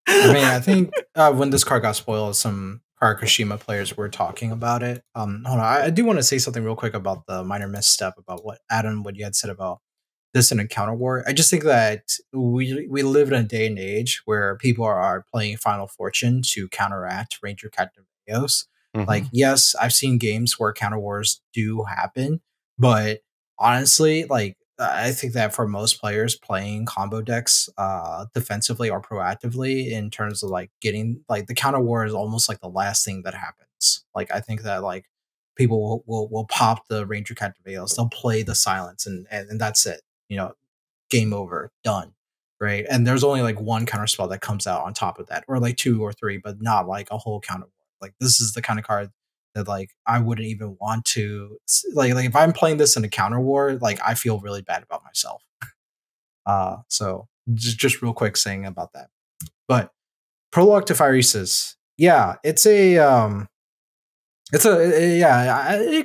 I mean, I think when this card got spoiled, some Karkashima players were talking about it. Hold on, I do want to say something real quick about the minor misstep, about what you had said about this in a counter war. I just think that we live in a day and age where people are playing Final Fortune to counteract Ranger Captain Eos. Mm-hmm. Like, yes, I've seen games where counter wars do happen, but honestly, like, I think that for most players playing combo decks defensively or proactively, in terms of like getting, like, the counter war is almost like the last thing that happens. Like, I think that like people will pop the Ranger Captain Eos, they'll play the silence, and that's it. You know, game over, done, right? And there's only like 1 counter spell that comes out on top of that, or like 2 or 3, but not like a whole counter war. Like, this is the kind of card that like I wouldn't even want to like if I'm playing this in a counter war, like I feel really bad about myself. So just real quick saying about that. But Prologue to Phyresis, yeah, it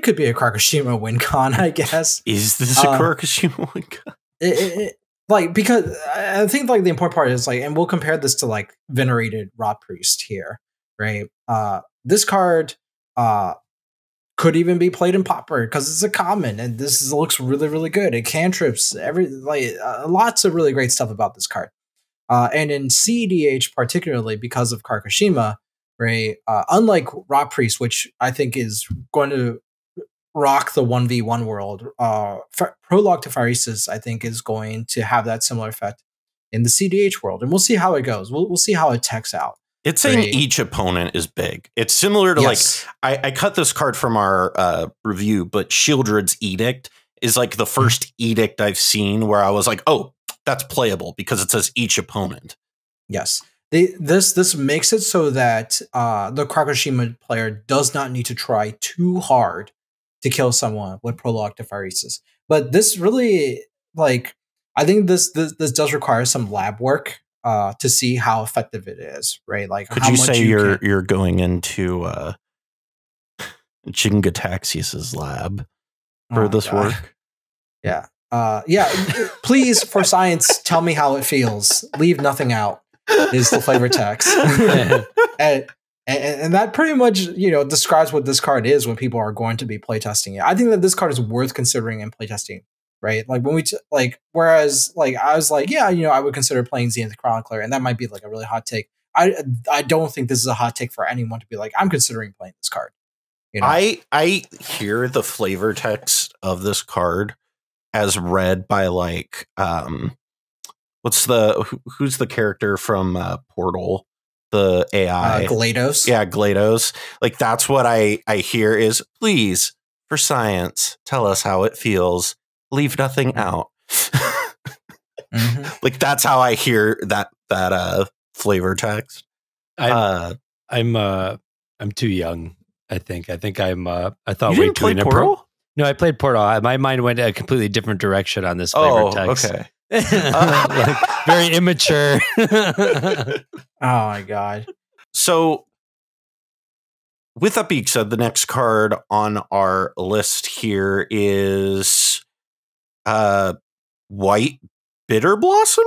could be a Karkashima win con, I guess. Is this a Karkashima win con? Like, because I think like the important part is like, and we'll compare this to like Venerated Rot Priest here, right? This card could even be played in Pauper because it's a common, and looks really, really good. It cantrips, lots of really great stuff about this card. And in cEDH, particularly because of Karkashima, right? Unlike Rot Priest, which I think is going to rock the 1v1 world, Prologue to Phyresis, I think, is going to have that similar effect in the cEDH world, and we'll see how it goes. We'll see how it techs out. It's saying each opponent is big. It's similar to like, I cut this card from our review, but Shieldred's Edict is like the first edict I've seen where I was like, oh, that's playable because it says each opponent. Yes. This makes it so that the Karkashima player does not need to try too hard to kill someone with Prologue to Phyresis. But this really, like, I think this does require some lab work to see how effective it is, right? Like, could you say you're going into Jingataxius's lab for this work? Yeah. Please, for science, tell me how it feels. Leave nothing out is the flavor text. And that pretty much, you know, describes what this card is when people are going to be playtesting it. I think that this card is worth considering in playtesting, right? Like when we whereas like I was like, yeah, you know, I would consider playing Zenith Chronicler, and that might be like a really hot take. I don't think this is a hot take for anyone to be like, I'm considering playing this card. You know? I hear the flavor text of this card as read by like who's the character from Portal, the AI GLaDOS. Yeah, GLaDOS. Like that's what I hear is, please, for science, tell us how it feels, leave nothing out. Like that's how I hear that flavor text. I'm too young. I think I thought you didn't play Portal? No, I played Portal. My mind went a completely different direction on this flavor text. Okay. Like, very immature. Oh my god. So with that being said, the next card on our list here is White Bitter Blossom ?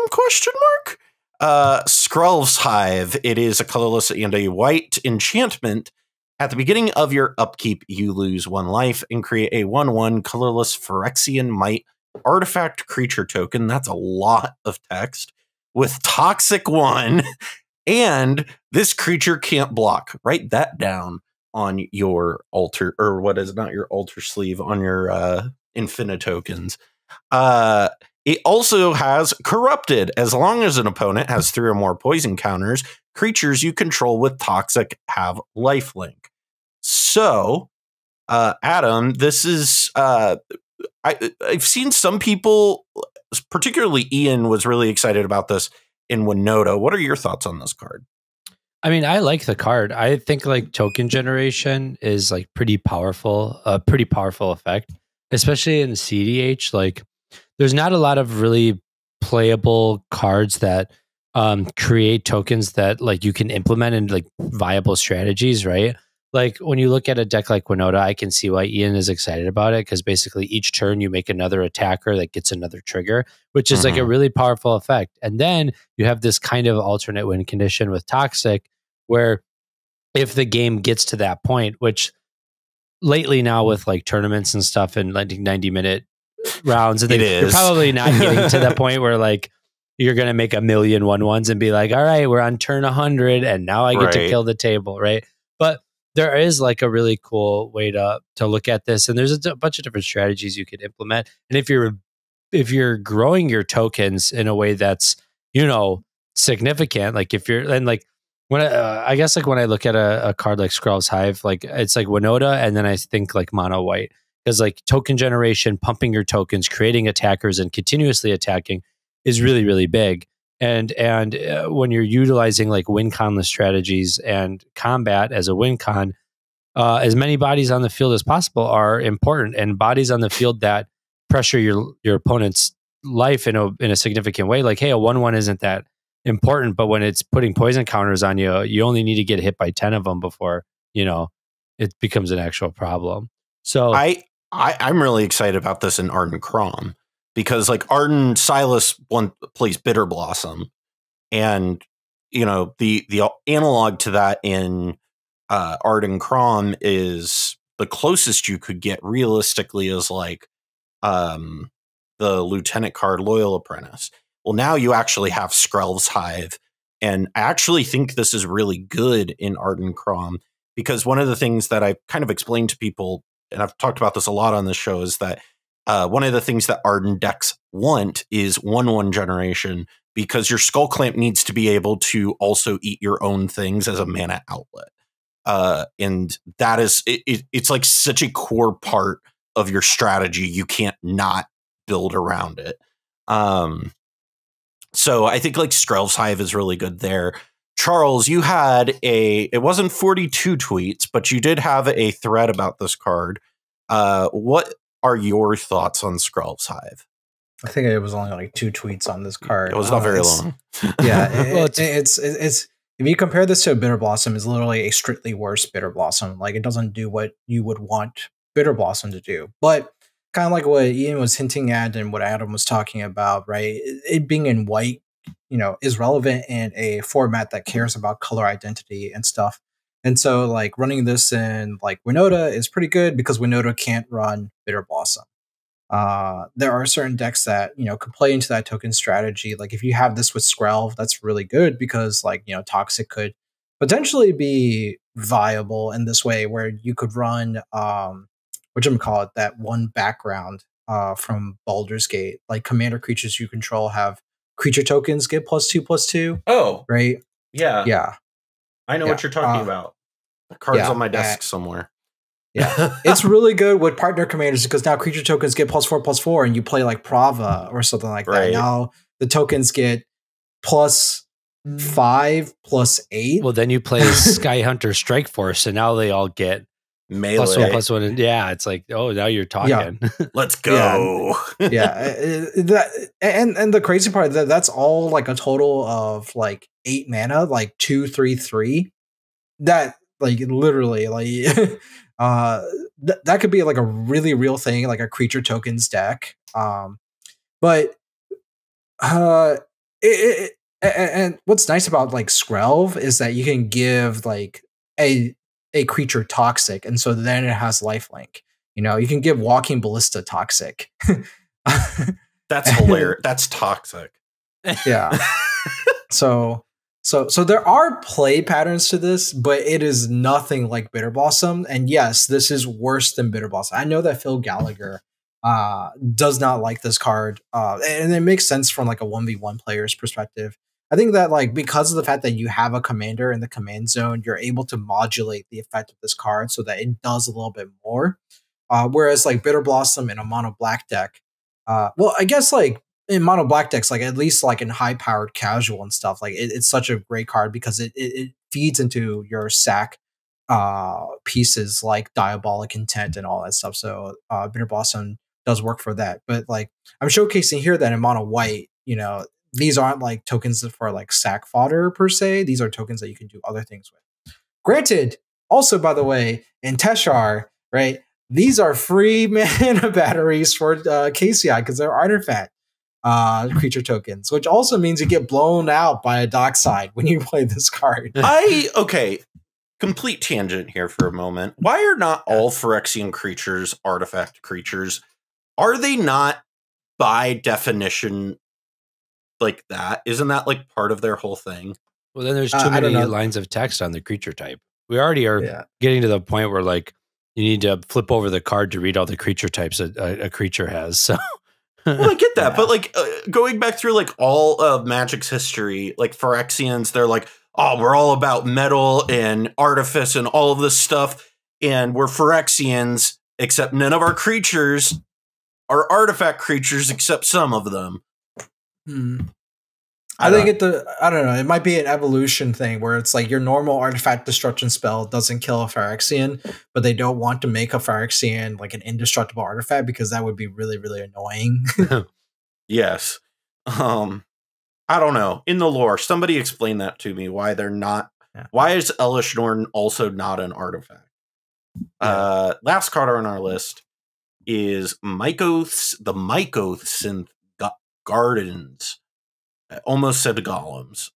Skrelv's Hive. It is a colorless and a white enchantment. At the beginning of your upkeep, you lose 1 life and create a 1/1 colorless Phyrexian Mite artifact creature token. That's a lot of text with Toxic 1. And this creature can't block. Write that down on your altar, or what is not your altar sleeve, on your infinite tokens. It also has Corrupted. As long as an opponent has 3 or more poison counters, creatures you control with Toxic have lifelink. So, Adam, this is I've seen some people, particularly Ian, was really excited about this in Winota. What are your thoughts on this card? I mean, I like the card. I think like token generation is like pretty powerful, a pretty powerful effect, especially in cEDH. Like, there's not a lot of really playable cards that create tokens that like you can implement in like viable strategies, right? Like when you look at a deck like Winota, I can see why Ian is excited about it, because basically each turn you make another attacker that gets another trigger, which is like a really powerful effect. And then you have this kind of alternate win condition with Toxic, where if the game gets to that point, which lately now with like tournaments and stuff and like 90-minute rounds, and you're probably not getting to that point where like you're going to make 1,000,000 1/1s and be like, all right, we're on turn 100 and now I get to kill the table, right? But there is like a really cool way to look at this, and there's a bunch of different strategies you could implement. And if you're growing your tokens in a way that's, you know, significant, like if you're, and like when I guess like when I look at a card like Skrelv's Hive, like it's like Winota, and then I think like mono white, because like token generation, pumping your tokens, creating attackers, and continuously attacking is really, really big. And when you're utilizing like win conless strategies and combat as a win con, as many bodies on the field as possible are important, and bodies on the field that pressure your opponent's life in a significant way. Like, hey, a 1/1 isn't that important, but when it's putting poison counters on you, you only need to get hit by 10 of them before, you know, it becomes an actual problem. So I'm really excited about this in Arden Crom, because like Arden Silas plays Bitter Blossom, and you know the analog to that in Arden Crom is the closest you could get realistically is like the Lieutenant card Loyal Apprentice. Well, now you actually have Skrelv's Hive, and I actually think this is really good in Arden Crom, because one of the things that I kind of explained to people, and I've talked about this a lot on this show, is that one of the things that Arden decks want is 1/1 generation, because your Skull Clamp needs to be able to also eat your own things as a mana outlet. And that is, it's like such a core part of your strategy. You can't not build around it. So I think like Skrelv's Hive is really good there. Charles, you had it wasn't 42 tweets, but you did have a thread about this card. What are your thoughts on Skrelv's Hive? I think it was only like 2 tweets on this card. It was not very long. Yeah, well, it's if you compare this to a Bitter Blossom, it's literally a strictly worse Bitter Blossom. Like, it doesn't do what you would want Bitter Blossom to do. But kind of like what Ian was hinting at and what Adam was talking about, right? It being in white, you know, is relevant in a format that cares about color identity and stuff. And so like running this in like Winota is pretty good because Winota can't run Bitter Blossom. There are certain decks that, you know, can play into that token strategy. Like if you have this with Skrelv, that's really good because like, you know, Toxic could potentially be viable in this way where you could run, whatchamacallit, that one background from Baldur's Gate. Like commander creatures you control have creature tokens get +2/+2. Oh, right? Yeah. Yeah. I know what you're talking about. The card's on my desk somewhere. Yeah, it's really good with partner commanders because now creature tokens get +4/+4, and you play like Prava or something like that. Now the tokens get +5/+8. Well, then you play Skyhunter Strike Force, and now they all get melee +1/+1. And yeah, it's like, oh, now you're talking. Yeah. Let's go. And the crazy part that's all like a total of like 8 mana, like 2/3/3. That like literally like. That could be like a really real thing, like a creature tokens deck. But and what's nice about like Skrelv is that you can give like a creature toxic, and so then it has lifelink. You know, you can give Walking Ballista toxic. That's hilarious. That's toxic. Yeah. So there are play patterns to this, but it is nothing like Bitter Blossom. And yes, this is worse than Bitter Blossom. I know that Phil Gallagher does not like this card, and it makes sense from like a 1v1 player's perspective. I think that like because of the fact that you have a commander in the command zone, you're able to modulate the effect of this card so that it does a little bit more. Whereas like Bitter Blossom in a mono black deck, well, I guess like in mono black decks, like at least like in high powered casual and stuff, like it's such a great card because it feeds into your sack pieces like Diabolic Intent and all that stuff. So Bitter Blossom does work for that. But like I'm showcasing here that in mono white, you know, these aren't like tokens for like sack fodder per se. These are tokens that you can do other things with. Granted, also by the way, in Teshar, right, these are free mana batteries for KCI because they're artifact creature tokens, which also means you get blown out by a dockside when you play this card. Okay, complete tangent here for a moment. Why are not all Phyrexian creatures artifact creatures? Are they not by definition like that? Isn't that like part of their whole thing? Well, then there's too many lines of text on the creature type. We already are getting to the point where like you need to flip over the card to read all the creature types a creature has. So well, I get that, but like going back through like all of Magic's history, like Phyrexians, they're like, oh, we're all about metal and artifice and all of this stuff, and we're Phyrexians, except none of our creatures are artifact creatures, except some of them. I think I don't know. It might be an evolution thing where it's like your normal artifact destruction spell doesn't kill a Phyrexian, but they don't want to make a Phyrexian like an indestructible artifact because that would be really, really annoying. Yes. I don't know. In the lore, somebody explain that to me. Why they're not? Yeah. Why is Elesh Norn also not an artifact? Yeah. Last card on our list is the Mycosynth Gardens. I almost said golems.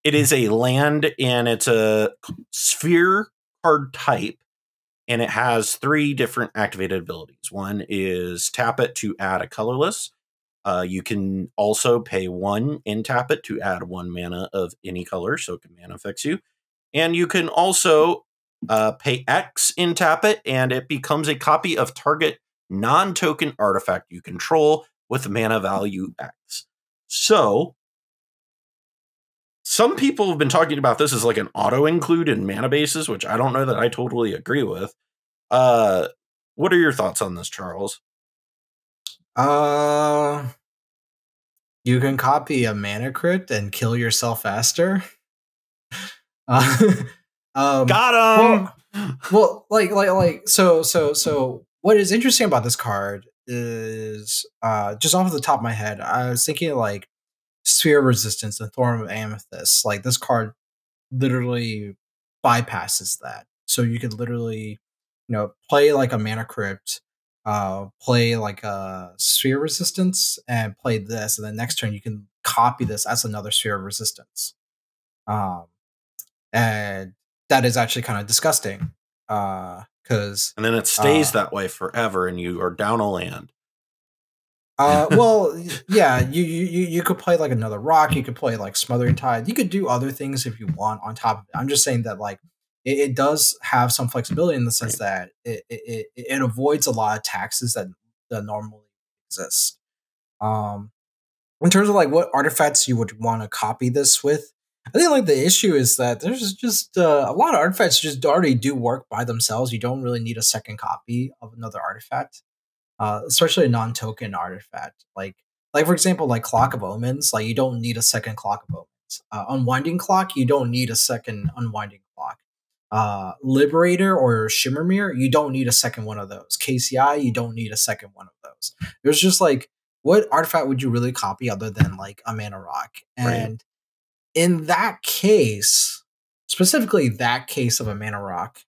It is a land and it's a sphere card type, and it has 3 different activated abilities. One is tap it to add a colorless. You can also pay 1 and tap it to add 1 mana of any color, so it can mana affects you. And you can also pay X in tap it, and it becomes a copy of target non-token artifact you control with mana value X. So, some people have been talking about this as like an auto-include in mana bases, which I don't know that I totally agree with. What are your thoughts on this, Charles? You can copy a mana crypt and kill yourself faster. Got him! Well, so what is interesting about this card is just off the top of my head, I was thinking like Sphere of Resistance and Thorn of Amethyst. Like this card literally bypasses that. So you could literally, you know, play like a Mana Crypt, play like a Sphere of Resistance, and play this, and then next turn you can copy this as another Sphere of Resistance. And that is actually kind of disgusting. Because and then it stays that way forever, and you are down a land. Well, yeah, you could play like another rock. You could play like Smothering Tide. You could do other things if you want on top of it. I'm just saying that like it does have some flexibility in the sense that it avoids a lot of taxes that normally exist. In terms of like what artifacts you would want to copy this with, I think like the issue is that there's just a lot of artifacts just already do work by themselves. You don't really need a second copy of another artifact. Especially a non-token artifact, like for example, like Clock of Omens. Like you don't need a second Clock of Omens. Unwinding Clock, you don't need a second Unwinding Clock. Liberator or Shimmermere, you don't need a second one of those. KCI, you don't need a second one of those. There's just like, what artifact would you really copy other than like a Mana Rock? And in that case, specifically that case of a Mana Rock,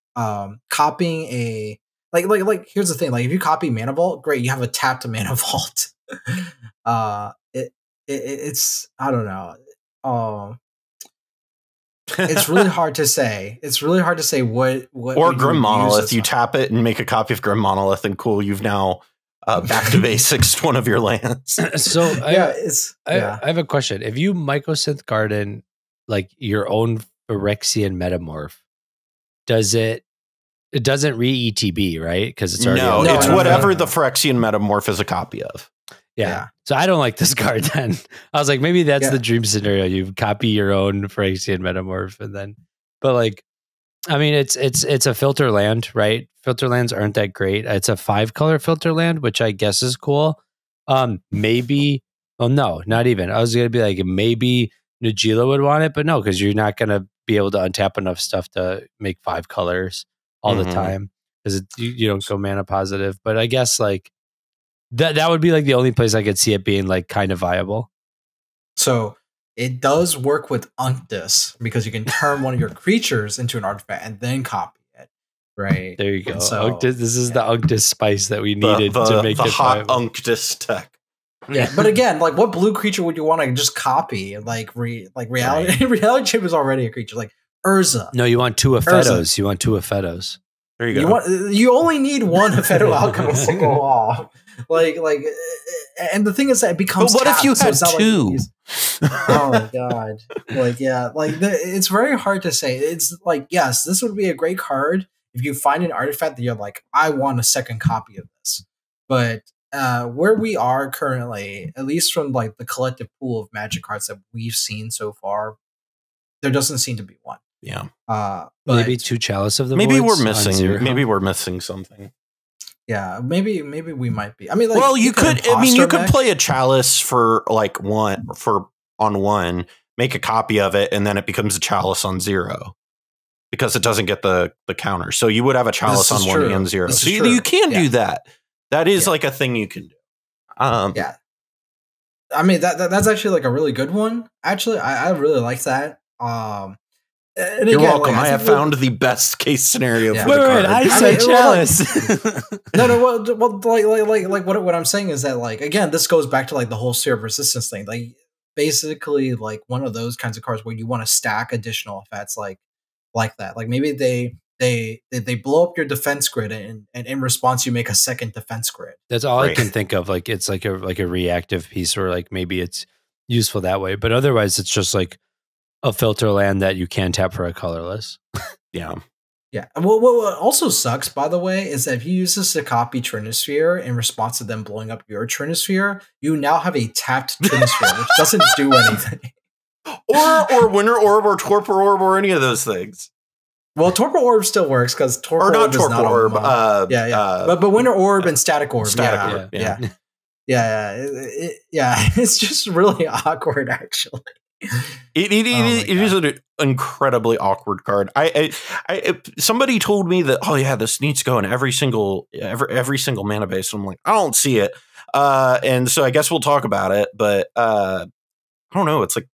copying a Like, here's the thing. Like, if you copy Mana Vault, great, you have a tapped Mana Vault. It's I don't know. It's really hard to say. It's really hard to say what or Grim Monolith. You tap it and make a copy of Grim Monolith, and cool, you've now back to basics one of your lands. So I have a question. If you Mycosynth Garden like your own Phyrexian Metamorph, does it? It doesn't re-ETB, right? Because it's already it's whatever the Phyrexian Metamorph is a copy of. Yeah. So I don't like this card then. I was like, maybe that's the dream scenario. You copy your own Phyrexian Metamorph and then, but like, I mean, it's a filter land, right? Filter lands aren't that great. It's a 5-color filter land, which I guess is cool. Maybe, well, no, not even. I was going to be like, maybe Najeela would want it, but no, because you're not going to be able to untap enough stuff to make 5 colors all the time, because you don't go mana positive. But I guess like that would be like the only place I could see it being like kind of viable. So it does work with Unctus, because you can turn one of your creatures into an artifact and then copy it. Right there, you go. So, Unctus, this is the Unctus spice that we needed to make the it hot viable. Unctus tech. Yeah, but again, like what blue creature would you want to just copy? Like reality, reality chip is already a creature. Like Urza. No, you want 2 Aphetos. You want 2 Aphetos. There you go. You only need 1 Apheto Alchemist to go off. And the thing is that it becomes. But what if you had so 2? Oh my god! It's very hard to say. It's like, yes, this would be a great card if you find an artifact that you're like, I want a second copy of this. But where we are currently, at least from like the collective pool of Magic cards that we've seen so far, there doesn't seem to be one. Yeah. Maybe 2 Chalice of the Maybe Voids we're missing. Maybe we're missing something. Yeah, maybe we might be. I mean, like, well, you could. I mean, you could play a Chalice for like on 1, make a copy of it, and then it becomes a Chalice on 0 because it doesn't get the counter. So you would have a Chalice on 1 and 0. So you can do that. That is like a thing you can do. Yeah. I mean, that's actually like a really good one. Actually, I really like that. And You're again, welcome. I have found the best case scenario for the card. I said Chalice. What I'm saying is that, like, again, this goes back to like the whole Sphere of Resistance thing. Like, basically, like one of those kinds of cards where you want to stack additional effects like that. Like maybe they blow up your defense grid, and in response you make a second defense grid. That's all I can think of. Like it's like a reactive piece, or like maybe it's useful that way. But otherwise, it's just like a filter land that you can tap for a colorless. Yeah. Yeah. Well, what also sucks, by the way, is that if you use this to copy Trinisphere in response to them blowing up your Trinisphere, you now have a tapped Trinisphere, which doesn't do anything. Or Winter Orb or Torpor Orb or any of those things. Well, Torpor Orb still works because Torpor Orb is not Orb. But Winter Orb and Static Orb. Orb. Yeah. It's just really awkward, actually. It is an incredibly awkward card. Somebody told me that this needs to go in every single mana base. I'm like, I don't see it, and so I guess we'll talk about it. But I don't know. It's like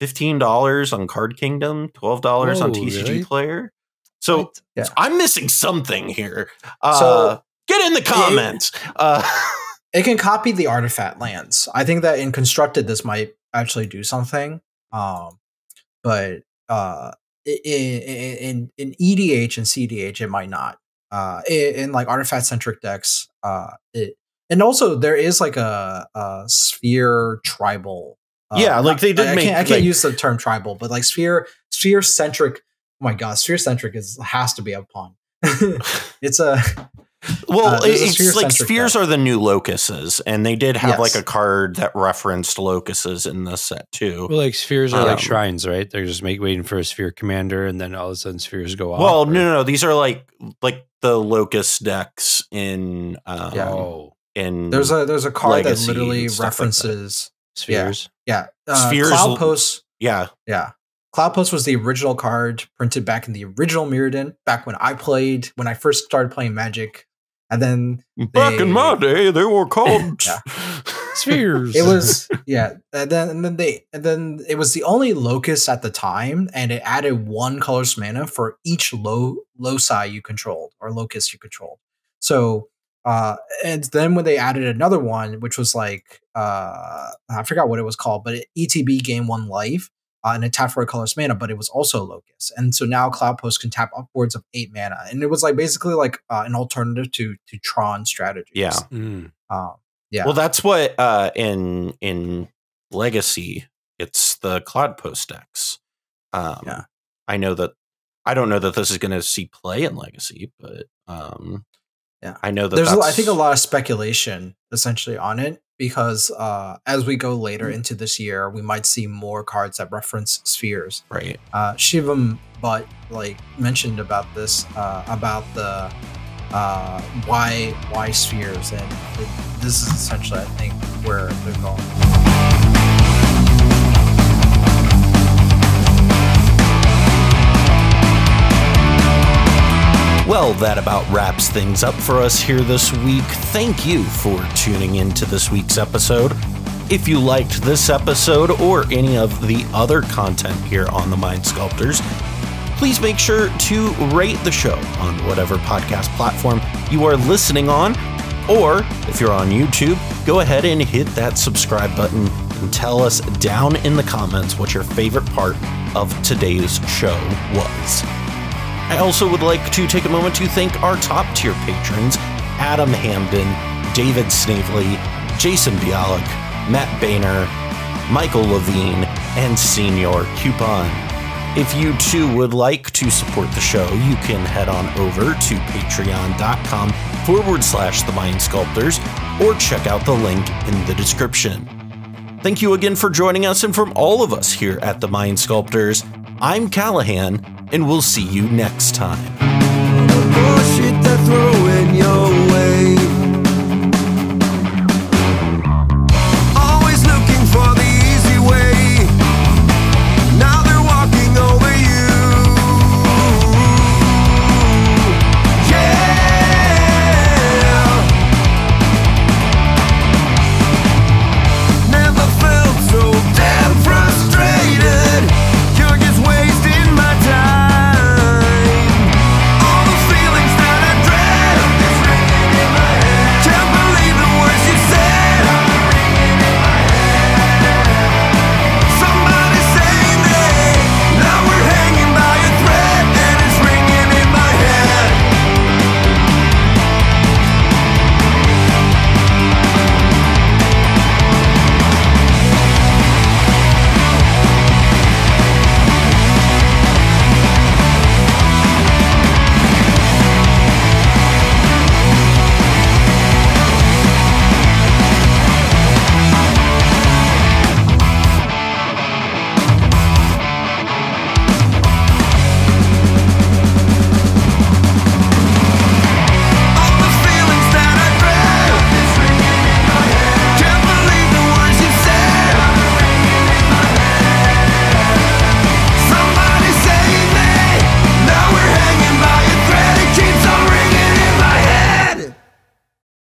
$15 on Card Kingdom, $12 on TCG Player. So I'm missing something here. So get in the comments. It can copy the artifact lands. I think that in Constructed this might actually do something. But in EDH and cEDH, it might not. In like artifact centric decks, and also there is like a sphere tribal. Like they did I can't use the term tribal, but like sphere centric. Oh my god, sphere centric has to be a pun. It's a it's like spheres deck. are the new locuses, and they did have Yes. like a card that referenced locuses in this set too. Well, like spheres are like shrines, right? They're just waiting for a sphere commander, and then all of a sudden spheres go off. Well, no, these are like the locust decks in in there's a card Legacy that literally and stuff like that. references spheres. Spheres. Cloud Post. Yeah. Cloud Post was the original card printed back in the original Mirrodin, back when I first started playing Magic. And then Back in my day, they were called spheres. It was and then it was the only locus at the time, and it added 1 colorless mana for each loci you controlled or locus you controlled. So and then when they added another one, which was like I forgot what it was called, but ETB gained 1 life. And it tapped for a colorless mana, but it was also Locust. And so now Cloud Post can tap upwards of 8 mana. And it was like basically like an alternative to Tron strategies. Yeah. Yeah. Well, that's what in Legacy, it's the Cloud Post decks. I don't know that this is going to see play in Legacy, but I know that there's I think a lot of speculation essentially on it, because as we go later into this year, we might see more cards that reference spheres. Right. Shivam but like mentioned about this about the why spheres, and this is essentially I think where they're going. Well, that about wraps things up for us here this week. Thank you for tuning in to this week's episode. If you liked this episode or any of the other content here on the Mind Sculptors, please make sure to rate the show on whatever podcast platform you are listening on. Or if you're on YouTube, go ahead and hit that subscribe button and tell us down in the comments what your favorite part of today's show was. I also would like to take a moment to thank our top tier patrons, Adam Hamden, David Snavely, Jason Bialik, Matt Boehner, Michael Levine, and Senior Coupon. If you too would like to support the show, you can head on over to patreon.com/The Mind Sculptors or check out the link in the description. Thank you again for joining us, and from all of us here at The Mind Sculptors, I'm Callahan, and we'll see you next time. Bullshit they're throwing